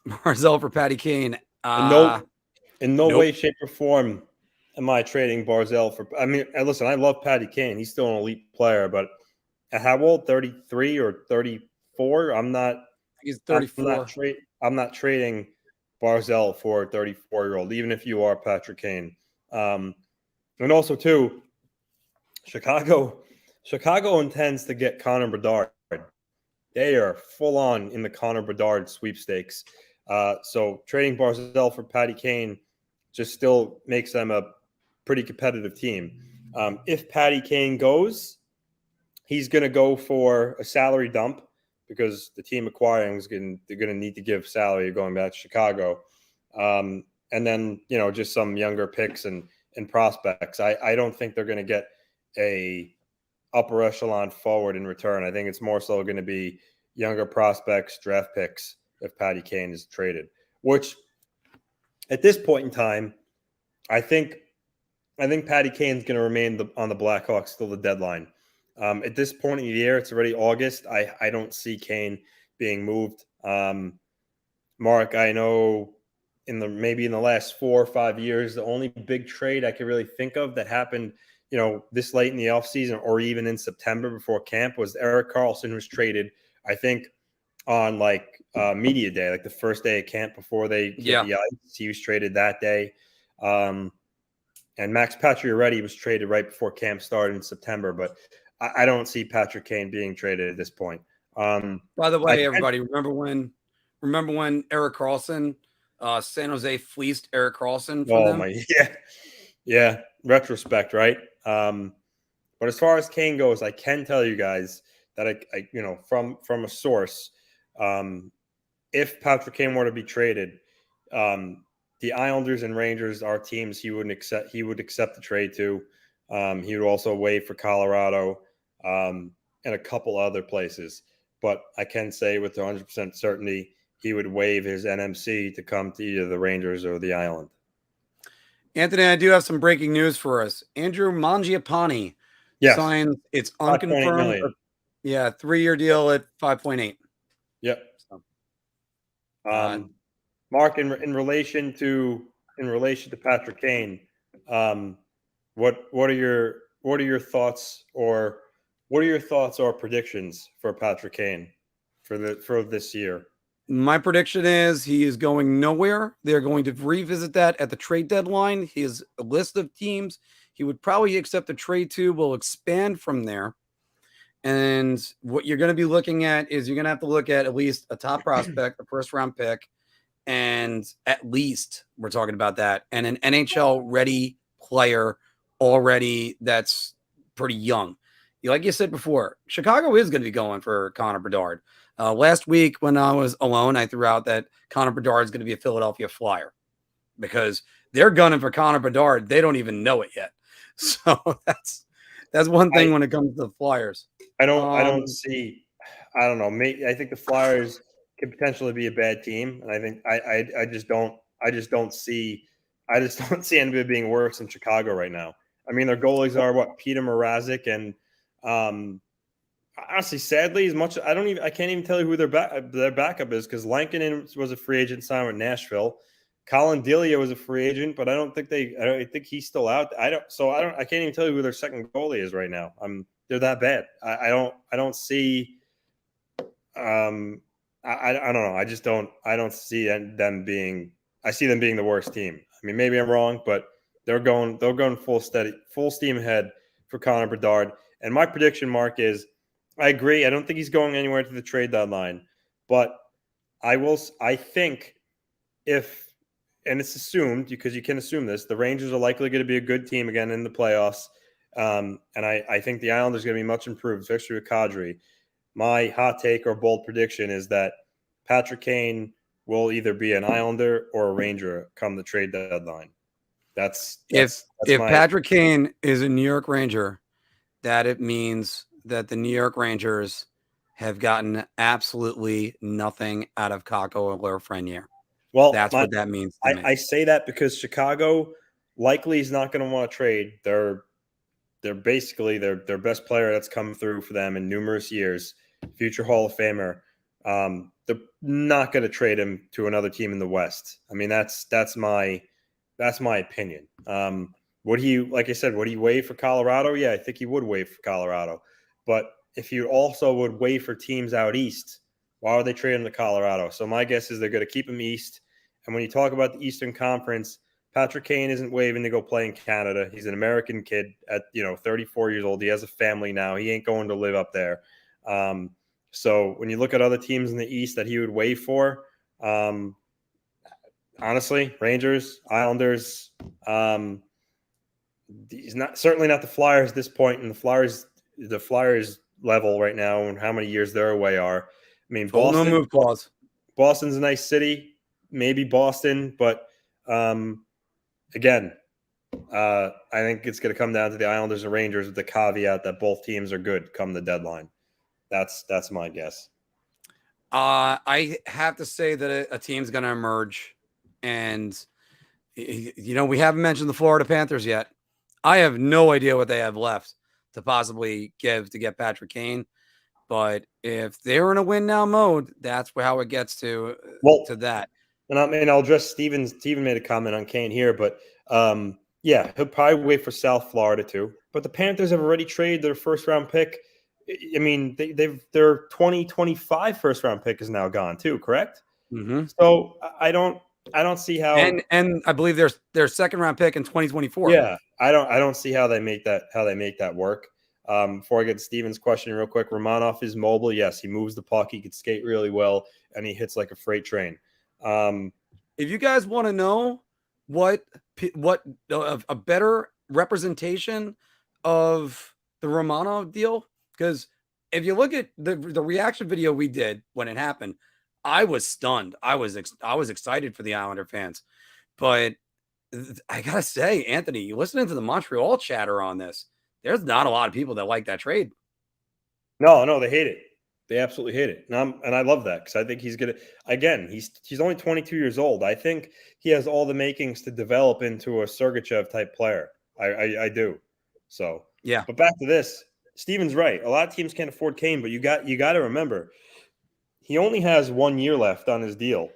Barzell for Patty Kane. In no way, shape, or form am I trading Barzell for. I mean, listen, I love Patty Kane. He's still an elite player, but at how old? 33 or 34? I'm not. He's 34. I'm not trading Barzell for a 34-year-old, even if you are Patrick Kane. And also, too, Chicago intends to get Connor Bedard. They are full on in the Connor Bedard sweepstakes. So trading Barzell for Patty Kane just still makes them a pretty competitive team. If Patty Kane goes, he's going to go for a salary dump because the team acquiring they're going to need to give salary going back to Chicago. And then, just some younger picks and prospects. I don't think they're going to get a upper echelon forward in return. I think it's more so going to be younger prospects, draft picks if Patty Kane is traded, which at this point in time, I think Patty Kane's going to remain on the Blackhawks till the deadline. At this point in the year, it's already August. I don't see Kane being moved. Mark, I know maybe in the last 4 or 5 years, the only big trade I could really think of that happened, this late in the offseason or even in September before camp was Erik Karlsson was traded, I think, on media day, like the first day of camp before they hit the ice. He was traded that day. And Max Pacioretty was traded right before camp started in September, but I don't see Patrick Kane being traded at this point. By the way, everybody, remember when Erik Karlsson, San Jose fleeced Erik Karlsson from them? Yeah. Retrospect, right? But as far as Kane goes, I can tell you guys that I from a source, if Patrick Kane were to be traded, the Islanders and Rangers are teams he would accept the trade to. He would also waive for Colorado and a couple other places. But I can say with 100% certainty he would waive his NMC to come to either the Rangers or the Island. Anthony, I do have some breaking news for us. Andrew Mangiapane signs. It's unconfirmed. 3-year deal at 5.8. Yep. So, Mark, in relation to Patrick Kane, what are your thoughts or predictions for Patrick Kane for this year? My prediction is he is going nowhere. They're going to revisit that at the trade deadline. His list of teams he would probably accept a trade to will expand from there. And what you're going to be looking at is you're going to have to look at least a top prospect, a first-round pick, and at least we're talking about that, and an NHL-ready player already that's pretty young. Like you said before, Chicago is going to be going for Connor Bedard. Last week when I was alone, I threw out that Connor Bedard is going to be a Philadelphia Flyer because they're gunning for Connor Bedard. They don't even know it yet. So that's one thing when it comes to the Flyers. I don't know. I think the Flyers could potentially be a bad team, and I think I just don't see anybody being worse than Chicago right now. I mean, their goalies are Peter Mrazek and honestly, sadly, I can't even tell you who their backup is because Lankinen was a free agent signed with Nashville. Colin Delia was a free agent, but I think he's still out. I can't even tell you who their second goalie is right now. They're that bad. I don't see. I don't know. I don't see them being. I see them being the worst team. I mean, maybe I'm wrong, but they're going full steam ahead for Connor Bedard. And my prediction, Mark, is I agree. I don't think he's going anywhere to the trade deadline, but I think if, and it's assumed because you can assume this, the Rangers are likely going to be a good team again in the playoffs. And I think the Islanders are going to be much improved, especially with Kadri. My hot take or bold prediction is that Patrick Kane will either be an Islander or a Ranger come the trade deadline. That's if Patrick Kane is a New York Ranger, that it means that the New York Rangers have gotten absolutely nothing out of Kakko or Lafreniere. Well, that's what that means to me. I say that because Chicago likely is not going to want to trade. They're basically their best player that's come through for them in numerous years, future Hall of Famer. They're not going to trade him to another team in the West. I mean, that's my opinion. Would he, like I said, would he waive for Colorado? Yeah, I think he would waive for Colorado. But if you also would waive for teams out east, why are they trading to Colorado? So my guess is they're going to keep him east. And when you talk about the Eastern Conference, Patrick Kane isn't waiving to go play in Canada. He's an American kid at 34 years old. He has a family now. He ain't going to live up there. So when you look at other teams in the East that he would waive for, honestly, Rangers, Islanders, he's certainly not the Flyers at this point, and the Flyers level right now and how many years their away are. I mean, Boston, no move clause. Boston's a nice city, maybe Boston, but again, I think it's going to come down to the Islanders and Rangers with the caveat that both teams are good come the deadline. That's my guess. I have to say that a team's going to emerge, and we haven't mentioned the Florida Panthers yet. I have no idea what they have left to possibly give to get Patrick Kane, but if they're in a win now mode, that's how it gets to that. And I'll address Steven. Steven made a comment on Kane here, but yeah, he'll probably wait for South Florida too. But the Panthers have already traded their first-round pick. I mean, their 2025 first-round pick is now gone too, correct? Mm-hmm. So I don't see how. And I believe their second-round pick in 2024. Yeah, I don't see how they make that work. Before I get to Steven's question real quick, Romanov is mobile. Yes, he moves the puck. He can skate really well, and he hits like a freight train. If you guys want to know what a better representation of the Romanov deal, because if you look at the reaction video we did when it happened, I was stunned. I was excited for the Islander fans, but I gotta say, Anthony, you listening to the Montreal chatter on this, there's not a lot of people that like that trade. No, they hate it. They absolutely hate it. And I love that because I think he's going to, again, he's only 22 years old. I think he has all the makings to develop into a Sergachev type player. I do. So, yeah. But back to this, Steven's right. A lot of teams can't afford Kane, but you got to remember, he only has 1 year left on his deal.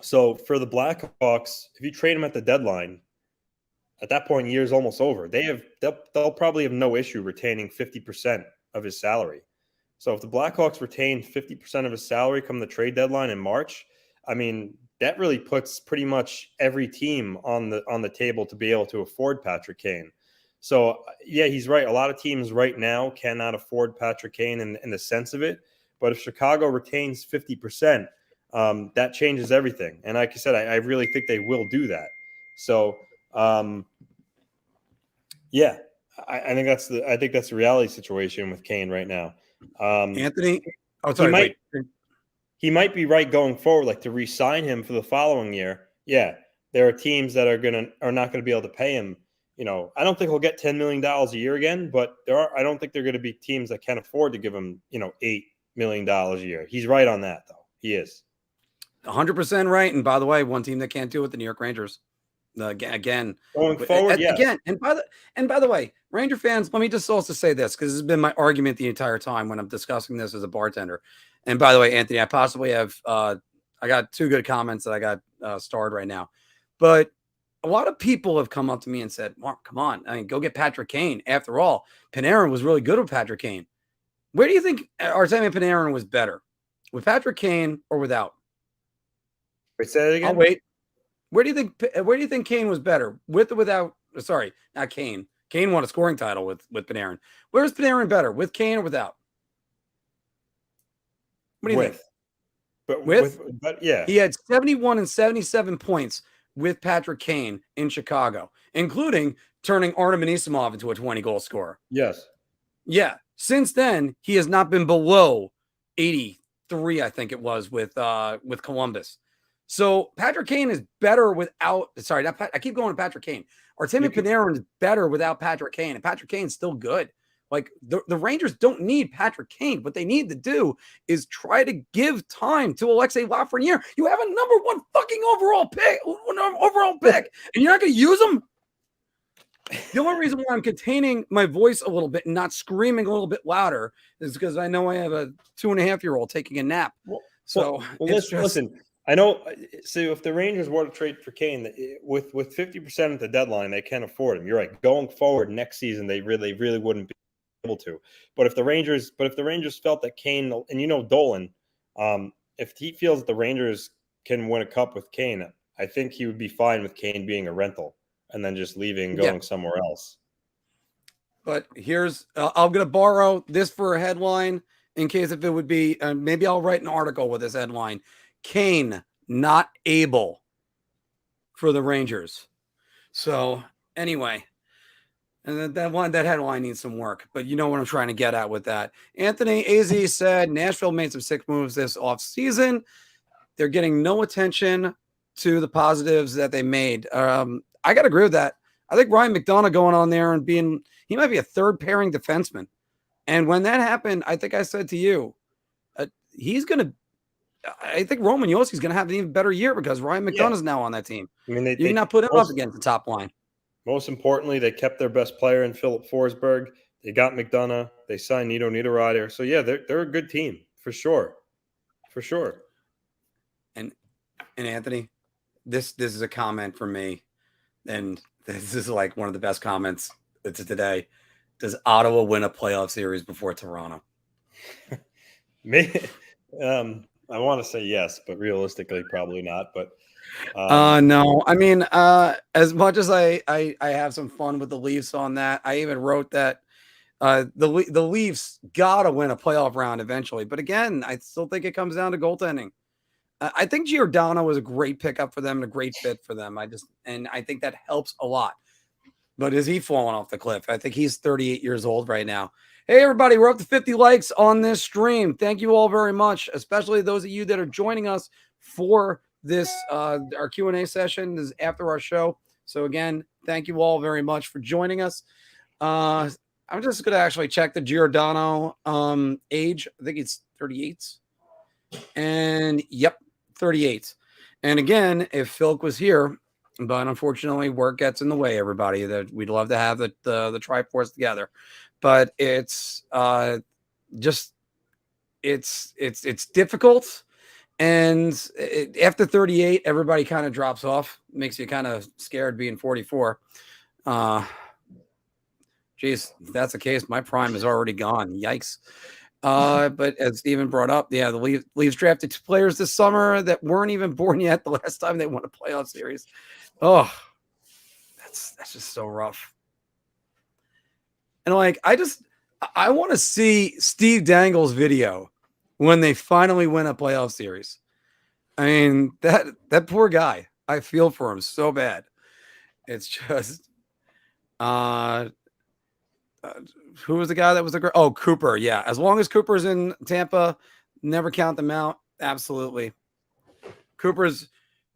So for the Blackhawks, if you trade him at the deadline, at that point, year's almost over. They'll probably have no issue retaining 50% of his salary. So if the Blackhawks retain 50% of his salary come the trade deadline in March, I mean, that really puts pretty much every team on the table to be able to afford Patrick Kane. So, yeah, he's right. A lot of teams right now cannot afford Patrick Kane in the sense of it. But if Chicago retains 50%, that changes everything. And like I said, I really think they will do that. So, yeah, I think that's the reality situation with Kane right now. Anthony, sorry, he might be right going forward, like to re-sign him for the following year. Yeah, there are teams that are not going to be able to pay him. I don't think he'll get $10 million a year again, but I don't think they're going to be teams that can afford to give him, $8 million a year. He's right on that, though. He is 100% right. And by the way, one team that can't do it, the New York Rangers. Again, going forward, yeah. Again, and by the way, Ranger fans, let me just also say this because this has been my argument the entire time when I'm discussing this as a bartender. And by the way, Anthony, I possibly have I got 2 good comments that I got starred right now, but a lot of people have come up to me and said, "Mark, come on, I mean, go get Patrick Kane." After all, Panarin was really good with Patrick Kane. Where do you think Artemi Panarin was better, with Patrick Kane or without? Wait, say that again. I'll wait. Where do you think Kane was better, with or without? Sorry, not Kane. Kane won a scoring title with Panarin. Where's Panarin better, with Kane or without? What do you think? But yeah, He had 71 and 77 points with Patrick Kane in Chicago, including turning Artem Anisimov into a 20-goal scorer. yes. Yeah. Since then, he has not been below 83, I think it was, with Columbus. So Patrick Kane is better without. Sorry, I keep going to Patrick Kane. Artemi Panarin is better without Patrick Kane, and Patrick Kane's still good. Like the Rangers don't need Patrick Kane. What they need to do is try to give time to Alexei Lafreniere. You have a number one fucking overall pick, and you're not going to use him. The only reason why I'm containing my voice a little bit and not screaming a little bit louder is because I know I have a 2.5-year-old taking a nap. Listen. I know. So if the Rangers were to trade for Kane with 50% at the deadline, they can't afford him. You're right. Going forward next season, they really wouldn't be able to. But if the Rangers felt that Kane, and Dolan, if he feels that the Rangers can win a cup with Kane, I think he would be fine with Kane being a rental and then just leaving, going somewhere else. But here's, I'm going to borrow this for a headline in case if it would be, maybe I'll write an article with this headline. Kane not able for the Rangers. So anyway, and that headline needs some work, but you know what I'm trying to get at with that. Anthony AZ said Nashville made some sick moves this offseason. They're getting no attention to the positives that they made. I got to agree with that. I think Ryan McDonough going on there and he might be a third pairing defenseman. And when that happened, I think I said to you, I think Roman Yossi's going to have an even better year because Ryan McDonough's now on that team. I mean, you cannot put him up against the top line. Most importantly, they kept their best player in Philip Forsberg. They got McDonough. They signed Nito Niederreiter. So yeah, they're a good team for sure, for sure. And Anthony, this is a comment from me, and this is like one of the best comments today. Does Ottawa win a playoff series before Toronto? I want to say yes, but realistically, probably not. But no, I mean, as much as I have some fun with the Leafs on that, I even wrote that the Leafs gotta win a playoff round eventually. But again, I still think it comes down to goaltending. I think Giordano was a great pickup for them and a great fit for them. I think that helps a lot. But is he falling off the cliff? I think he's 38 years old right now. Hey, everybody, we're up to 50 likes on this stream. Thank you all very much, especially those of you that are joining us for this, our Q&A session. This is after our show. So, again, thank you all very much for joining us. I'm just going to actually check the Giordano age. I think it's 38. And, yep, 38. And, again, if Philk was here, but unfortunately, work gets in the way, everybody. That we'd love to have the Triforce together. But it's it's difficult, and after 38, everybody kind of drops off. Makes you kind of scared being 44. Geez, if that's the case, my prime is already gone. Yikes! But as Steven brought up, yeah, the Leafs drafted 2 players this summer that weren't even born yet. The last time they won a playoff series. Oh, that's just so rough. And like, I want to see Steve Dangle's video when they finally win a playoff series. I mean, that poor guy, I feel for him so bad. It's just, who was the guy that was Cooper. Yeah. As long as Cooper's in Tampa, never count them out. Absolutely. Cooper's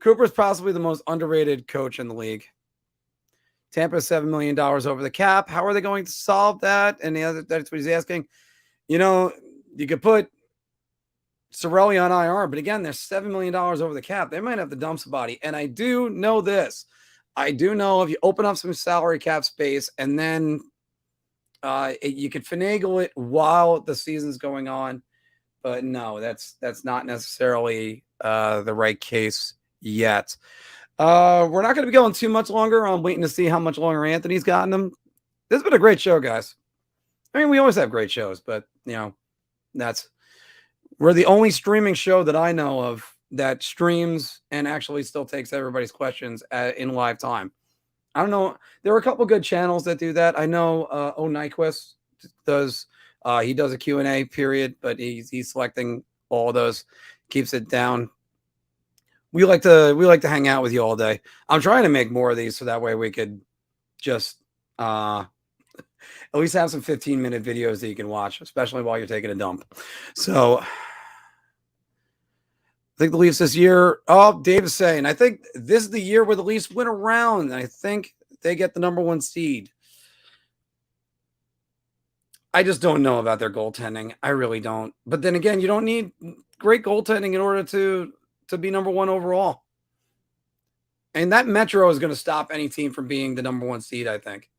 possibly the most underrated coach in the league. Tampa $7 million over the cap. How are they going to solve that? And that's what he's asking. You know, you could put Cirelli on IR, but again, they're $7 million over the cap. They might have to dump somebody. And I do know this. I do know if you open up some salary cap space and then you could finagle it while the season's going on. But no, that's not necessarily the right case yet. We're not going to be going too much longer. I'm waiting to see how much longer Anthony's gotten them. This has been a great show, guys. I mean, we always have great shows, but you know, we're the only streaming show that I know of that streams and actually still takes everybody's questions in live time. I don't know. There are a couple good channels that do that. I know Nyquist does. He does a Q&A period, but he's selecting all those, keeps it down. We like to hang out with you all day. I'm trying to make more of these so that way we could just at least have some 15-minute videos that you can watch, especially while you're taking a dump. So I think the Leafs this year. Oh, Dave is saying, I think this is the year where the Leafs win a round. I think they get the number 1 seed. I just don't know about their goaltending. I really don't. But then again, you don't need great goaltending in order to be number 1 overall. And that Metro is going to stop any team from being the number 1 seed, I think.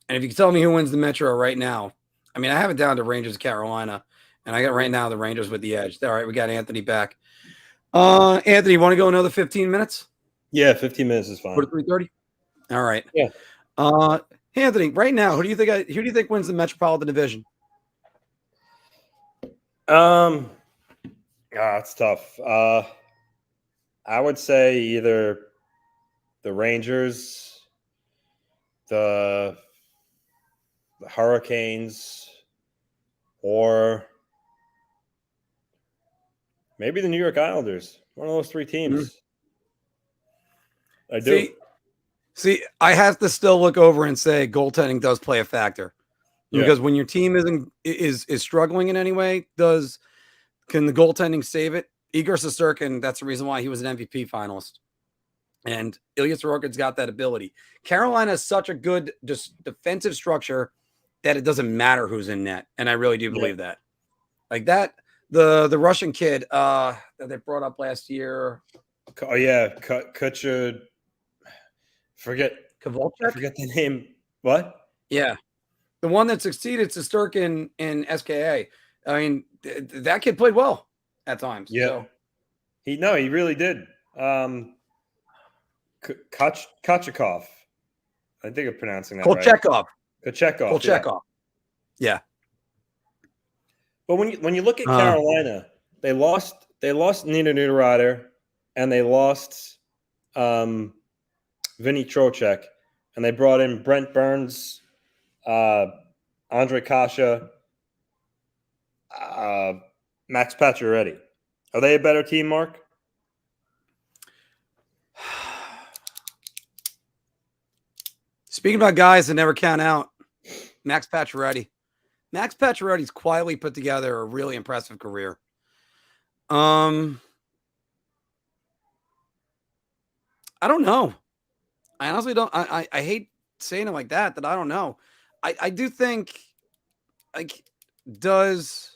And if you can tell me who wins the Metro right now, I mean, I have it down to Rangers, Carolina, and I got right now the Rangers with the edge. All right, we got Anthony back. Anthony, you want to go another 15 minutes? Yeah, 15 minutes is fine. 3:30. All right. Yeah. Anthony, right now, who do you think wins the Metropolitan Division? It's tough. I would say either the Rangers, the Hurricanes, or maybe the New York Islanders. One of those 3 teams. I do. See, I have to still look over and say goaltending does play a factor. Yeah. Because when your team is struggling in any way, can the goaltending save it? Igor Shesterkin, that's the reason why he was an MVP finalist. And Ilya Sorokin's got that ability. Carolina is such a good defensive structure that it doesn't matter who's in net. And I really do believe that. Like that, the Russian kid that they brought up last year. Oh, yeah. Kutcher. Kovalchuk? I forget the name. What? Yeah. The one that succeeded Shesterkin in SKA. I mean, that kid played well at times. Yeah. So. He really did. Kochekov. I think I'm pronouncing that right. Kochekov. Yeah. But when you look at Carolina, they lost Nina Niederreiter and they lost Vinny Trocheck, and they brought in Brent Burns, Andre Kasha, Max Pacioretty. Are they a better team, Mark? Speaking about guys that never count out, Max Pacioretty. Max Pacioretty's quietly put together a really impressive career. I don't know. I honestly don't. I hate saying it like that I don't know. I do think, like, does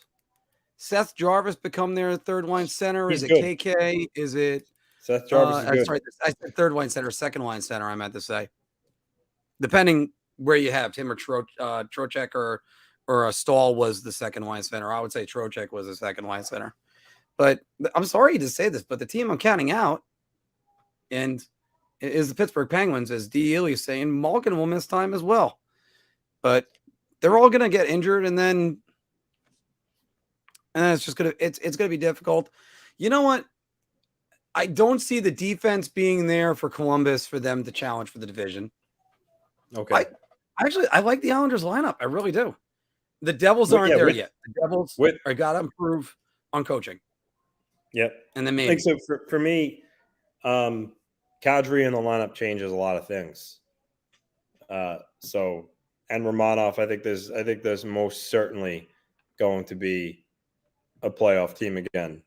Seth Jarvis become their third line center? He's is it good. KK? Is it Seth Jarvis is good. Sorry, I said third line center, second line center, I meant to say. Depending where you have him or Trocheck or a Stahl was the second line center. I would say Trocheck was the second line center. But I'm sorry to say this, but the team I'm counting out and is the Pittsburgh Penguins, as D. Ely is saying. Malkin will miss time as well. But they're all going to get injured, and then it's just going to be difficult. You know what? I don't see the defense being there for Columbus for them to challenge for the division. Okay. I like the Islanders lineup. I really do. The Devils aren't there yet. The Devils are got to improve on coaching. Yep. And then maybe. I think so for me, Kadri in the lineup changes a lot of things. And Romanov, I think there's most certainly going to be a playoff team again.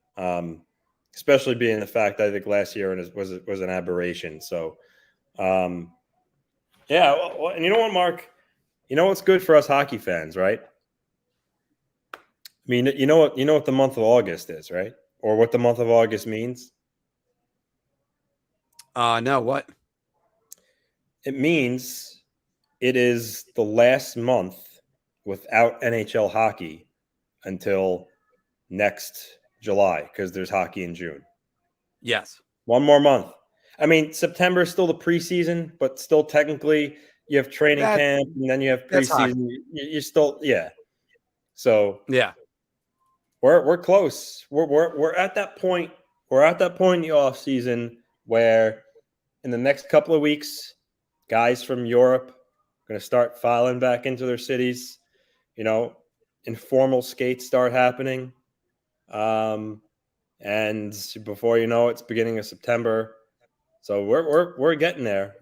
Especially being the fact that I think last year was an aberration. So, and you know what, Mark? You know what's good for us hockey fans, right? I mean, you know what the month of August is, right? Or what the month of August means? No, what? It means it is the last month without NHL hockey until next July, because there's hockey in June. Yes. One more month. I mean, September is still the preseason, but still technically you have training camp and then you have preseason. You're still, yeah. So yeah, we're close. We're at that point. We're at that point in the off season where in the next couple of weeks, guys from Europe are going to start filing back into their cities. You know, informal skates start happening. And before you know it, it's beginning of September. So we're getting there.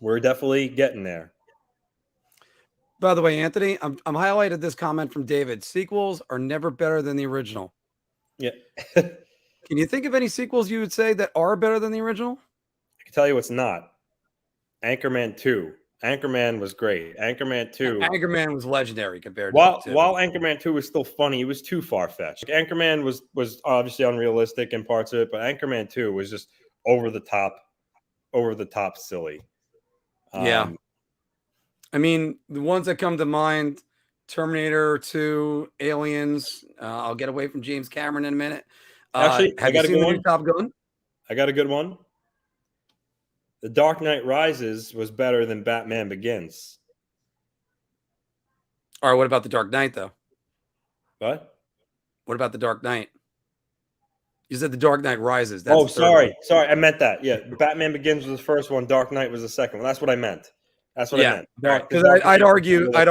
We're definitely getting there. By the way, Anthony, I'm highlighted this comment from David. Sequels are never better than the original. Yeah. Can you think of any sequels you would say that are better than the original? I can tell you what's not. Anchorman 2. Anchorman was great. Anchorman 2. Anchorman was legendary compared While to Anchorman 2 was still funny, it was too far-fetched. Like, Anchorman was obviously unrealistic in parts of it, but Anchorman 2 was just over the top silly. Yeah. I mean, the ones that come to mind, Terminator 2, Aliens. I'll get away from James Cameron in a minute. Actually, have you seen the new Top Gun? I got a good one. The Dark Knight Rises was better than Batman Begins. All right, what about the Dark Knight, though? What? What about the Dark Knight? You said the Dark Knight Rises. That's sorry. I meant that. Yeah, Batman Begins was the first one. Dark Knight was the second one. That's what I meant. I meant. Because I'd argue that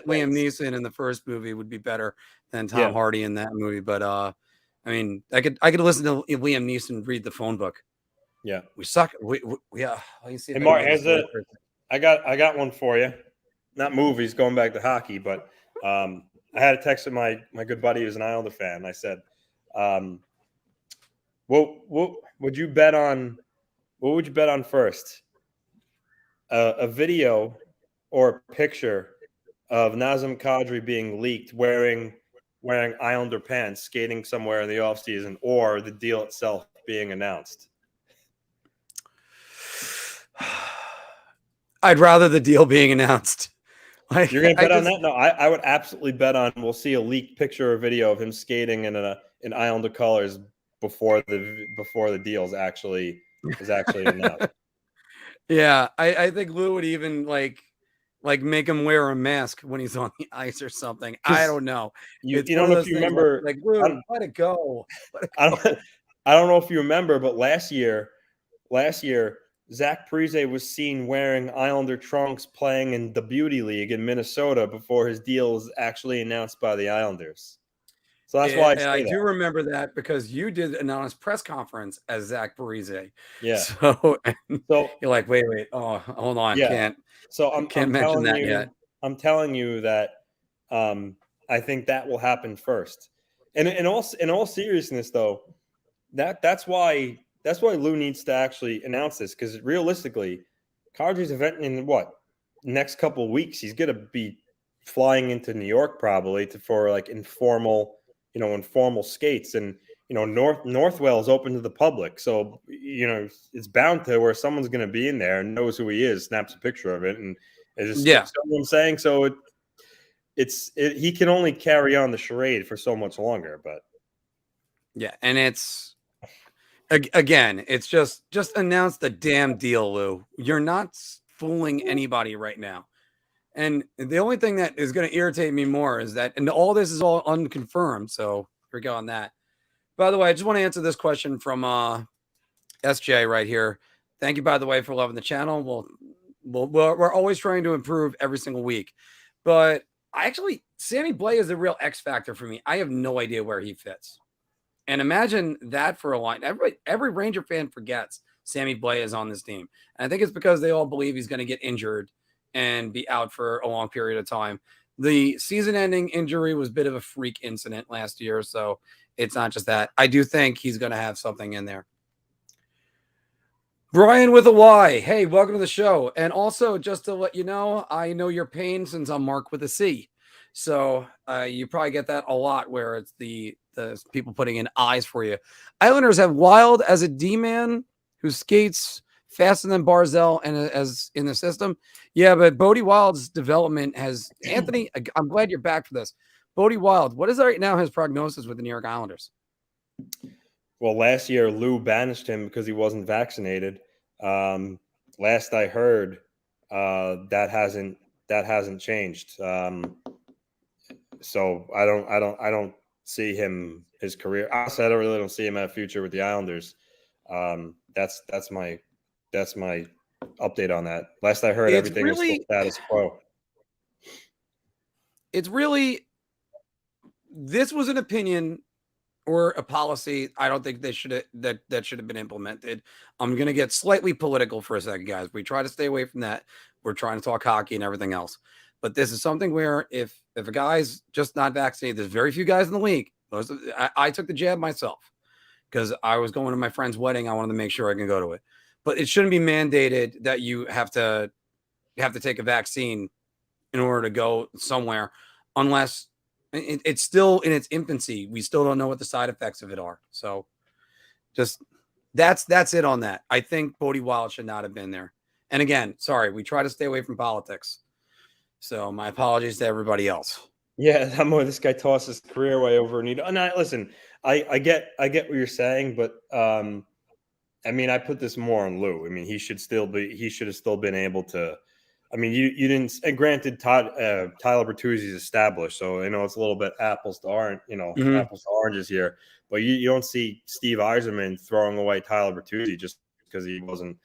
Liam Neeson in the first movie would be better than Tom Hardy in that movie. But I mean, I could listen to Liam Neeson read the phone book. Yeah, we suck. Yeah. Hey, Mark, I got one for you. Not movies, going back to hockey, but I had a text with my good buddy who's an Islander fan. I said, what would you bet on? What would you bet on first? A video or a picture of Nazem Kadri being leaked wearing Islander pants, skating somewhere in the offseason, or the deal itself being announced? I'd rather the deal being announced. You're going to bet on that? No, I would absolutely bet on we'll see a leaked picture or video of him skating in Islander colors before the deal is actually announced. Yeah, I think Lou would even like make him wear a mask when he's on the ice or something. I don't know. You don't know if you remember. Like Lou, let it go. I don't know if you remember, but last year, Zach Parise was seen wearing Islander trunks playing in the Beauty League in Minnesota before his deal was actually announced by the Islanders. So that's why I do remember that because you did an honest press conference as Zach Parise. Yeah. So you're like, wait. Oh, hold on. Yeah. Can't mention that yet. I'm telling you that I think that will happen first. And in all seriousness, though, that's why Lou needs to actually announce this, because realistically, Kadri's event in next couple of weeks, he's gonna be flying into New York probably for like informal skates, and Northwell is open to the public, so it's bound to where someone's gonna be in there and knows who he is, snaps a picture of it, and it's just what I'm saying. So he can only carry on the charade for so much longer, but yeah, and it's. Again, it's just announce the damn deal, Lou. You're not fooling anybody right now. And the only thing that is going to irritate me more is that, and all this is all unconfirmed. So here we go on that. By the way, I just want to answer this question from SJ right here. Thank you, by the way, for loving the channel. We're always trying to improve every single week. But Sammy Blais is the real X factor for me. I have no idea where he fits. And imagine that for a line. Every Ranger fan forgets Sammy Blais is on this team. And I think it's because they all believe he's going to get injured and be out for a long period of time. The season-ending injury was a bit of a freak incident last year, so it's not just that. I do think he's going to have something in there. Brian with a Y. Hey, welcome to the show. And also, just to let you know, I know your pain since I'm Mark with a C. So you probably get that a lot, where it's the people putting in eyes for you. Islanders have Wild as a D-man who skates faster than Barzell and as in the system. Yeah, but Bodie Wild's development has Anthony. I'm glad you're back for this. Bodie Wild, what is right now his prognosis with the New York Islanders? Well, last year Lou banished him because he wasn't vaccinated. Last I heard, that hasn't changed. So I don't see his career. Honestly, I really don't see him at a future with the Islanders. That's my update on that. Last I heard, everything was still status quo. It's really this was an opinion or a policy. I don't think they should have that should have been implemented. I'm gonna get slightly political for a second, guys. We try to stay away from that. We're trying to talk hockey and everything else. But this is something where if a guy's just not vaccinated, there's very few guys in the league. I took the jab myself because I was going to my friend's wedding. I wanted to make sure I can go to it. But it shouldn't be mandated that you have to take a vaccine in order to go somewhere, unless it's still in its infancy. We still don't know what the side effects of it are. So just that's it on that. I think Bodie Wild should not have been there. And again, sorry, we try to stay away from politics. So my apologies to everybody else. Yeah, this guy tossed his career away over Anita. And listen, I get what you're saying, but I mean, I put this more on Lou. I mean, he should have still been able to. I mean, you didn't. And granted, Tyler Bertuzzi's established, so I know it's a little bit apples to orange, apples to oranges here. But you don't see Steve Yzerman throwing away Tyler Bertuzzi just because he wasn't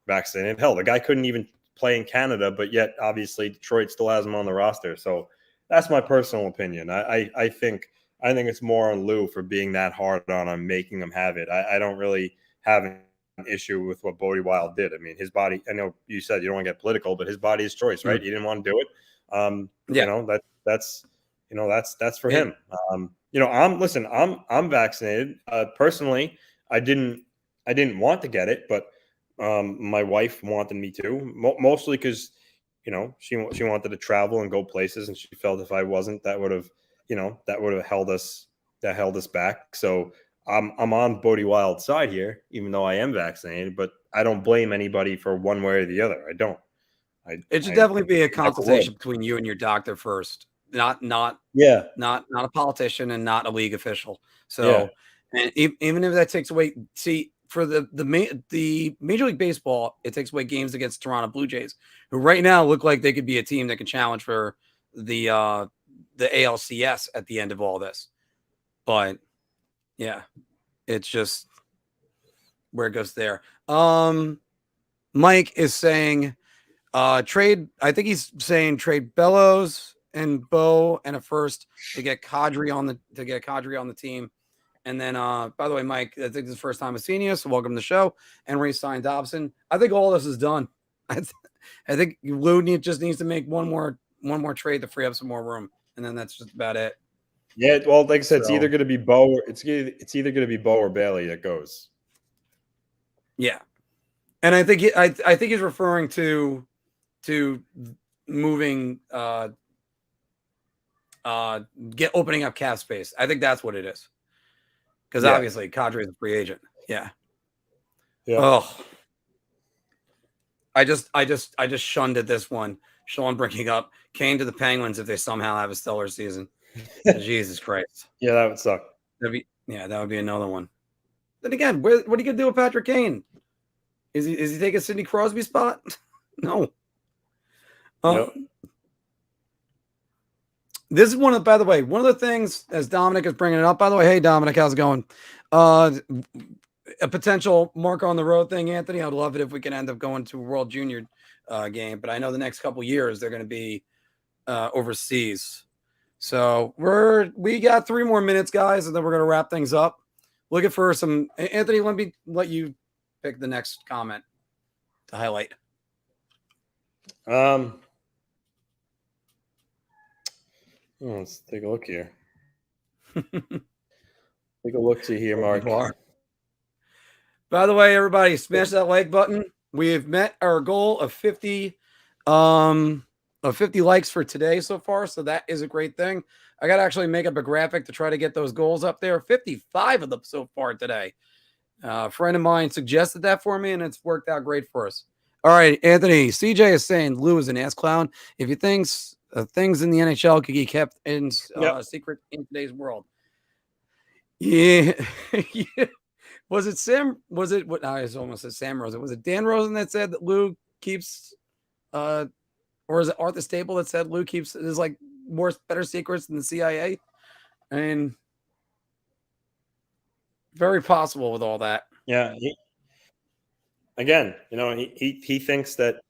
vaccinated. Hell, the guy couldn't even play in Canada, but yet obviously Detroit still has him on the roster. So that's my personal opinion. I think it's more on Lou for being that hard on him, making him have it. I don't really have an issue with what Bodie Wild did. I mean, his body, I know you said you don't want to get political, but his body's choice, right? He didn't want to do it. That's for him. I'm vaccinated. Personally, I didn't want to get it, but my wife wanted me to, mostly because, she wanted to travel and go places, and she felt if I wasn't, that would have held us back. So I'm on Bodie Wild's side here, even though I am vaccinated, but I don't blame anybody for one way or the other. I don't. It should definitely be a consultation between you and your doctor first, not a politician and not a league official. So, and even if that takes away, for the Major League Baseball, it takes away games against Toronto Blue Jays, who right now look like they could be a team that can challenge for the ALCS at the end of all this. But yeah, it's just where it goes there. Mike is saying trade. I think he's saying trade Bellows and Bo and a first to get Kadri on the team. And then, by the way, Mike, I think this is the first time I've seen you, so welcome to the show. And re-sign Dobson. I think all this is done. I think Lou just needs to make one more trade to free up some more room, and then that's just about it. Yeah, well, like I said, it's either going to be Bo. It's either going to be Bo or Bailey that goes. Yeah, and I think he's referring to moving, opening up cap space. I think that's what it is. Because obviously Kadri is a free agent. Yeah. Oh, I just shunned at this one. Sean bringing up Kane to the Penguins if they somehow have a stellar season. Jesus Christ. Yeah, that would suck. That would be another one. Then again, what are you gonna do with Patrick Kane? Is he taking Sidney Crosby's spot? No. Nope. This is one of the things, as Dominic is bringing it up. By the way, hey Dominic, how's it going? A potential Mark on the road thing, Anthony. I'd love it if we can end up going to a World Junior game, but I know the next couple years they're going to be overseas. So we got 3 more minutes, guys, and then we're going to wrap things up. Looking for some Anthony. Let me let you pick the next comment to highlight. Let's take a look here. Take a look to here, Mark. By the way, everybody, smash that like button. We have met our goal of 50 likes for today so far, so that is a great thing. I got to actually make up a graphic to try to get those goals up there. 55 of them so far today. A friend of mine suggested that for me, and it's worked out great for us. All right, Anthony. CJ is saying Lou is an ass clown. If he thinks things in the NHL could be kept in secret in today's world. Yeah. Was it Sam? Was it what? I almost said Sam Rosen. Was it Dan Rosen that said that Lou keeps, or is it Arthur Staple that said Lou keeps? There's like better secrets than the CIA. I mean, very possible with all that. Yeah. He thinks that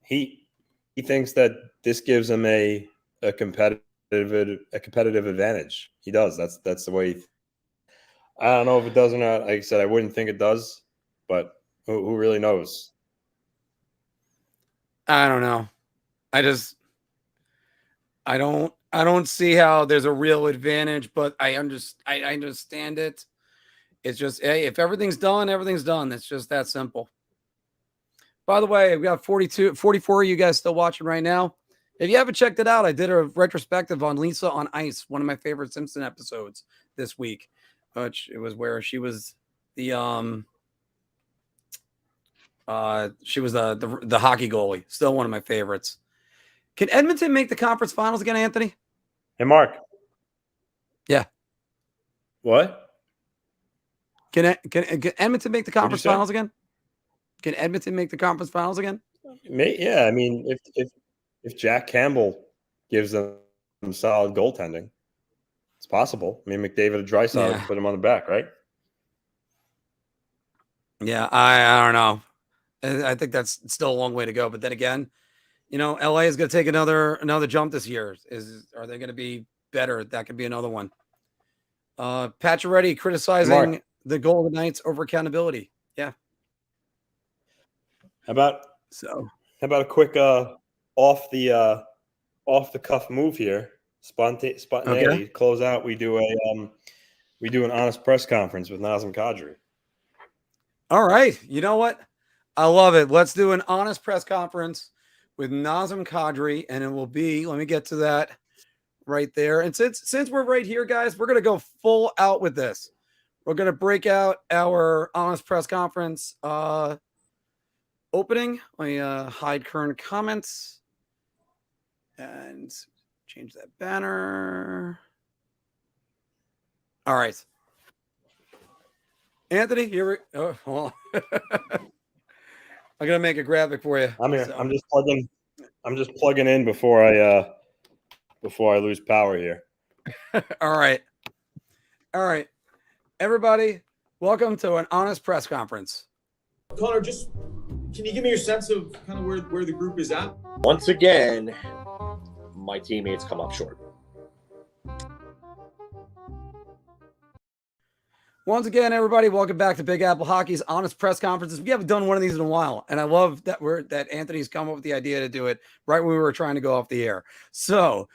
he thinks that this gives him a competitive a competitive advantage. He does. That's the way. I don't know if it does or not. Like I said, I wouldn't think it does, but who really knows? I don't know. I don't see how there's a real advantage, but I understand it. It's just, hey, if everything's done, everything's done. It's just that simple. By the way, we got 44 of you guys still watching right now. If you haven't checked it out, I did a retrospective on Lisa on Ice, one of my favorite Simpson episodes this week, which it was where she was the the hockey goalie. Still one of my favorites. Can Edmonton make the conference finals again, Anthony? Hey, Mark. Yeah. What? Can Edmonton make the conference finals again? Can Edmonton make the conference finals again? Yeah, I mean, if Jack Campbell gives them solid goaltending, it's possible. I mean, McDavid and Draisaitl put him on the back, right? Yeah, I don't know. I think that's still a long way to go. But then again, LA is going to take another jump this year. Are they going to be better? That could be another one. Pacioretty criticizing the Golden Knights over accountability. Yeah. How about a quick off the cuff move here? Spontaneity. Okay. Close out. We do an honest press conference with Nazem Kadri. All right. You know what? I love it. Let's do an honest press conference with Nazem Kadri, and it will be, let me get to that right there. And since we're right here, guys, we're going to go full out with this. We're going to break out our honest press conference opening. Let me hide current comments and change that banner. All right. Anthony, here we hold on. I'm gonna make a graphic for you. I'm here. So. I'm just plugging in before I lose power here. All right. Everybody, welcome to an honest press conference. Connor, just can you give me your sense of kind of where the group is at? Once again, my teammates come up short. Once again, everybody, welcome back to Big Apple Hockey's honest press conferences. We haven't done one of these in a while, and I love that Anthony's come up with the idea to do it right when we were trying to go off the air. So,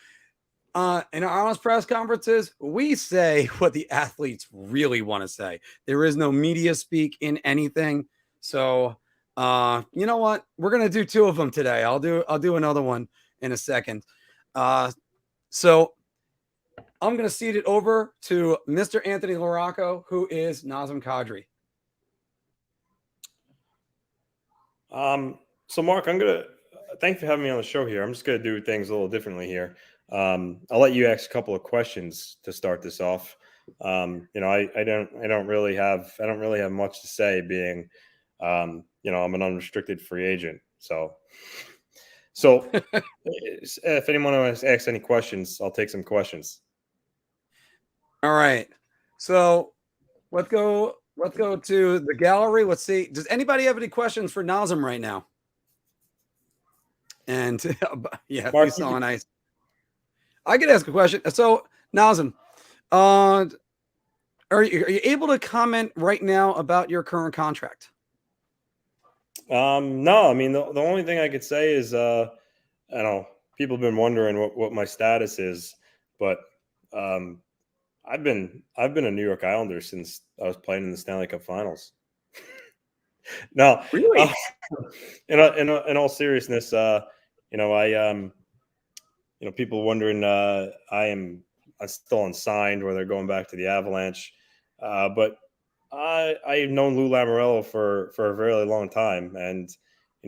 in our honest press conferences, we say what the athletes really want to say. There is no media speak in anything. So, you know what? We're gonna do two of them today. I'll do another one in a second. So. I'm going to cede it over to Mr. Anthony LaRocco, who is Nazem Kadri. So, Mark, thanks for having me on the show here. I'm just going to do things a little differently here. I'll let you ask a couple of questions to start this off. I don't really have much to say, being, I'm an unrestricted free agent. So if anyone wants to ask any questions, I'll take some questions. All right. So let's go to the gallery. Let's see. Does anybody have any questions for Nazem right now? And yeah, Mark, he's on ice. I could ask a question. So Nazem, are you able to comment right now about your current contract? No, I mean, the only thing I could say is, people have been wondering what my status is, but, I've been a New York Islander since I was playing in the Stanley Cup Finals. No, really. In all seriousness, people wondering, I'm still unsigned, whether going back to the Avalanche, but I've known Lou Lamoriello for a very long time, and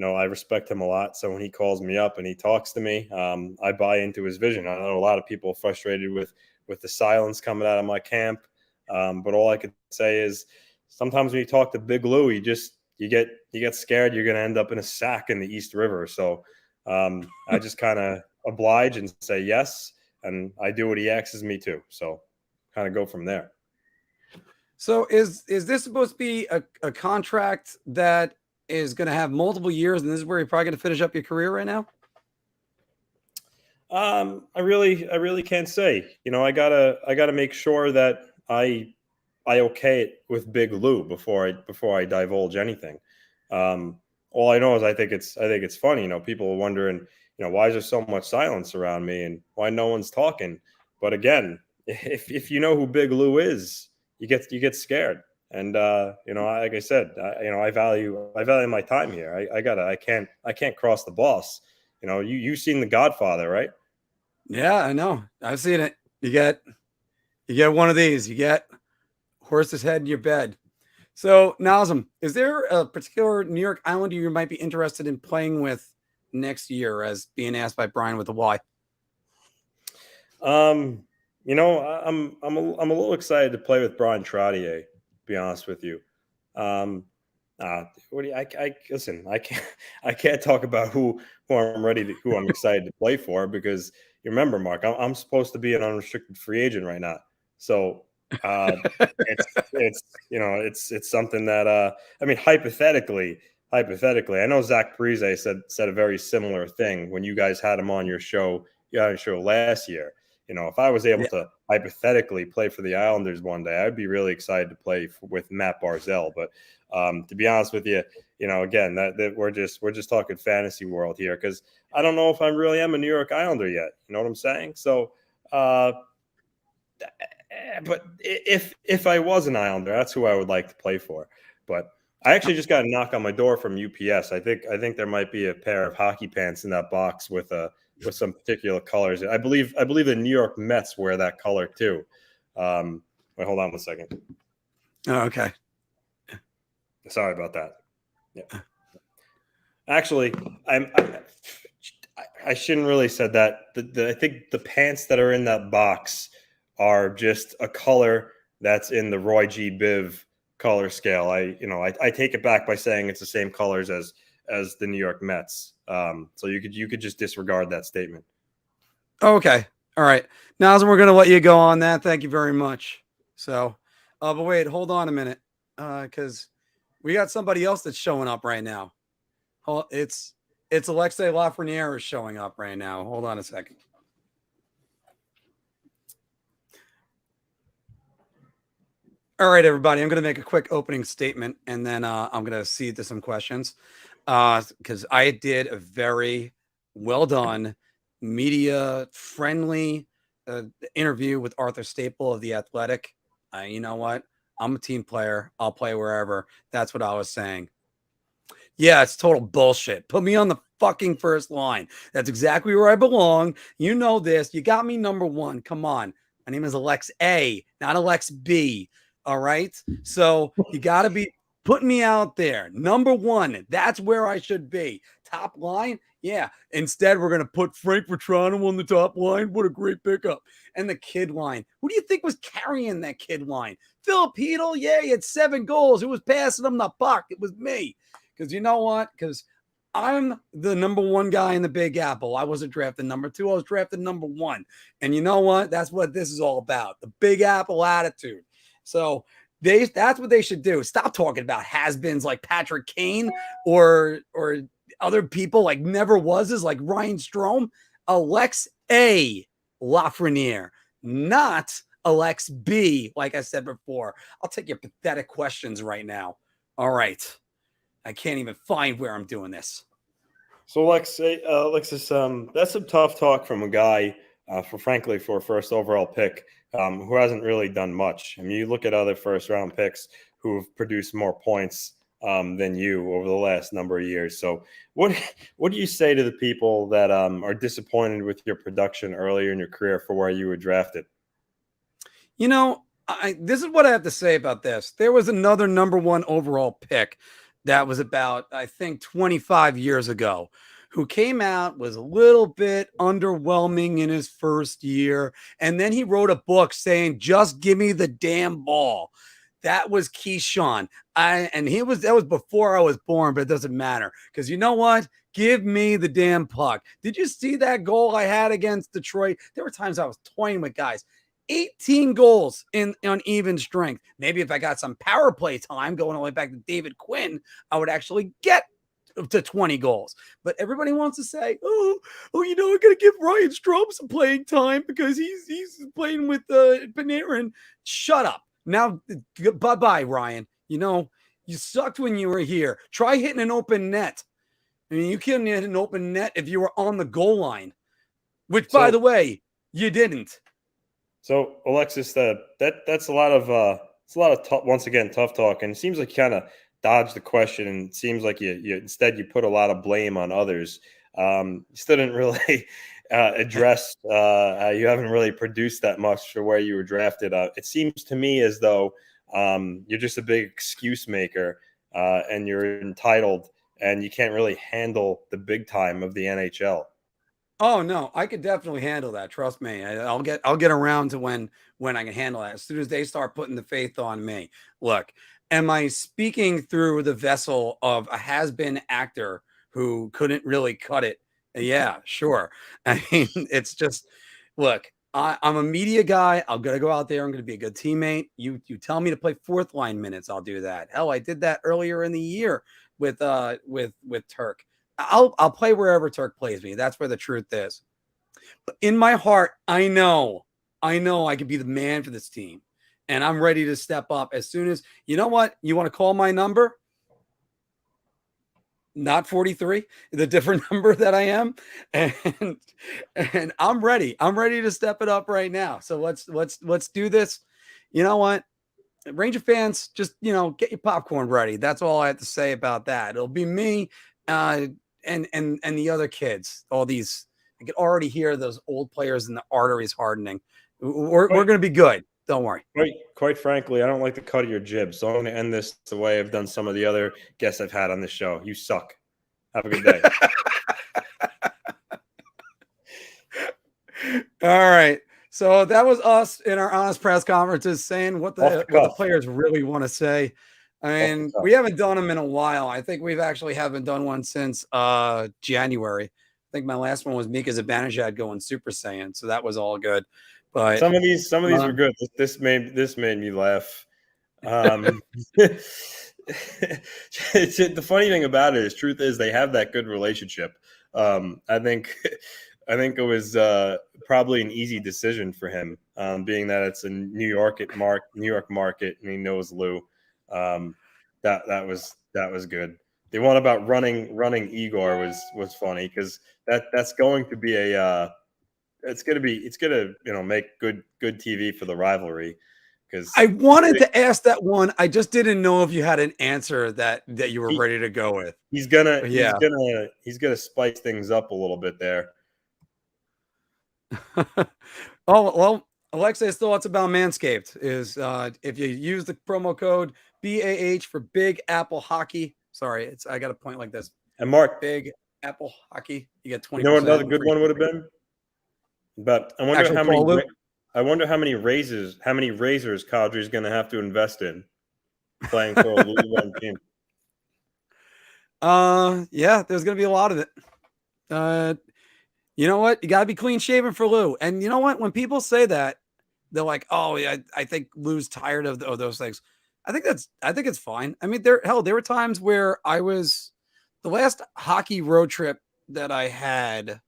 I respect him a lot. So when he calls me up and he talks to me, I buy into his vision. I know a lot of people are frustrated with the silence coming out of my camp. But all I could say is sometimes when you talk to Big Lou, you get scared you're going to end up in a sack in the East River. So I just kind of oblige and say yes, and I do what he asks me to. So kind of go from there. So is this supposed to be a contract that is going to have multiple years, and this is where you're probably going to finish up your career right now? I really can't say. I gotta make sure that I okay it with Big Lou before I divulge anything. All I know is I think it's funny. People are wondering, why is there so much silence around me and why no one's talking. But again, if you know who Big Lou is, you get scared. And like I said, I value my time here. I can't cross the boss. You've seen The Godfather, right? Yeah, I know. I've seen it. You get one of these. You get horse's head in your bed. So, Nazem, is there a particular New York Islander you might be interested in playing with next year, as being asked by Brian with a Y? I'm a little excited to play with Brian Trottier, to be honest with you. What do you, I listen, I can't talk about who who I'm excited to play for, because you remember, Mark, I'm supposed to be an unrestricted free agent right now. So it's something that I mean, hypothetically, I know Zach Parise said a very similar thing when you guys had him on your show last year. If I was able to hypothetically play for the Islanders one day, I'd be really excited to play with Matt Barzal. But to be honest with you, again, that we're just talking fantasy world here, because I don't know if I really am a New York Islander yet. You know what I'm saying? So, but if I was an Islander, that's who I would like to play for. But I actually just got a knock on my door from UPS. I think there might be a pair of hockey pants in that box with some particular colors. I believe the New York Mets wear that color too. Wait, hold on one second. Oh, okay. Sorry about that. Yeah. Actually, I shouldn't really said that. I think the pants that are in that box are just a color that's in the Roy G. Biv color scale. I take it back by saying it's the same colors as the New York Mets. So you could just disregard that statement. Okay. All right. Now, we're going to let you go on that. Thank you very much. So, but wait, hold on a minute. Because we got somebody else that's showing up right now. It's Alexei Lafreniere is showing up right now. Hold on a second. All right, everybody. I'm going to make a quick opening statement, and then I'm going to cede to some questions, because I did a very well done, media friendly interview with Arthur Staple of The Athletic. You know what? I'm a team player. I'll play wherever. That's what I was saying. Yeah, it's total bullshit. Put me on the fucking first line. That's exactly where I belong. You know this. You got me number one. Come on. My name is Alex A, not Alex B. All right. So you got to be putting me out there. Number one. That's where I should be. Top line. Yeah. Instead, we're going to put Frank Vetrano on the top line. What a great pickup. And the kid line. Who do you think was carrying that kid line? Philip Hedl. Yeah, he had 7 goals. Who was passing him the puck? It was me. Because you know what? Because I'm the number one guy in the Big Apple. I wasn't drafted number 2. I was drafted number 1. And you know what? That's what this is all about. The Big Apple attitude. So that's what they should do. Stop talking about has-beens like Patrick Kane or other people like never wases like Ryan Strome. Alex A. Lafreniere, not Alex B. Like I said before. I'll take your pathetic questions right now. All right. I can't even find where I'm doing this. So, Alexis, that's some tough talk from a guy, frankly, for a first overall pick, who hasn't really done much. I mean, you look at other first-round picks who have produced more points than you over the last number of years. So, what do you say to the people that are disappointed with your production earlier in your career for where you were drafted? You know, this is what I have to say about this. There was another number 1 overall pick that was about, I think, 25 years ago, who came out, was a little bit underwhelming in his first year. And then he wrote a book saying, just give me the damn ball. That was Keyshawn. That was before I was born, but it doesn't matter. Because you know what? Give me the damn puck. Did you see that goal I had against Detroit? There were times I was toying with guys. 18 goals on even strength. Maybe if I got some power play time going all the way back to David Quinn, I would actually get to 20 goals. But everybody wants to say, oh, we're going to give Ryan Strome some playing time because he's playing with Panarin. Shut up. Now, bye-bye, Ryan. You sucked when you were here. Try hitting an open net. I mean, you couldn't hit an open net if you were on the goal line, which, by the way, you didn't. So, Alexis, that's a lot of once again, tough talk. And it seems like you kind of dodged the question, and it seems like you instead you put a lot of blame on others. You still didn't really address you haven't really produced that much for where you were drafted. It seems to me as though you're just a big excuse maker, and you're entitled, and you can't really handle the big time of the NHL. Oh no, I could definitely handle that. Trust me. I'll get around to when I can handle that. As soon as they start putting the faith on me. Look, am I speaking through the vessel of a has-been actor who couldn't really cut it? Yeah, sure. I mean, it's just, look, I'm a media guy. I'm gonna go out there. I'm gonna be a good teammate. You tell me to play fourth line minutes, I'll do that. Hell, I did that earlier in the year with Turk. I'll play wherever Turk plays me. That's where the truth is. But in my heart, I know I could be the man for this team. And I'm ready to step up as soon as, you know what? You want to call my number? Not 43, the different number that I am. And I'm ready. I'm ready to step it up right now. So let's do this. You know what? Ranger fans, just, get your popcorn ready. That's all I have to say about that. It'll be me. And the other kids, all these, I can already hear those old players and the arteries hardening. We're going to be good. Don't worry. Quite frankly, I don't like the cut of your jib. So I'm going to end this the way I've done some of the other guests I've had on this show. You suck. Have a good day. All right. So that was us in our honest press conferences saying what the players really want to say. I mean, we haven't done them in a while. I think we've actually haven't done one since January. I think my last one was Mika Zibanejad going Super Saiyan, so that was all good. But some of these were good. This made me laugh. The funny thing about it is, truth is, they have that good relationship. I think it was probably an easy decision for him, being that it's a New York market, and he knows Lou. That was good. The one about running Igor was funny, because that's going to be it's gonna make good TV for the rivalry. Because I wanted to ask that one, I just didn't know if you had an answer that you were ready to go with. He's gonna spice things up a little bit there. Oh well. Alexei's thoughts about Manscaped is if you use the promo code BAH for Big Apple Hockey. Sorry, I got a point like this. And Mark, Big Apple Hockey. You get 20%. You know what another good one would have been? But I wonder how many razors Kadri's going to have to invest in playing for a Louisville team. Yeah, there's going to be a lot of it. You know what? You got to be clean shaven for Lou. And you know what? When people say that, they're like, "Oh, yeah, I think Lou's tired of those things." I think it's fine. I mean, there were times where the last hockey road trip that I had.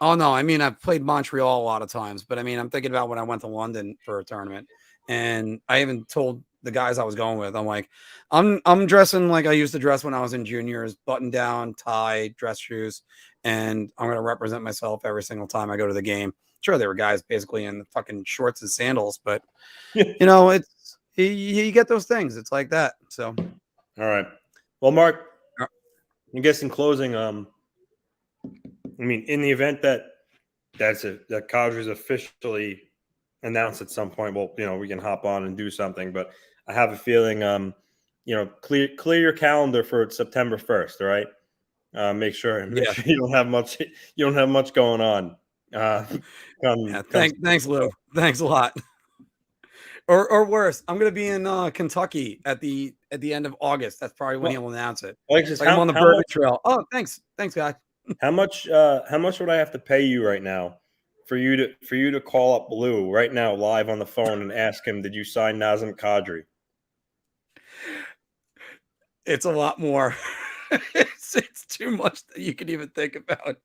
Oh no, I mean, I've played Montreal a lot of times, but I mean, I'm thinking about when I went to London for a tournament, and I even told the guys I was going with, I'm like, I'm dressing like I used to dress when I was in juniors, button down, tie, dress shoes, and I'm going to represent myself every single time I go to the game. Sure, there were guys basically in the fucking shorts and sandals, but it's you get those things. It's like that. So, all right. Well, Mark, I guess in closing, I mean, in the event that Kadri's officially announced at some point, well, we can hop on and do something. But I have a feeling, clear your calendar for September 1st. All right. Make sure you don't have much going on. Thanks, Lou. Thanks a lot. Or worse, I'm going to be in Kentucky at the end of August. That's probably when he'll announce it. I'm on the Bourbon Trail. Oh, thanks, guy. How much would I have to pay you right now for you to call up Lou right now live on the phone and ask him, did you sign Nazem Kadri? It's a lot more. It's too much that you can even think about.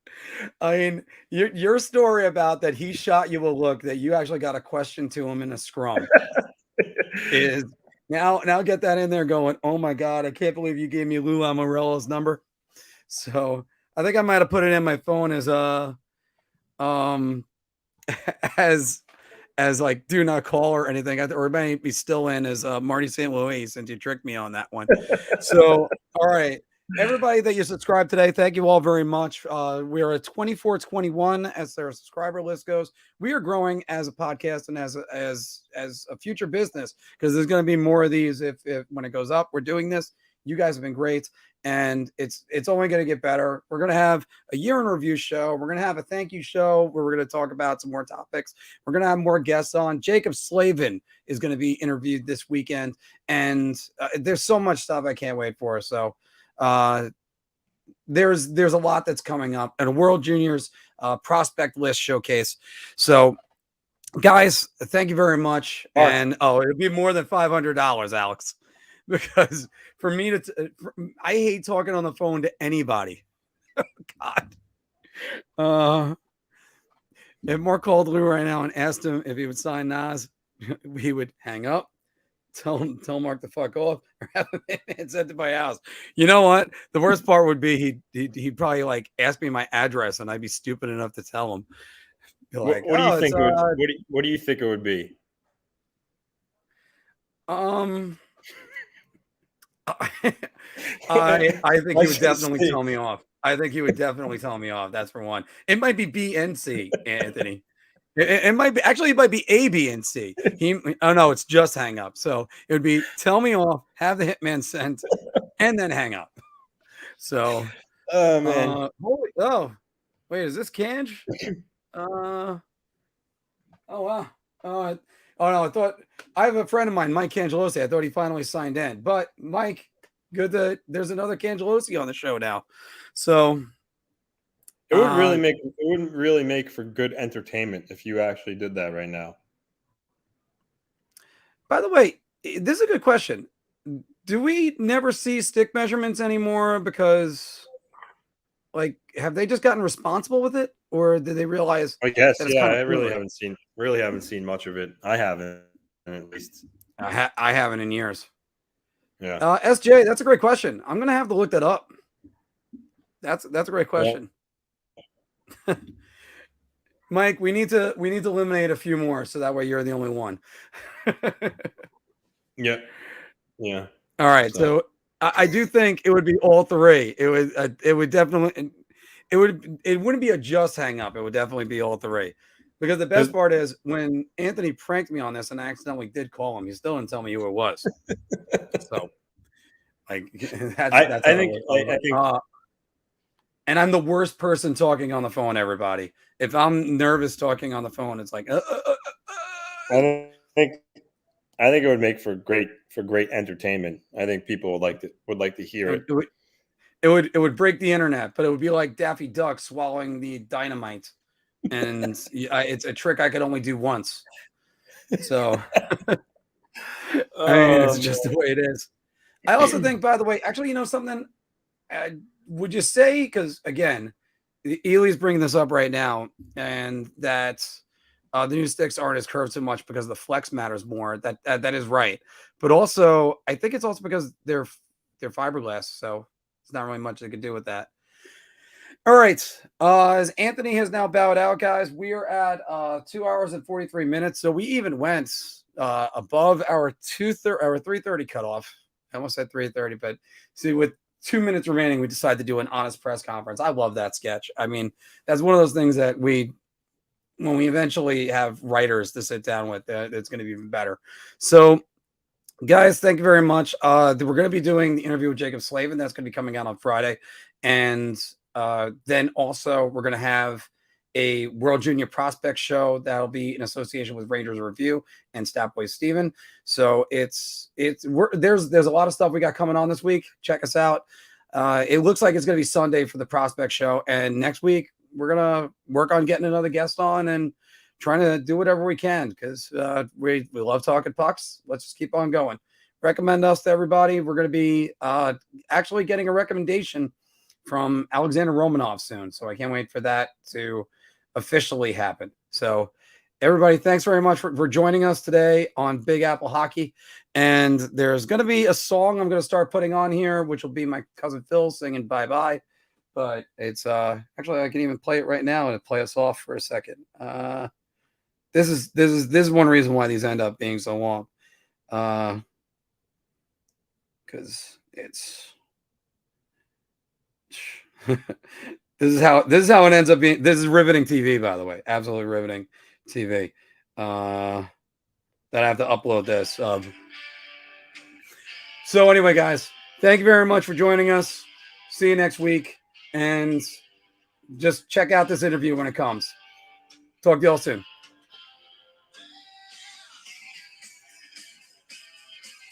I mean, your story about that he shot you a look that you actually got a question to him in a scrum is now get that in there going, oh my God, I can't believe you gave me Lou Lamoriello's number. So I think I might have put it in my phone as as like do not call or anything, or it may be still in as Marty St. Louis, since you tricked me on that one. So all right, everybody that you subscribed today, thank you all very much. We are at 2421 as their subscriber list goes. We are growing as a podcast and as a future business, because there's going to be more of these if when it goes up. We're doing this. You guys have been great, and it's only going to get better. We're going to have a year in review show. We're going to have a thank you show where we're going to talk about some more topics. We're going to have more guests on. Jacob Slavin is going to be interviewed this weekend, and there's so much stuff I can't wait for. So there's a lot that's coming up, and a World Juniors prospect list showcase. So guys, thank you very much. And it'll be more than $500, Alex, because for me I hate talking on the phone to anybody. Oh, God. If Mark called Lou right now and asked him if he would sign Nas, he would hang up, tell Mark to fuck off, or have him sent to my house. You know what? The worst part would be he'd probably like ask me my address, and I'd be stupid enough to tell him. Be like, what do you think? What do you think it would be? I think he would definitely tell me off. I think he would definitely tell me off. That's for one. It might be B and C, Anthony. It might be it might be A, B, and C. Oh no, it's just hang up. So it would be tell me off, have the hitman sent, and then hang up. So oh man. Wait, is this Kanj? Oh wow. Oh no, I thought I have a friend of mine, Mike Cangelosi. I thought he finally signed in. But Mike, good that there's another Cangelosi on the show now. So it wouldn't really make for good entertainment if you actually did that right now. By the way, this is a good question. Do we never see stick measurements anymore? Because like, have they just gotten responsible with it, or did they realize? I guess, yeah. I really haven't seen much of it. I haven't, at least. I haven't in years. Yeah. SJ, that's a great question. I'm gonna have to look that up. That's a great question. Yeah. Mike, we need to eliminate a few more so that way you're the only one. Yeah. Yeah. All right. So I do think it would be all three. It would definitely it wouldn't be a just hang up. It would definitely be all three. Because the best part is when Anthony pranked me on this and I accidentally did call him, he still didn't tell me who it was. So like I think and I'm the worst person talking on the phone, everybody. If I'm nervous talking on the phone, it's like I think it would make for great entertainment. I think people would like to hear it. It would break the internet, but it would be like Daffy Duck swallowing the dynamite, and it's a trick I could only do once. So I mean, it's just the way it is. I also think, by the way, actually, you know something? Would you say, because again, Ely's bringing this up right now, and that the new sticks aren't as curved so much because the flex matters more. That is right, but also I think it's also because they're fiberglass, so it's not really much they could do with that. All right, as Anthony has now bowed out, guys, we are at 2 hours and 43 minutes, so we even went above our 3:30 cutoff. I almost said 3:30, but see, with 2 minutes remaining, we decided to do an honest press conference. I love that sketch. I mean, that's one of those things that when we eventually have writers to sit down with, it's going to be even better. So, guys, thank you very much. We're going to be doing the interview with Jacob Slavin. That's going to be coming out on Friday. And then also we're going to have a World Junior Prospect show that'll be in association with Rangers Review and Statboy Steven. So there's a lot of stuff we got coming on this week. Check us out. It looks like it's going to be Sunday for the Prospect show. And next week, we're going to work on getting another guest on and trying to do whatever we can because we love talking pucks. Let's just keep on going. recommend us to everybody. We're going to be actually getting a recommendation from Alexander Romanov soon. So I can't wait for that to officially happen. So everybody, thanks very much for joining us today on Big Apple Hockey. And there's going to be a song I'm going to start putting on here, which will be my cousin Phil singing Bye Bye. But it's actually, I can even play it right now and play us off for a second. This is one reason why these end up being so long. Because it's this is how it ends up being. This is riveting TV, by the way. Absolutely riveting TV. That I have to upload this. So anyway, guys, thank you very much for joining us. See you next week. And just check out this interview when it comes. Talk to y'all soon.